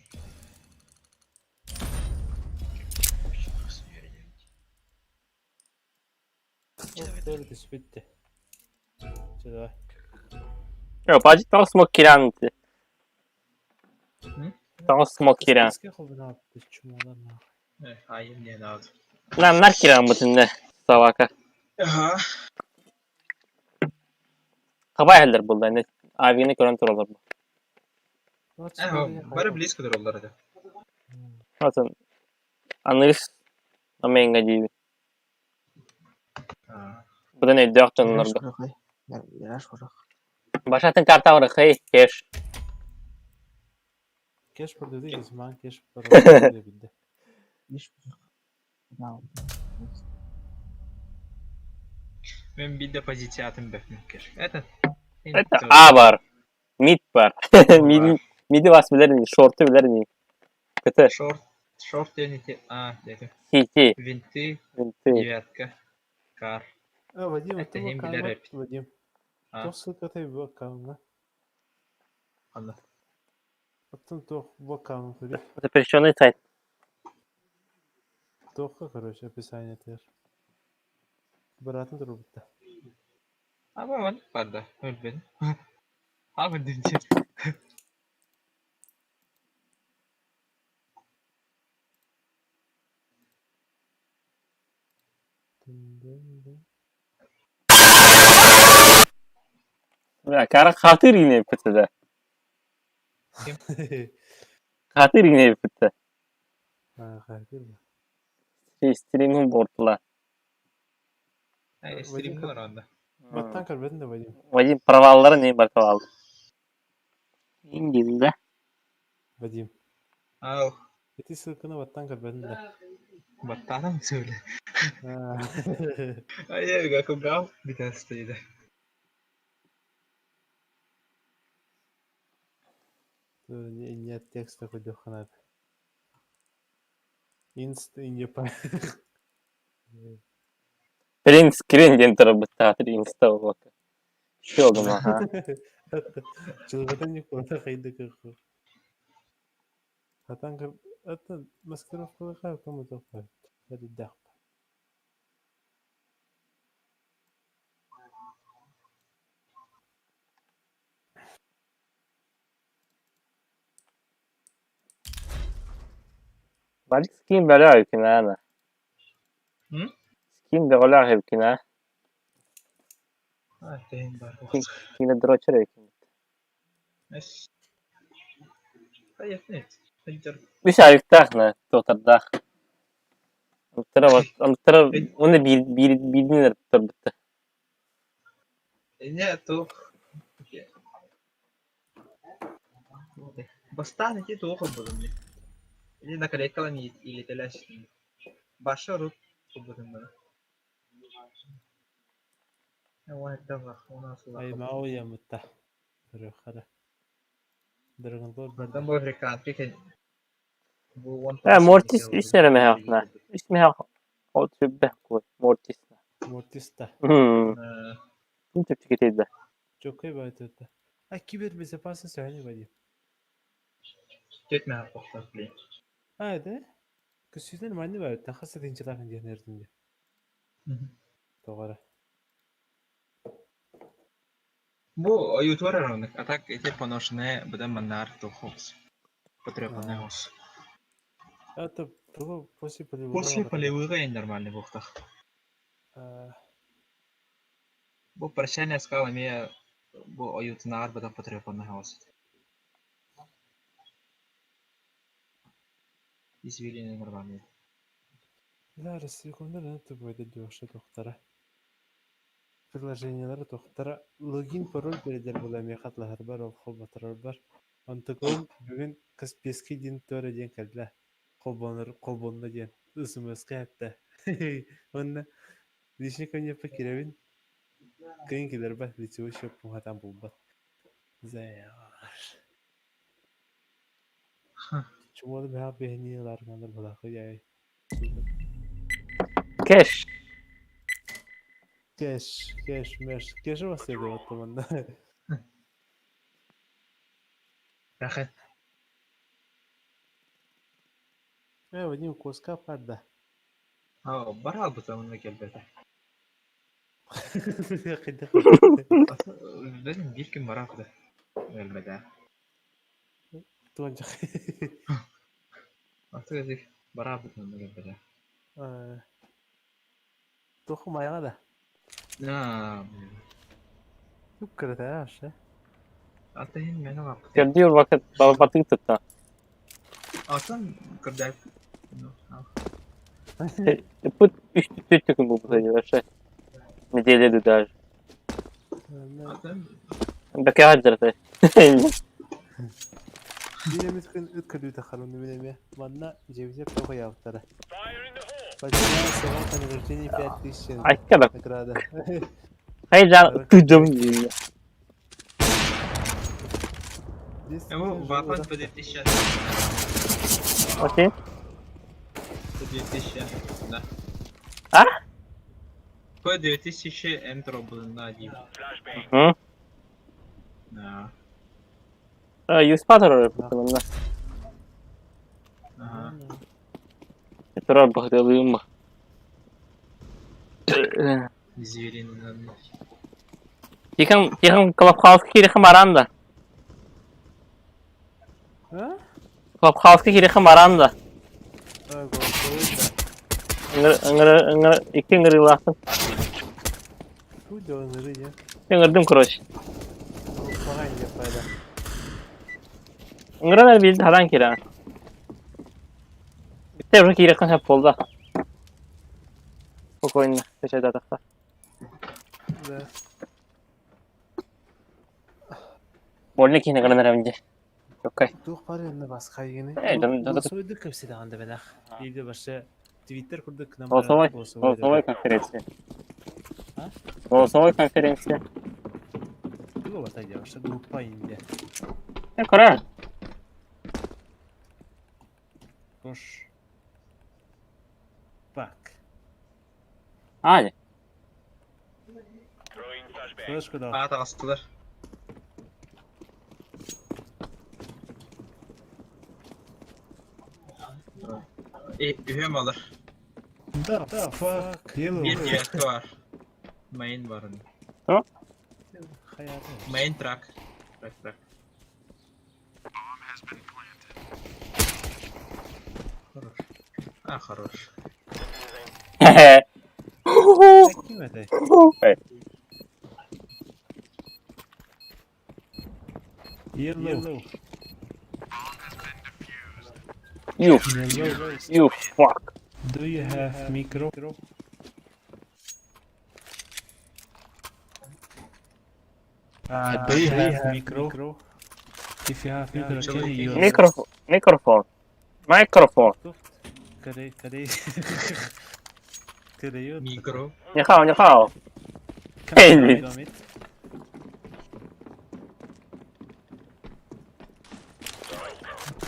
böyle de bitti. Şöyle. Yok, bacı tam smoke kiranti. Hı? Tam smoke kiran. Eski kabul ne yaptı? Çumalar ne? Hayır niye lazım? Lan nar kiran bütünde. Savaka. Aha. Kaba eldir bulda. Ne? Avini kontrol olur bu. Бары близко до роллера. Zaten analiz amenga gibi. Bu da ne? Dört canlılar bu. Yaraş bırak. Başatın karta var. Hey, keş. Keş burada değil. Zaman keş burada bildi. Ben bir de pozisiyatım bekliyorum. Evet. Это A var. Mid var. Mid'i bas bilir miyim? Short'u bilir miyim? Kötü. Short unity. Dedim. CT. Винты, Винты. девятка, кар. Вадим, Это ты им бокал, для рэп. Вадим. То ссылка ты бокал, да? Ладно. Потом то бокал, Запрещенный сайт. Тоха, короче, описание тоже. Братан трубка. Ama var da. Öl beni. Abi diyeceğim. Ya kara khatır yine yapıtı da. Khatır yine yapıtı. Ha, khatır mı? Stream'in bortula. Stream'de var onda. Battan kalbedin de Vadim. Vadim pravalları ne bakavaldı? İngilizce. Vadim. Al. Eti sılkını battan kalbedin de. Battana mı söyle? Ha. Hayır, kako gav bir tanesi. Нет текста хоть надо. Инст и не по. Print screen diye tarafı tatil insta bak. Şey oldu mu ha? Çılgıdan yok orada kaydı kırkı. Hatan kır. Hatan maskarovkalı kar kamu toplar. Hadi dak. Bari skin böyle ayıkın ha. Hı? Skin de öyle ayıkın ha. Tehim var. Yine droçer ayıkın. Es. Hayır ne? Hayır. Bir şey ayıktak ne? Totarda. Antara onu bildiğinler tutar bitti. Ne to? Бастан эти тоже будем. Или на коллекторе или теляш. Баша рут будем. Вот это у нас. Ay mao ya mutta. Rökhara. Dragon Ball. Buradan bu rekant peki. Bu one. Ha Mortis işlere mi hayatına? İsmi ha. O tübbe koy. Mortis. Mortista. Bu tip tüketiydi. Çok iyi baydı. Ha kiber bize pasın söyle Vadim. Gitme hakkında. Hadi. Kısıtlar mani var. Tahası dincilerin generdim. Doğru. Bu YouTuber рынок, а так эти поношенные буде манар то хопс. Потребный хос. Это то после полевого. После полевого и нормальный бухтах. Bu прощание с калами bu оютнар буде потребный хос. Извилины нормальные. Зараз секунду на это будет дёшо доктора. Приложениялары доктора логин пароль бердер була мехатлар бар ол хоботрар бар. Антыкол бүгүн Каспийский дин төрө ден келдиле. Колбонна ден. Ысымыска хатта. Онна лишний не покиревин. Кыйынкилер бар лицевой шоп хатан булбат. Заяр. Чумоду баа бехниялар гандыр була кыяй. Keş. Keş, meş. Keş var sevdi o tamamda. Рахат. Вадим Коска падда. Бара бутамına gelbede. Кайда Dedim bir gün bara bıdı. Gelbede. туанчак. Artık ezik bara butamına gelbede. Тоху маяга да. Ya. Тук кырата аша. Atayın beni kaptı. Diyor vakit baba batıyı tuttu. Atan kırdak. Bu üç tükün bu sayı şey. Nedeledi der. Atan Bakı hacer şey. Dinamit kın ütkülü takhalun bileme. Manna cevizep toka yaptara. Bacana sevan kanırcini 5000 şey. Ay kadar. Nagrada. Hayır can duydum diyor. bu vapat подетища. Okey. Подетища. Да. А? По 2000 энтро был на один. Hı? Да. Yüz patron yapımında. Ага. Tekrar bakalım mı? Звериный. Yakın Clubhouse'ki kirikam aranda. Ha? Clubhouse'ki kirikam aranda. İki ngırı yılaktım. Bu da onları ya. Ngırdım kroş. Falan yapaydı. Ngırı ne bildi hadan kira. Bitti bir kirikam hep oldu. Bu oyunda. Teşekkür ederim. Да. Molne kine kadar önce. Okey. Тух пары на басқа егені. да. Сойды көпседі ағанда бәләқ. Елді башы Twitter құрдық. Голосовой конференция. Голосовой конференция. Бұл батайды башы группа енді. Karar. Koş. Bak. Hadi. Flash kadar. Ata astılar. Ühem alır. Da fuck. Yellow. Bir fiyatı var. Main var onun. Ha? Hayatı. Main track. Track. Хорош. Хорош. Kim öte? Yellow. You fuck. Do you have micro? Do you have micro? If you have micro, can you use Mikrofon. Kare. Mikro. Nie hao. Henry.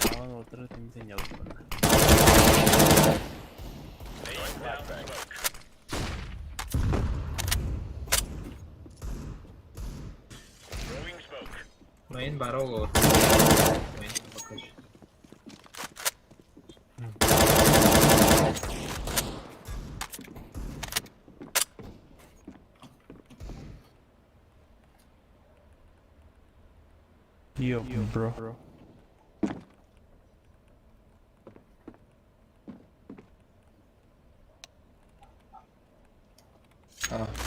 Tamam oturup temizlen yavrum bana. Main baru olur. Main bakış. Yo, bro.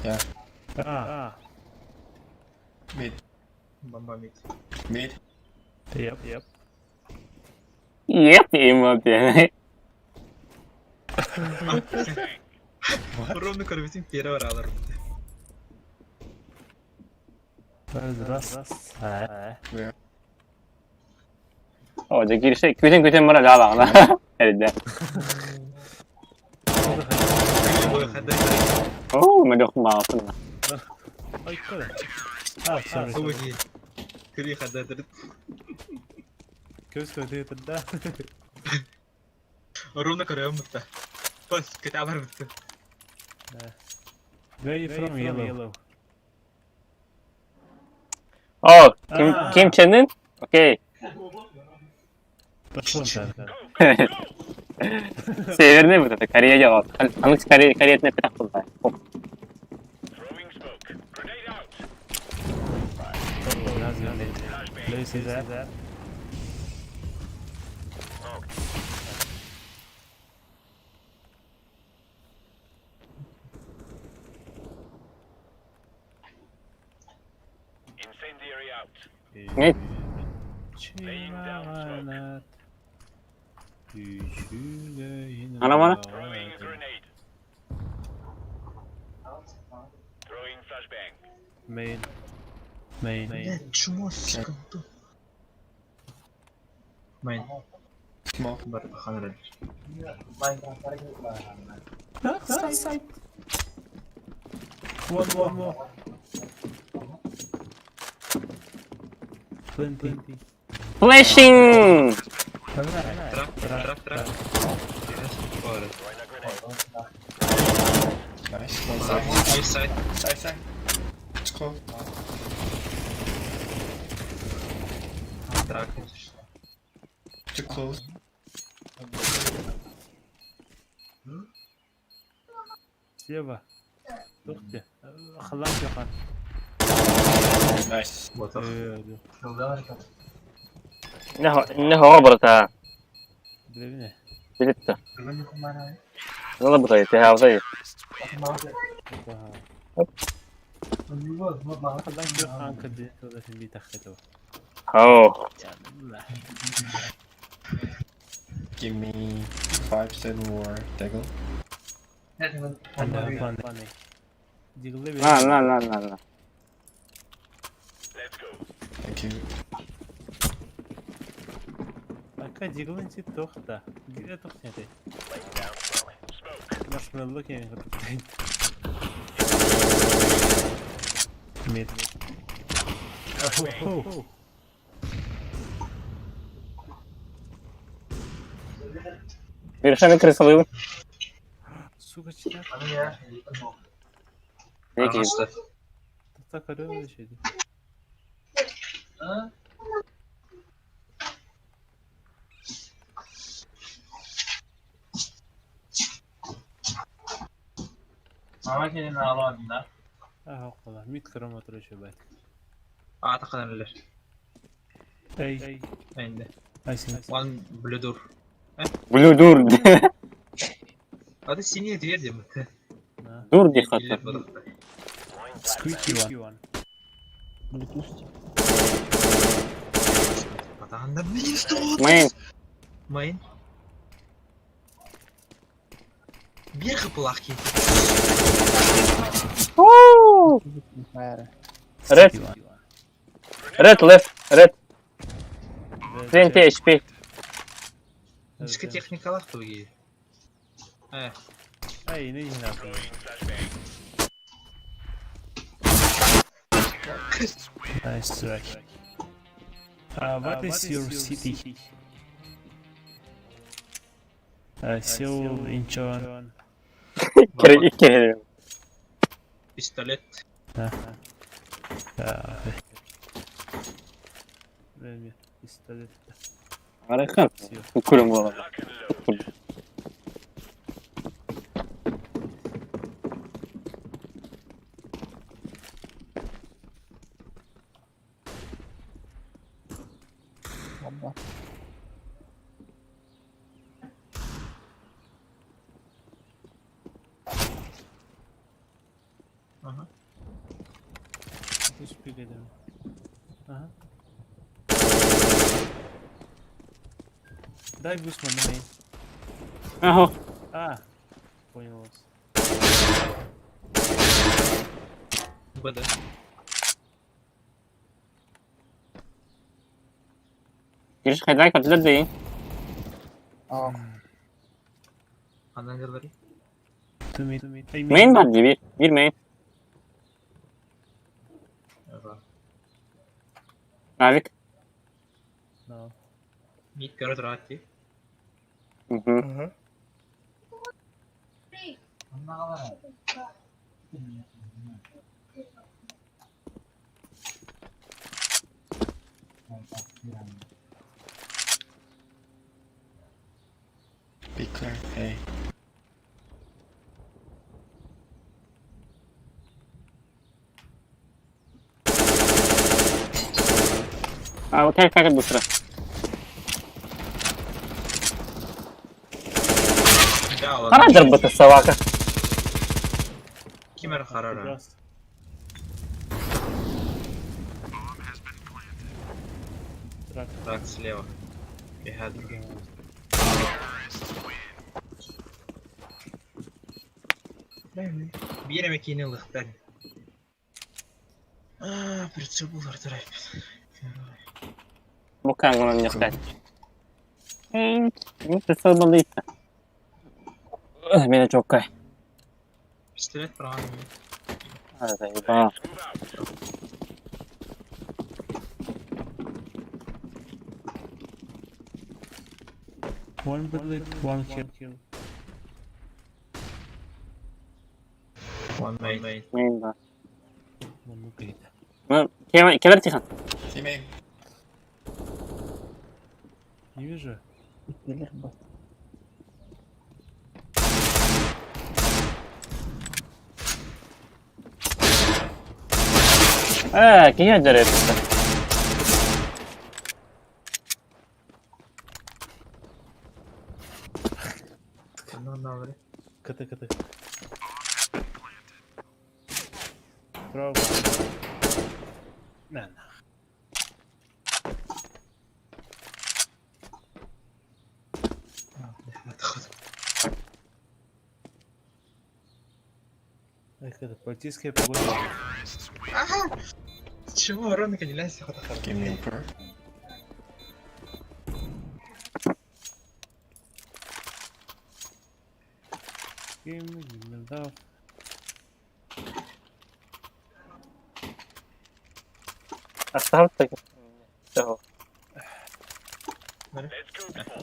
Yeah. Bomba mid. Yep. Yep, abi. Ровно корвитин первый раз alırım. Rast. Orada girişe kötü bana daha bağlı. Evet. Oh, medok maafın. Ay kadar. Sorry. Soğuğu. Kırı kadar. Göz ödedi de. Ровно корвим mutta. Bas kita var mutta. Where are you from? Yellow. Oh, kim kendin? Okay. Пошел так. Северный вот это, Корея делал. А ну, Корея не пятак туда. Throwing smoke. Grenade out. Place is that. Incendiary out. Ne? Çiğnenat. Düşüleyin. Ana bana. Throwing a grenade. Throwing flashbang. Main. Main. Блядь, чмо, сука, тут. Майн. Smoke. Бар, 100. One more. 20. Flashing! Trap. Yes, forward. Nice. One side. Left side. Side. It's close. Трак. Too close. Слева. Тух где? Халам яхан. Nice. Вот так. Ne hava Древне. Bitti. Valla bu da yeter, havada Халам яхан кади. Туда في البيت أخذته. Oh. Give me 5-7 more Daggle. أنا فاني. Diggle'ı La. Let's go. Thank you. Kanka Diggle'ın için tohta. Diggle'e tohta ne? Smoke. Marshmallow yani kapatayım. Mid. Oh. Bir tane kırsalayım. Сука çıkar. Peki. Tak arıyor öyle şeydi. Mama senin ağladın da. Ah o kadar. Mid kilometre şu belki. أعتقد أنا ليش. Ey. عندي. Aysin. One blue door. Blue dur. هذا السينية دي مت. Dur dikkatli. Squeaky one. عندنا بيستول. Main. Main. Bir kapılak ki. Red. Red left. Red. 20 HP. Başka teknikalar da iyi. Evet. Ay ne yine yapıyor? Nice strike. What is your city? Seoul, Incheon. İlk kere. Pistolet. Vermiyor. Pistolet. Harika. Kurum bu. Aha. Hiçbir edelim. Aha. Дай Гусман на мейн. Aha. Понял вас. БД. Giriş kayday katılır değil. Andan говори. To meet. Hey, Main var diye bir main. Nazik. No. Мид корот рати. Hı. Baker, hey. Как быстро. Да, ладно. Хараdır bu собака. Кимер Харара. Раз. Трак. Так, слева. Бегадр. Bir yere makinelikten. Прицел был артарайпет. Bu kanka не ждать. Ну, прицел баллится. Beni çok kay. Пистолет правильно. Заебал. One bullet, one kill. One mate. Main var. One grid. Ну, кевер Тихон. Teammate. Не вижу. Кия дерет. Ката. Право. На. Это политическая погода. Ага! Чего, Ронка, не лезь, Give me per. Да. Оставь так. Всё. Let's go, people.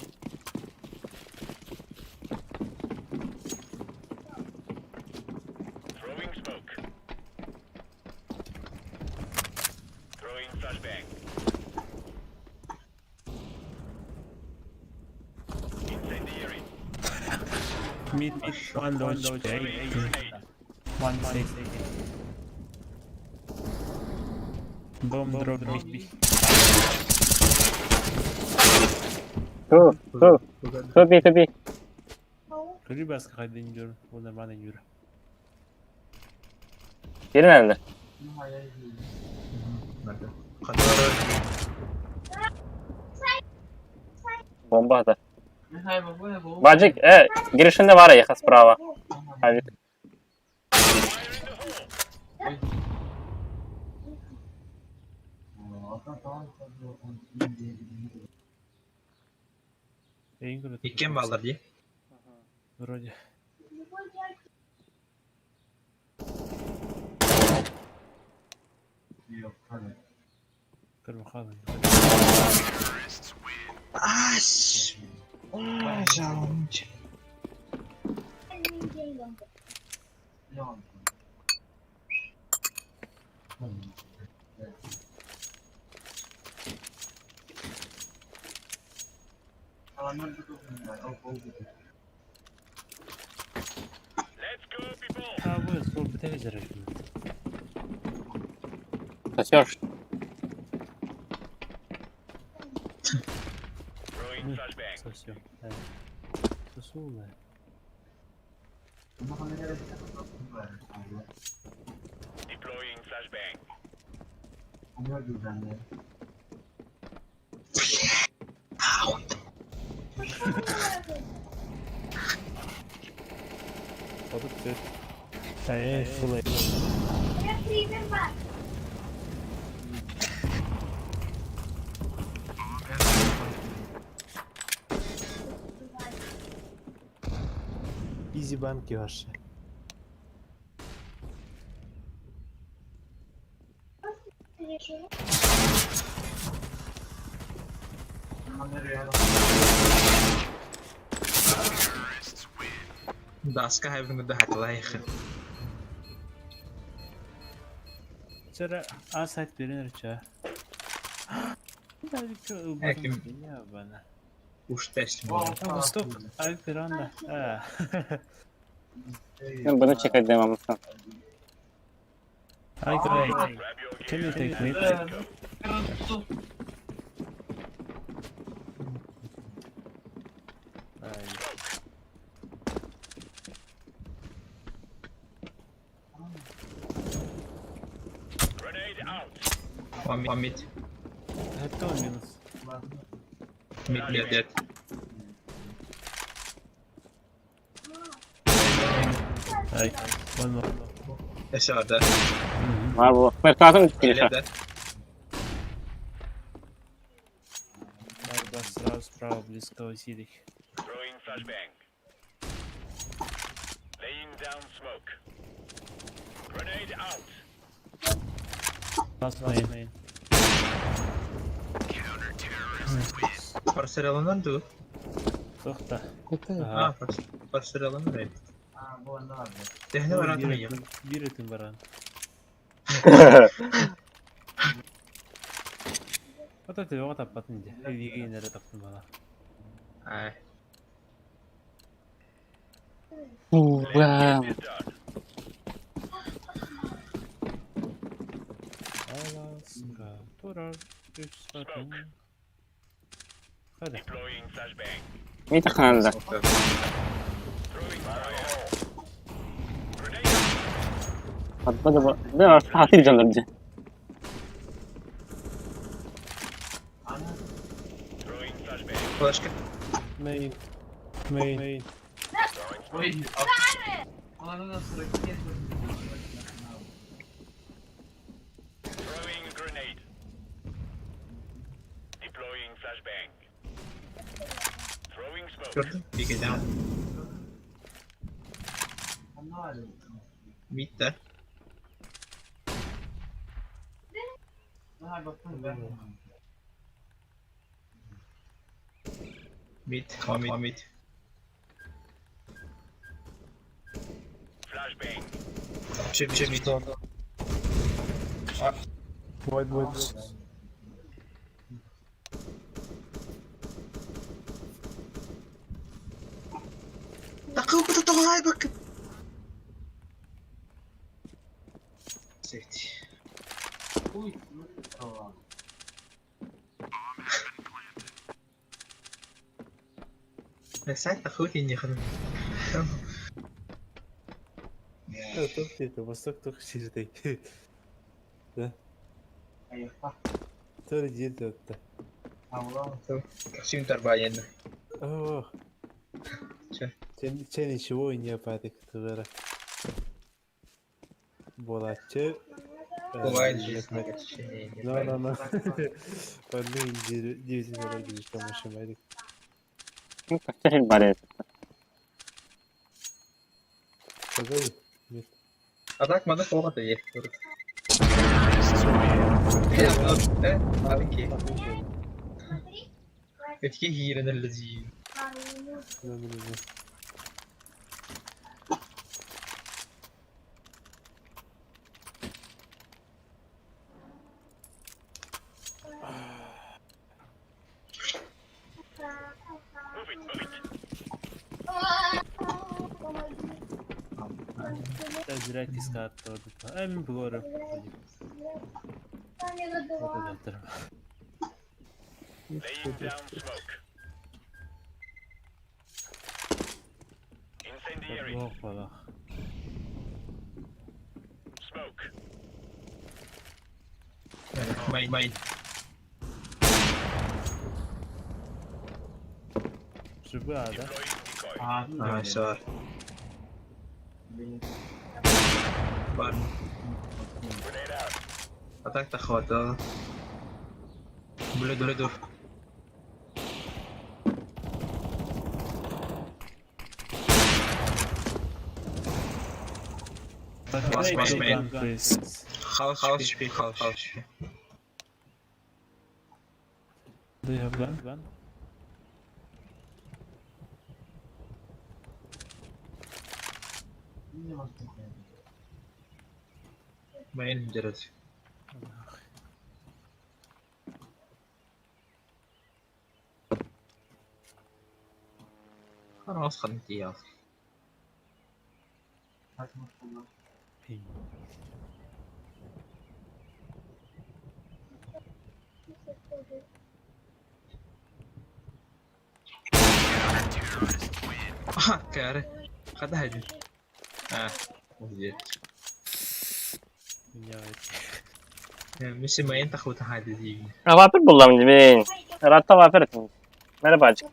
Throwing smoke. Throwing flashbang. Incendiary. Mid. One launch. One safe. Bomb drop mid. To be. Körü baskı kaydın diyorum. Onlar bana yürü. Geri nerede? Bomba atar. Баджик, girişinde var ya yaka справа. Баджик. И кем баллар ди? Вроде. Кармаханы. Аш! Ой, жалко. Let's go, people. А вы сколько ты лезешь? Сосёшь. Throwing flashbang. Совсем. Сосулая. Deploying flashbang. Подук ты. Фулай. Изи банки ваши. Daska hebben we de het liggen. Вчера сайт беренер ча. Эким. Я бана. Уж тест. Восток, Альпиранда. Ben bunu çekeceğim devamlı. Hi guys, can you take me? Grenade out. One mid. Hatta minus. Mid dead. Hi, one more. Aşağıda. Var bu. Merkazın gitti. İleride. Barbar сразу справа близко сидит. Throwing flashbang. Laying down smoke. Grenade out. Last main. Parsel alanlar da o. Tohta. Ha, parsel alanlar evet. Tehne var atmayın. Bir etim var an. Kata tabi o tapatın diye. Hediye yine taptım bana. Ay. Wow. Alaska. Turar. 3 satın. Hadi. Deploying flashbang. Bir tıkandı. Throwing fire. Grenade out. Hatta da bu. Ne var? Tatil canlarca. Throwing flashbang. Başka. Main. Throwing a grenade. Deploying flashbang. Throwing smoke. Gördün? Bir gece al. Mid de. Mid. Flashbang. Bir şey mid. Takıl bu tutu hay bakın. Safety. Sen takıl yine kadın. Топ это, восток только сидит. Да. Тоже где-то это. Şimdi tarbağa yendi. О. Че ничего и не опадок, товара. Болачы. Бывает No. Onu divizyonlara girmiş konuşmaydık. Kaçta şey bari. Pagayı. Atak madak olmadı yer. Abi ki. Öteki hiren الذي. Direkt iskart orada. Emin bulurum. Laying down smoke. Incendiary. Yok valla. Smoke. Main. Şu bu ada. Deploying decoy. Nice var. Var. Grenade out. Atak da havada. Böyle dur. Bas main. House HP. Do you have gun? Main Jared. انا اسخن انت يا اخي. كاره خدها دي. وجيت مش ما ينتخ وتحدي. Apa bulam jimin? Rata apa itu? Merhaba acık.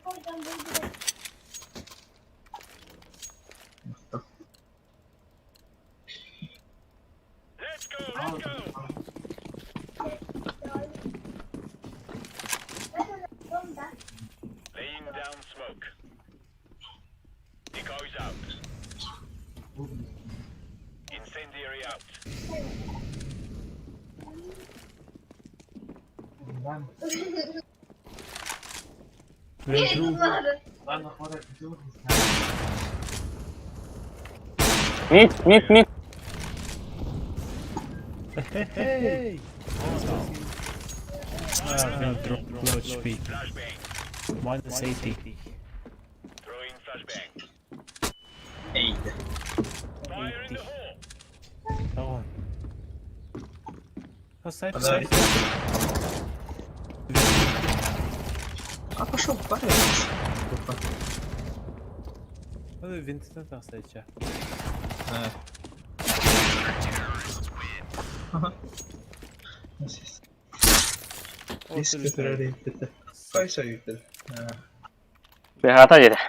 Let's go. Laying down smoke. Decoys out. Incendiary out. Mit. Hey! Low HP. Flashbang. Minus 80. Throwing flashbang. ايه Fire in the hole. طبعا. سايد هذا سايد. شوف بقى. هذا فينتنا تاخذ شيء. Berhata aja deh.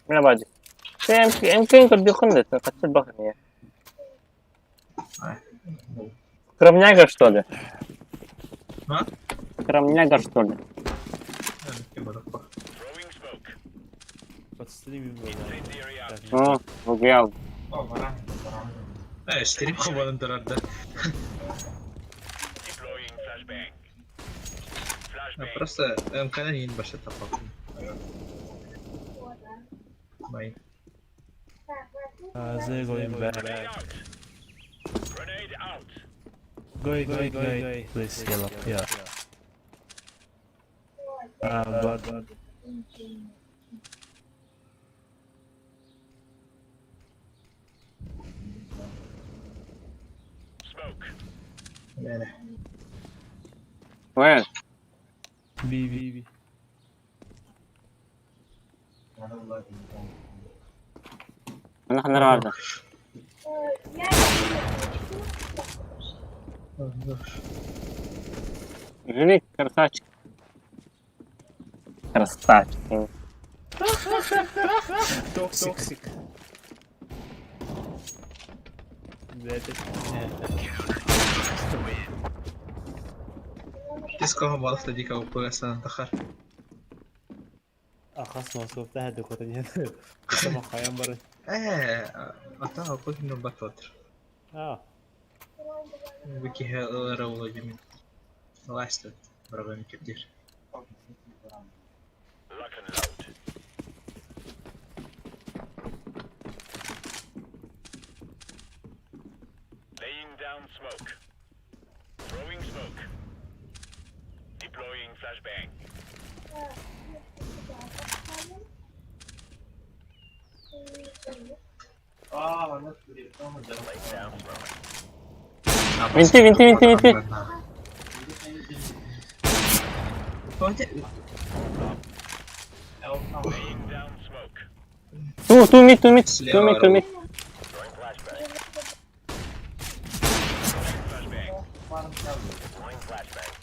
Merhaba acık. Mungkin kedukun deh, kecil banget ya. Кромняга, что ли? А? Кромняга, что ли? Throwing smoke. Подстримим его. Incendiary out. Ну, угрял. اشتري خبر انت رد. Deploying flashbang. Flashbang. Просто МК не больше топал. Мои. They're going back. Grenade out. Grenade out. Go. Please heal up. Yeah. But Smoke. Where? B. Anak nerede? Жили красавчик. Красавчик. Toxic. تسكوهم والله تجيك أو كل سنة تأخر. أخص مصروف ده هدوك وتنين. سمع خيام برد. أتاه كل إنه بطل. بكي هذا روضة جميل. الله يستر. برغم كتير. Lock and load. Laying down smoke. Throwing smoke. Deploying flashbang. Lay down smoke. Vinti. Laying down smoke. Two mid. Throwing flashbang. Throwing flashbang. Throwing flashbang.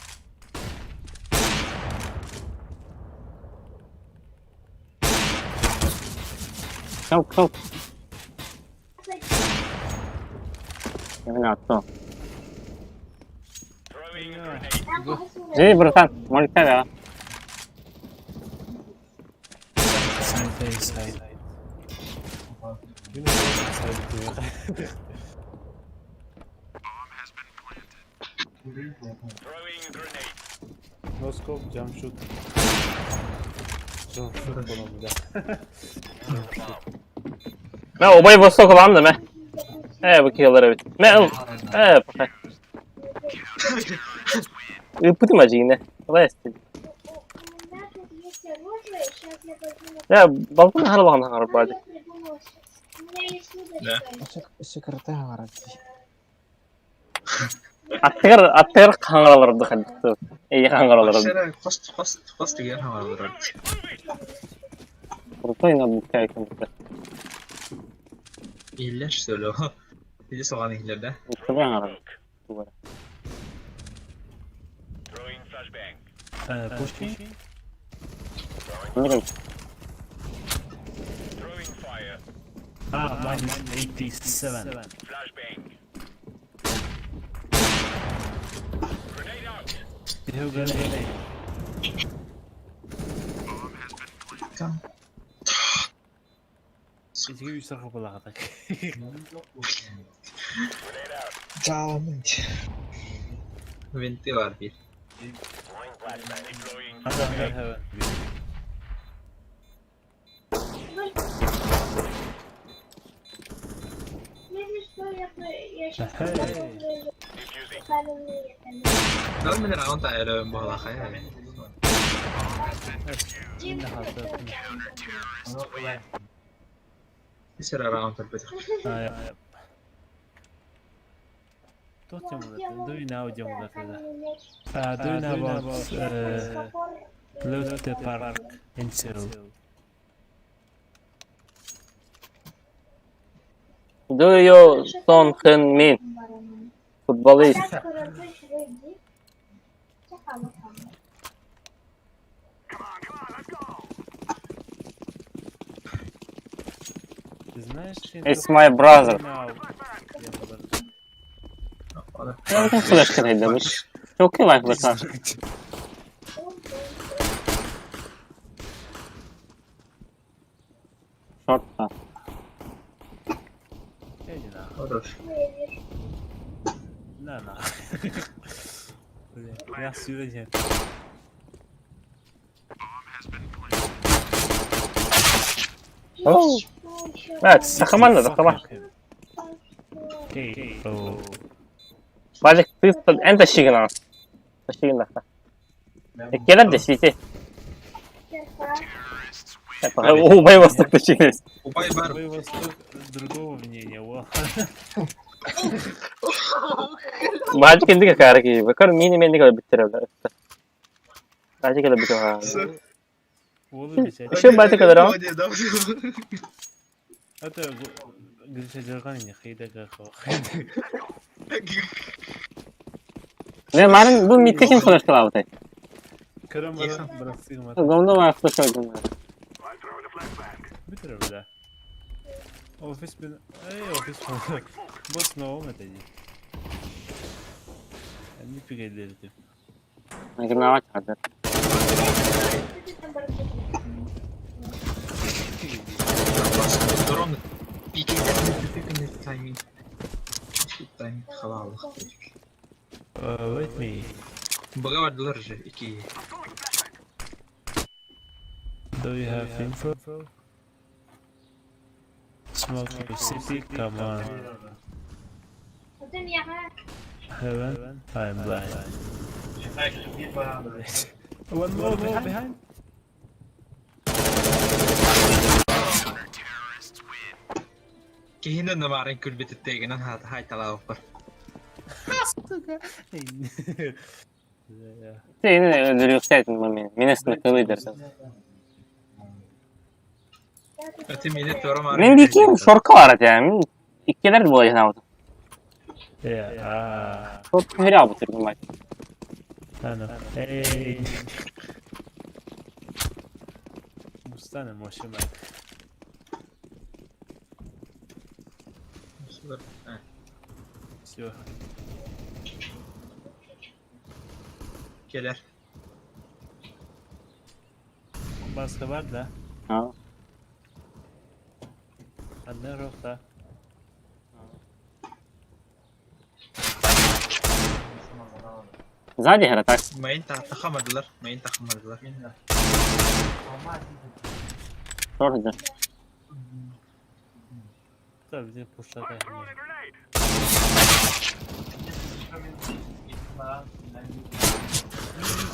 Çabuk. Terminato. Throwing grenade. Jadi berdasar monitor ya. Side. Throwing grenade. No scope, jump shoot. Bunu da. Ben obayı bosta kullandım he. Bu kill'ları bit. Perfekt. Iputi macine. Resti. Ya balkon hal bakana qarab baadi. Секретарь гараж. Atlar qanqaralardı xaddi. İyi qanqaralardı. Aşağı host diye hava var. Kurtayna bu kayıkın. İller söyle o. Bir de soğan illerde. Kurtayna qaradı. Throwing flashbang. Pushkin? Bilmiyorum. Throwing fire. Mine 87. Flashbang. Grenade out. You have grenade. Tamam. İçki 3 dakika bıraktık. Tamam. Venti var bir. Throwing flashbang. Deploying. Hadi hemen. Dalam من round tayo bahala kaya. Yine hasar. Isira round terbetik. Yap. Tot jamuladı. Do you know jamuladı? Do you know about Lotte Park in Seoul? Do you Son Heung-min? Futbolist. Ты знаешь, It's my brother. Ya bakın flash kadar demiş. Çok iyi var flash. Short pass. Olur. Na. Ya süreceğim. Oh. Evet, sakaman da tamam. Okay. Oh. Balik انت الشيغنا الشيغنا الكلام ده شيء هو ما يوصلك الشيء Ubay var. Вы вас другого мнения, во. بعد كده كاركي بكر مين مين كده بتترى بعد كده بتوها Oğlum bir şey. شو بعد كده راو Hatta gülüşe jargan ya xeyde qaxo. ne maalum bu mittekin flash kılavuz Karam bana bıraksın mı? Gomda var flash aldım I throw the flashbang. Bitir öyle. Ofis bin... ofis bin... Boss ne olmadı dedi. Ben bir pek ederdim. Ne kadar var hadi Drone. İki timing. Timing havalı. Wait me. Baga vardılar iki. Do you have info? Smoke your city, come on. Heaven, I'm blind. One more behind. Kihinan na maaaring kulbit at taken ang hay talaw pa. Seni de öldürüyorsaydın mami. Minesini kılıydır. Ati minit doğru maaaring. Ben dikeyim şorka var yani. İkkiler de bolayın avda. Yeah. Şorka heri avı tırdım bak. Ano. Hey. Bustane moşuma. Все. Gelir. Başka var da. Ha. Anne rokta. Sadi hera tak. Main takamadılar. Main takamadılar. Şorca. Tabii de puşlaka.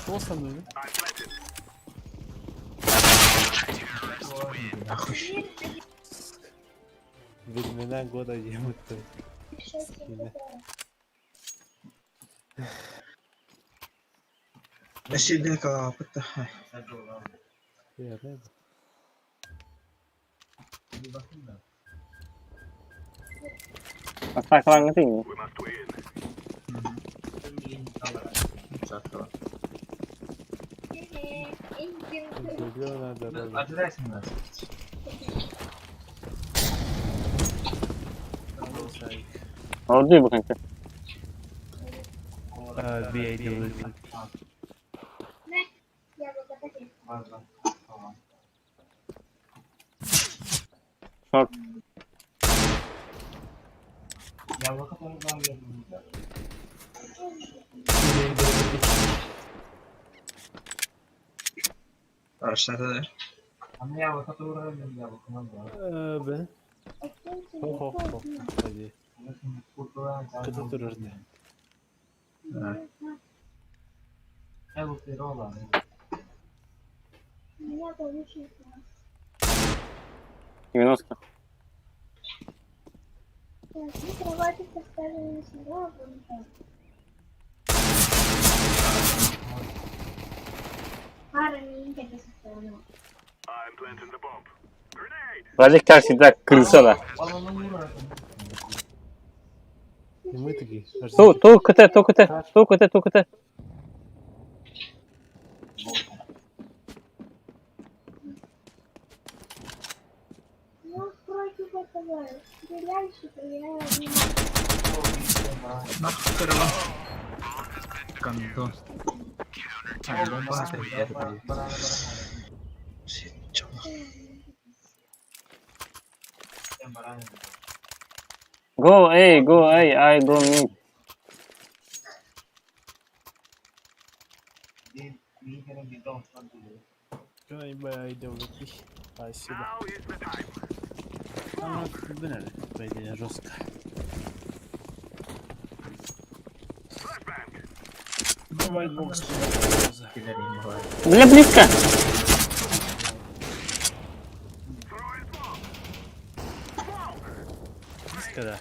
Olsan böyle. Нахуй. Времена года ебут-то. Насильник капыта. Я рыбу. Masak lang natin eh. We must win. Зелёная дорога. Orada bu kanka. B8 Logan. Short. Araçlarda Ben. Hop hop hop. Hadi. Kıta dururdu. Девяносто. I'm planting the bomb. Grenade! Владик так всегда крыса. И мы такие. Ту КТ. нахуй корова. Кондон. Go A, I go mid. Ай, бай, devletli. Спасибо. Now is the time. Ага, блин, пойди жестко. Flashbang! Давай бокс. Бля, близко. Throwing smoke! Близко, да.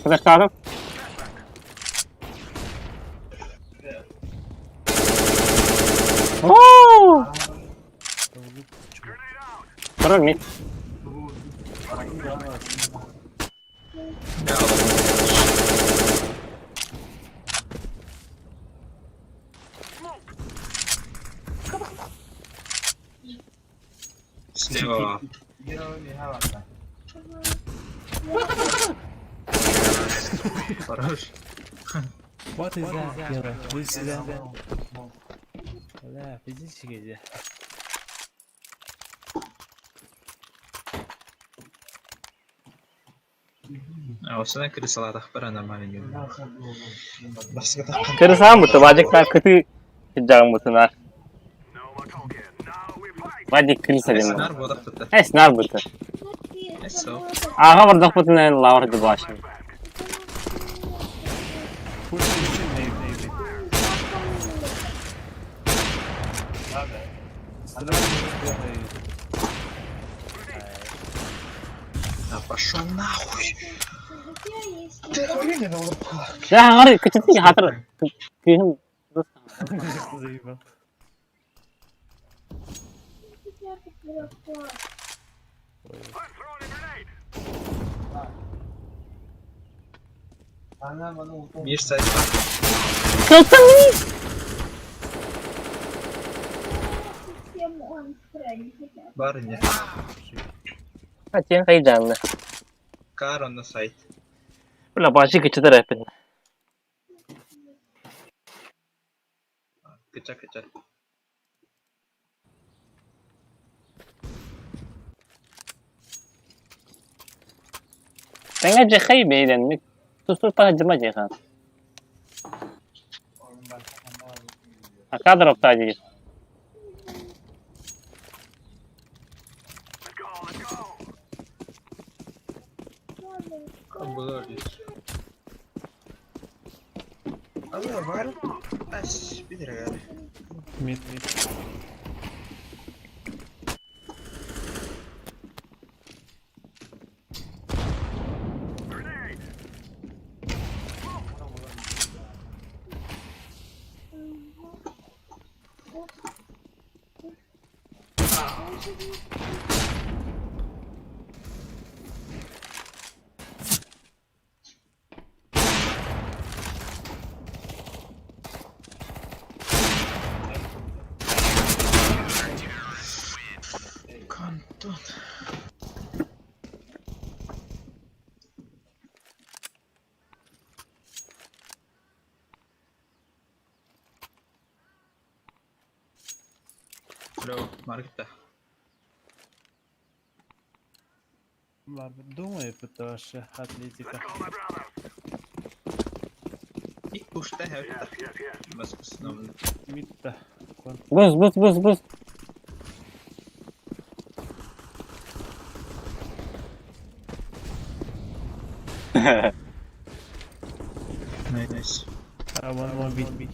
Подошел. Ооо! Grenade out! Второй мид. Слева. Хорош. What is that? Yara. This is that. لا فيزيك كده. Осыдан кіре салады ақпар нормально. Басқа таққан. Kırısam mı? Vacıklar kötü sıcağım mısın ha? No more talking. Now we fight! Vacık kırısa değil mi? Сценар бодақ бітті. Esnar bıtı. Eso. Aha var da fıtına lavar di başım. А пошел нахуй. Ты хуйня на лопа. Ya harı küçük ki hatır. Kıyım. Заебал. I'm throwing a grenade! Bir sayfa. Kılsın mı? Барыня. Açayım kayı canlı. Кар on the site. Böyle başı küçüdür hepin. Кыча. Sen gece kayı beğenmek. Susur para cıma ceyhan. Kadar optacı. Let's go! Обложись. Алло, бар? Ась, bir lira galiba. Mid. Kanton. Bro, marketta. Думаю, потому что Атлетика. Ik pushta hävtä. Vastus no. Mitä? Buz. Nice. One B.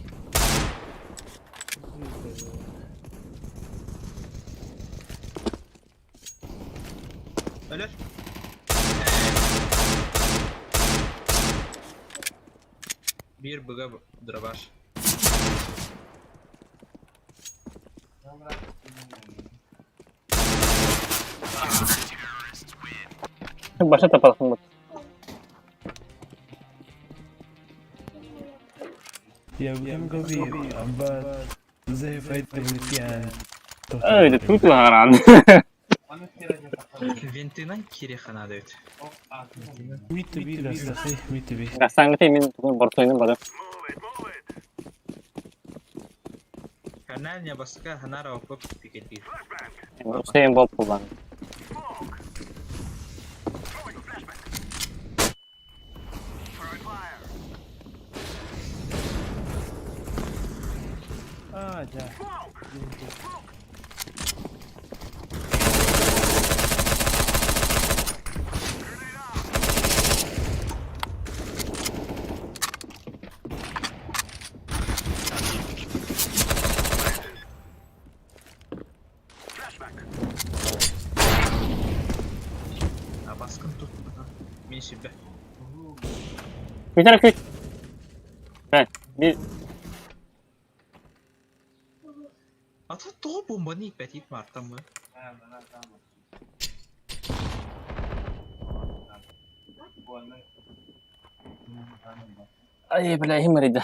Ölür. Bir buga var. Başa tapalım bak. Я будем говорить, زي فايدة بالنسيان. Öyle tutu haran. Ventinan kirexanada öt. Mitte bir صحيح mitte bir. Gasangat emin tukun bortoyun bada. Kanalnya baska hanara okop piketi. Hüseyin Bob kullan. Да. Baskın tut. Min şibbe. Bir tane kıç. Evet. Bir Ata to bomba ni petit martam mı? ay billahi marida.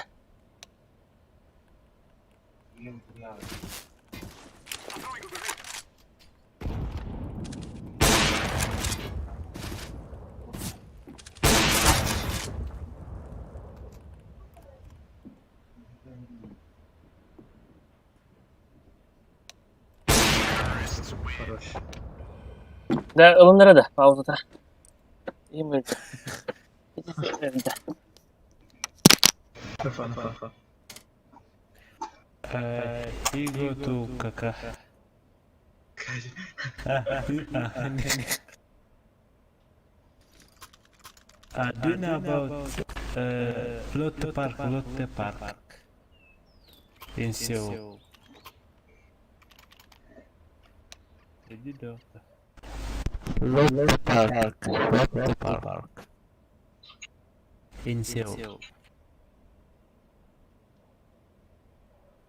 Хорош. Da alınlara da pauzada. İyi marida. Marida. Фа. He go to Kaka. Do you know about Lotte Park in Seoul? Lotte Park in Seoul.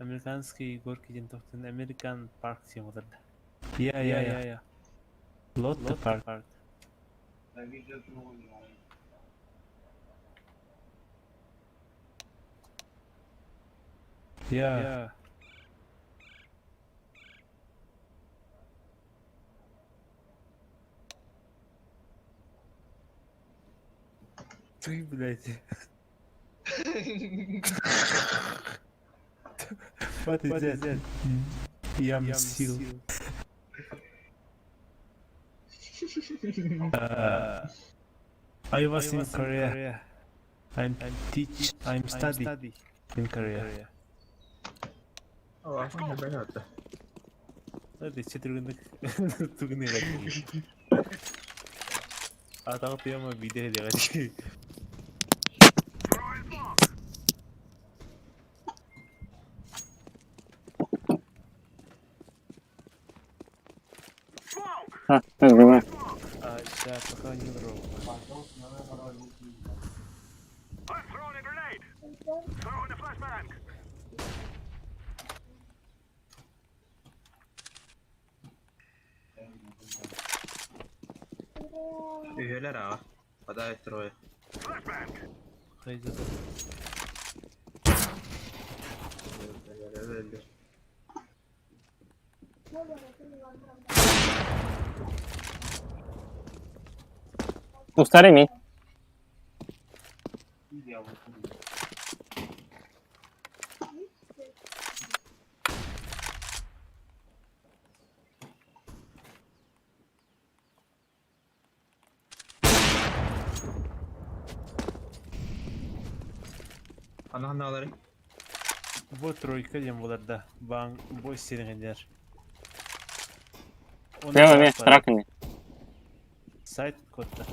Американский горки жинтоқтын American Park деген отурду. Yeah. Lotte Park. Yeah. Ты, блядь. What is that? Yam seal. I was in Korea. I'm study in Korea. Allah'ım ben hatta. Hadi çetürgünlük tugunu gati. Atağı piyama video gati. Ha, evet. Aşağı пока не вру. I'm throwing a grenade. Throwing a flashbang. Üyeler ağa. Hadi ettir oya. Haydi. Öldü. Göstereyim mi? Ana alırım. Bu тройка дем буларда. Баң бой сиргендер. Devam et. Bırak beni. Сайт кодта.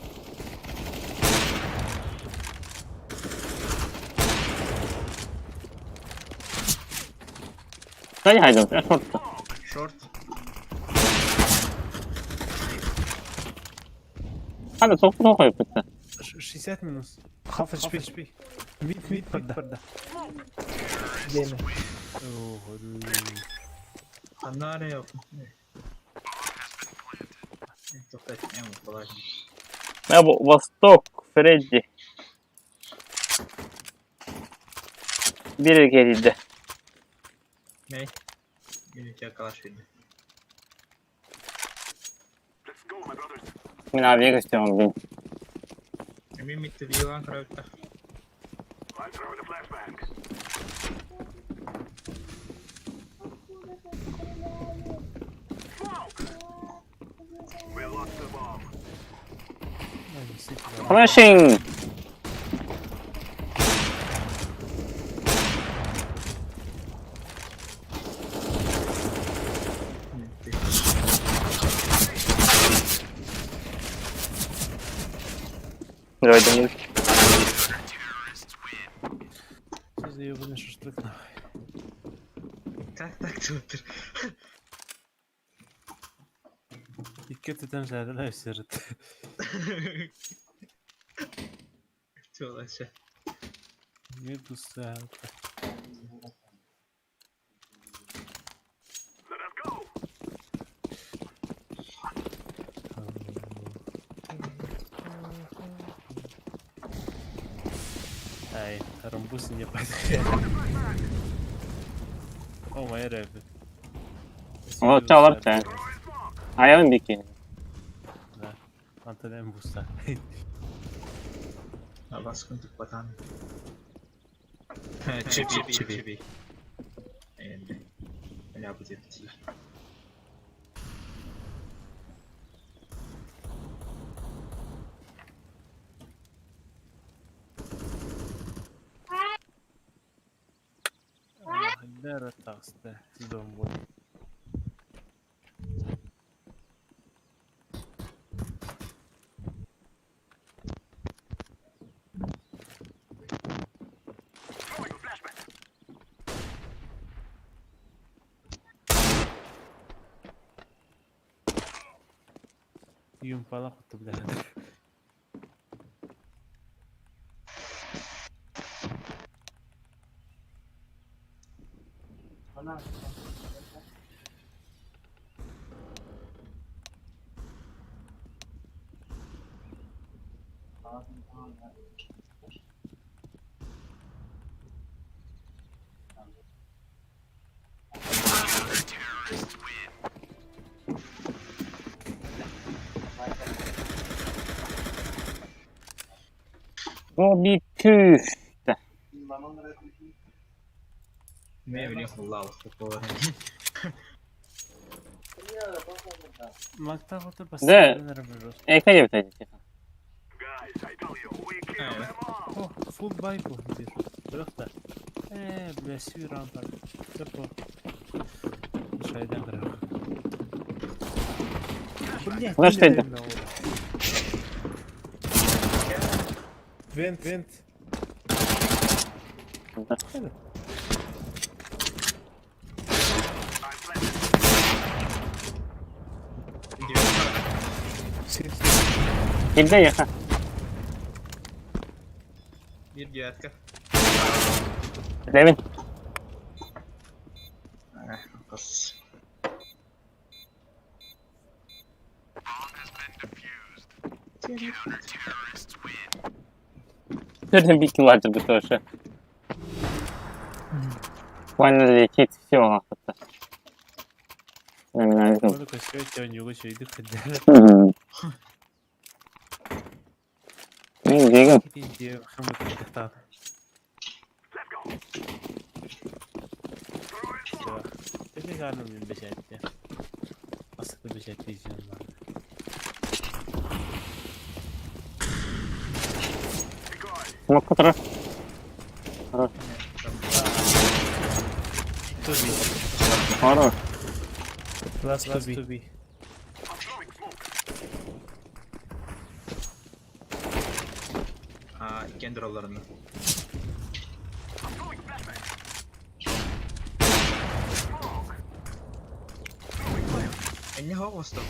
Hadi haydi. Ya short'ta. Short. Hadi sokup koyup bitti. 60 минус. Half HP. Mid подда. Değil mi? Ana yok. Çok da etmeyeyim kolay. Ya bu Vostok, Freddy. Biri geride. Ne? Unity yakalaş beni. Let's go, my brothers. Ben abiye gösteriyorum ben. Emin mitti bir yılan kravutta. I'm throwing a flashbang. Smoke! We lost the bomb. Flashing. Gördüm. Siz de yobunu şaşırtık. Tak çöptür. İki teten şeyler üstürt. Çok aşağı. Mid usta. Let us go. Ай, рамбус не пойдет. О, моя рэпы. O çalar sen. Ayağın dikini. Да. Антонем буста. Allah sıkıntı batan. Çibi. Yani. Ne yapacağız? Нера такста. Дом бой. Throwing a flashbang. Юмпалак отты билет. O bir püf. Ne bileyim Allah Allah. Makta отыр бас. Да. Eka yapacağız. Guys, I tell you, we kill them all. О, фул бай bu. Бірақ та. Бля, сүйран бар. Топо. Шайдан кырып. Бля, Flash değdi. Vent. Kimde yaka? Bir cihatka. Levin. Kız. Bomb has been defused. Первым битым ладжер бы тоже. Буквально летит все у нас это. Номинально. Onu kaçıyor ki ön yola şeydi kıdder. Диган. Gidin diye hamur kıdder. Все. Тебе гарно блин бежать. Asıklı böcek diyeceğim ben. Смог который. Tabii. Хорош. Last to be. Kendi rollarında. Не хвостом.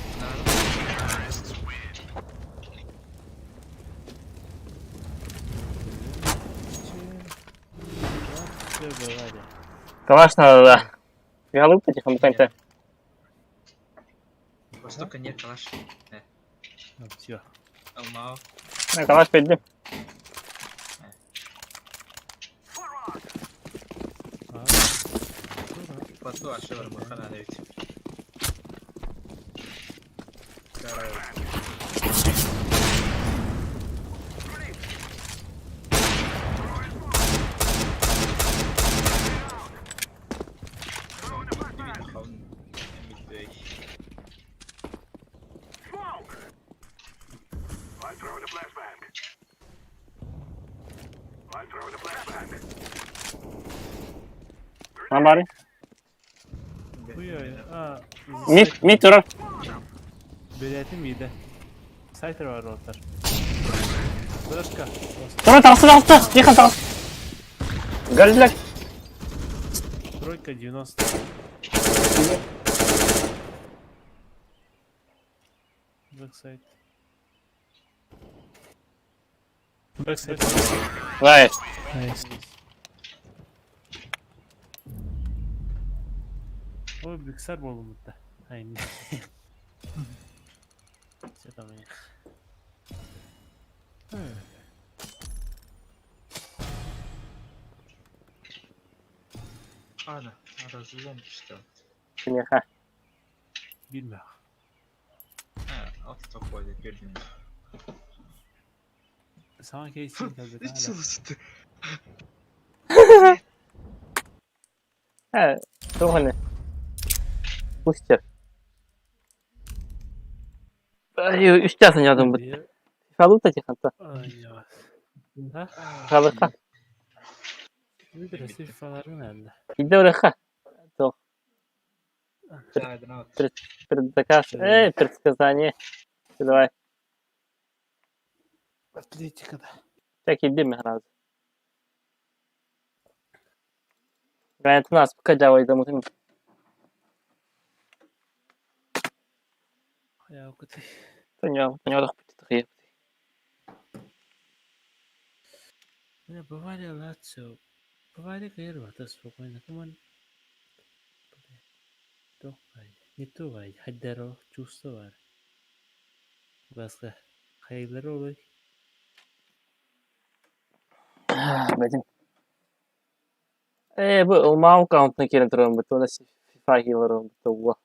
Все бывали. Калаш надо, да. Голубка тихо-тихо. Востока нет, калаш. Ну все. Алмау. Калаш пойдем. Поту ашевар махана навіть. I'm throwing a flashbang. I'm throwing a flashbang. Набари. Buyur. Aa. Мид durur. Biletim miydi? Saytır var ortar. Bırakka. Durur tarafı. Тихо taraf. Гольдляк. Тройка 90. Бэксайд. Бэксайд. Найс. Найс. Ой, bilgisayar mı oğlum burada? Aynen. Tamam ya. Ana, razılamıştı. Смеха. Bilmiyorum. Ha, alt top koydu gördüm. Sana kesin tabii. Hiç çalıştı. He. Doğru. Пустер. Üç yazın yazdım bu. Фалута тихо-то. Ay ya. Ha? Фалута. Bir de siffaları nerede? Иди уреха. То. Saydın at. Предзаказ. Предсказание. Давай. Atletika'da. Так, иди мы сразу. Гранит нас покажал, и замутим. Ya o kadar. Понял, так. Не, бывали Лацио. Бывали Гервата спокойно. Куман. Не то вай. Хаддаро чувство var. Başka. Hayırları olur. Блин. Bu Ulmao count'una келтірем бит. Оны FIFA хилерім бит. Уа.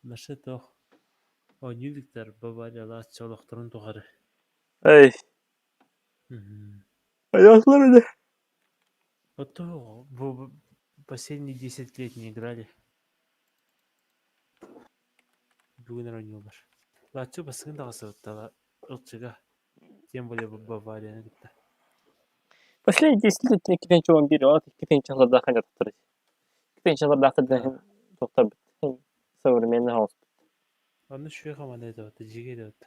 Наша то. O nülikler Bavaria Lazio'lukların doğarı. Эй. Аяқлар да. Вот то, в последние 10 лет не играли. Бүгін ойnuyorlar. Лацио басын да қасыптала. Ұлтшыға. Тем более Баварияны гитті. Последние 10 лет 2011 от 2000-жылдарда қанша тоқтырды. 2000-жылдарда тоқтар бит. Современный хаос. Onu şu komanda ediyordu, cige ediyordu.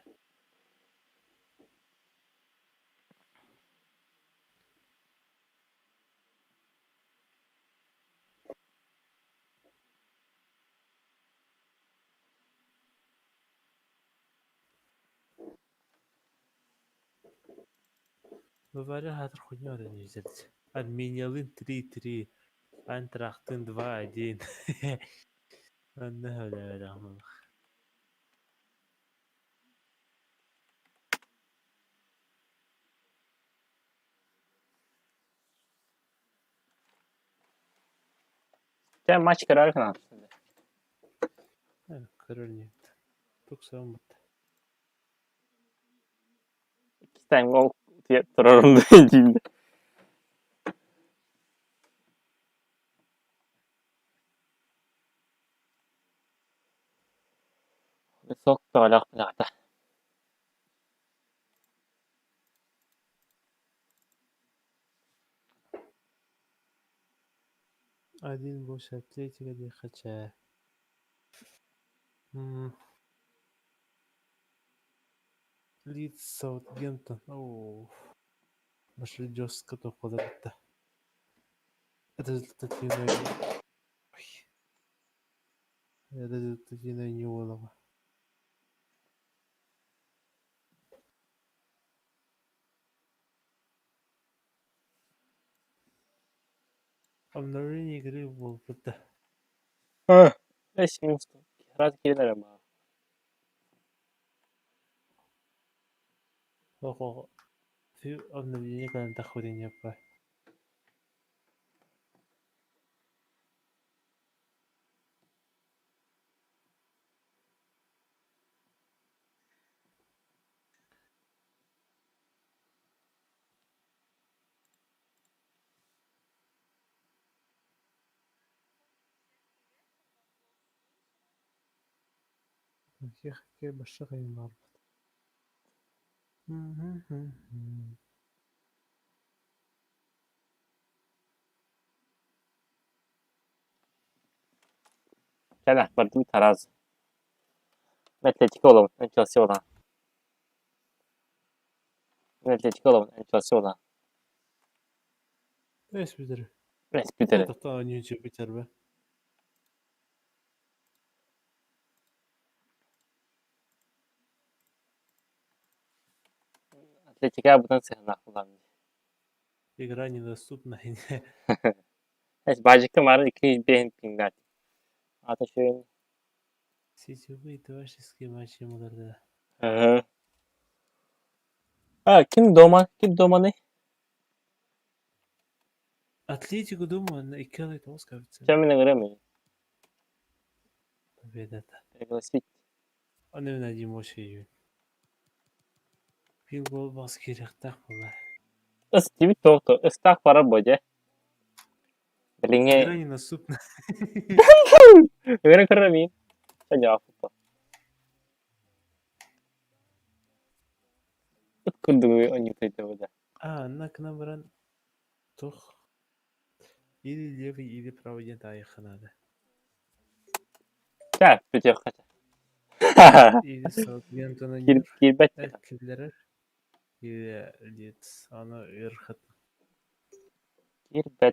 Bavaria hatır хуйня öğreniyoruz. Armeniyalı'nın 3-3. Antracht'ın 2-1. Ben ne öyle ama. Sen maç kararı kan aslında. Körülüyor. Çok sağım battı. 2 tane gol diye durarım diyeceğim de. Sok da alak da. Один больше Атлетика де Хача. Лидс, Саутгемптон. Оу. Башы жестко тоқпады бітті. Результат Юнайтед. Ой. Результат Юнайтед не болады. Обновление игры был бітті. Eş minus. Раз gelir ama. Ого. Ты обновление когда доходит не по. Хе башы кайын бар. Gel bir taraz. Atletico olalım. En Chelsea olan. Atletico olalım. En Chelsea olan. Эс битер. Neyse biterim. Тоқтау не үчү битер бе? Atletico bundan sehna kullandı. Игра недоступна. Neyse bacıkta var 200 beğen pingler. Ata şöyle. Сетевые товарищеские матчи мыдырды. Hı. Ha kim Doman? Kim Doman'ı? Атлетику дома и Келли Тоскавица. Cemine göremiyor. Победа-то. Klasik. Он именно один мощный. Пил гол бас керек так была. Стиви тохто. Стак para boca. Belinge. Игра недоступна. Öyle kıramayın. Sen cevap tutma. Kırdığı oynuyordu burada. Однако набран тох. Или левый, или правый день аяққа надо. Gel, bir yok kaça. Или Саутгемптона Girbet. Киллерер. Или Лидс. Аны ырхат. Girbet.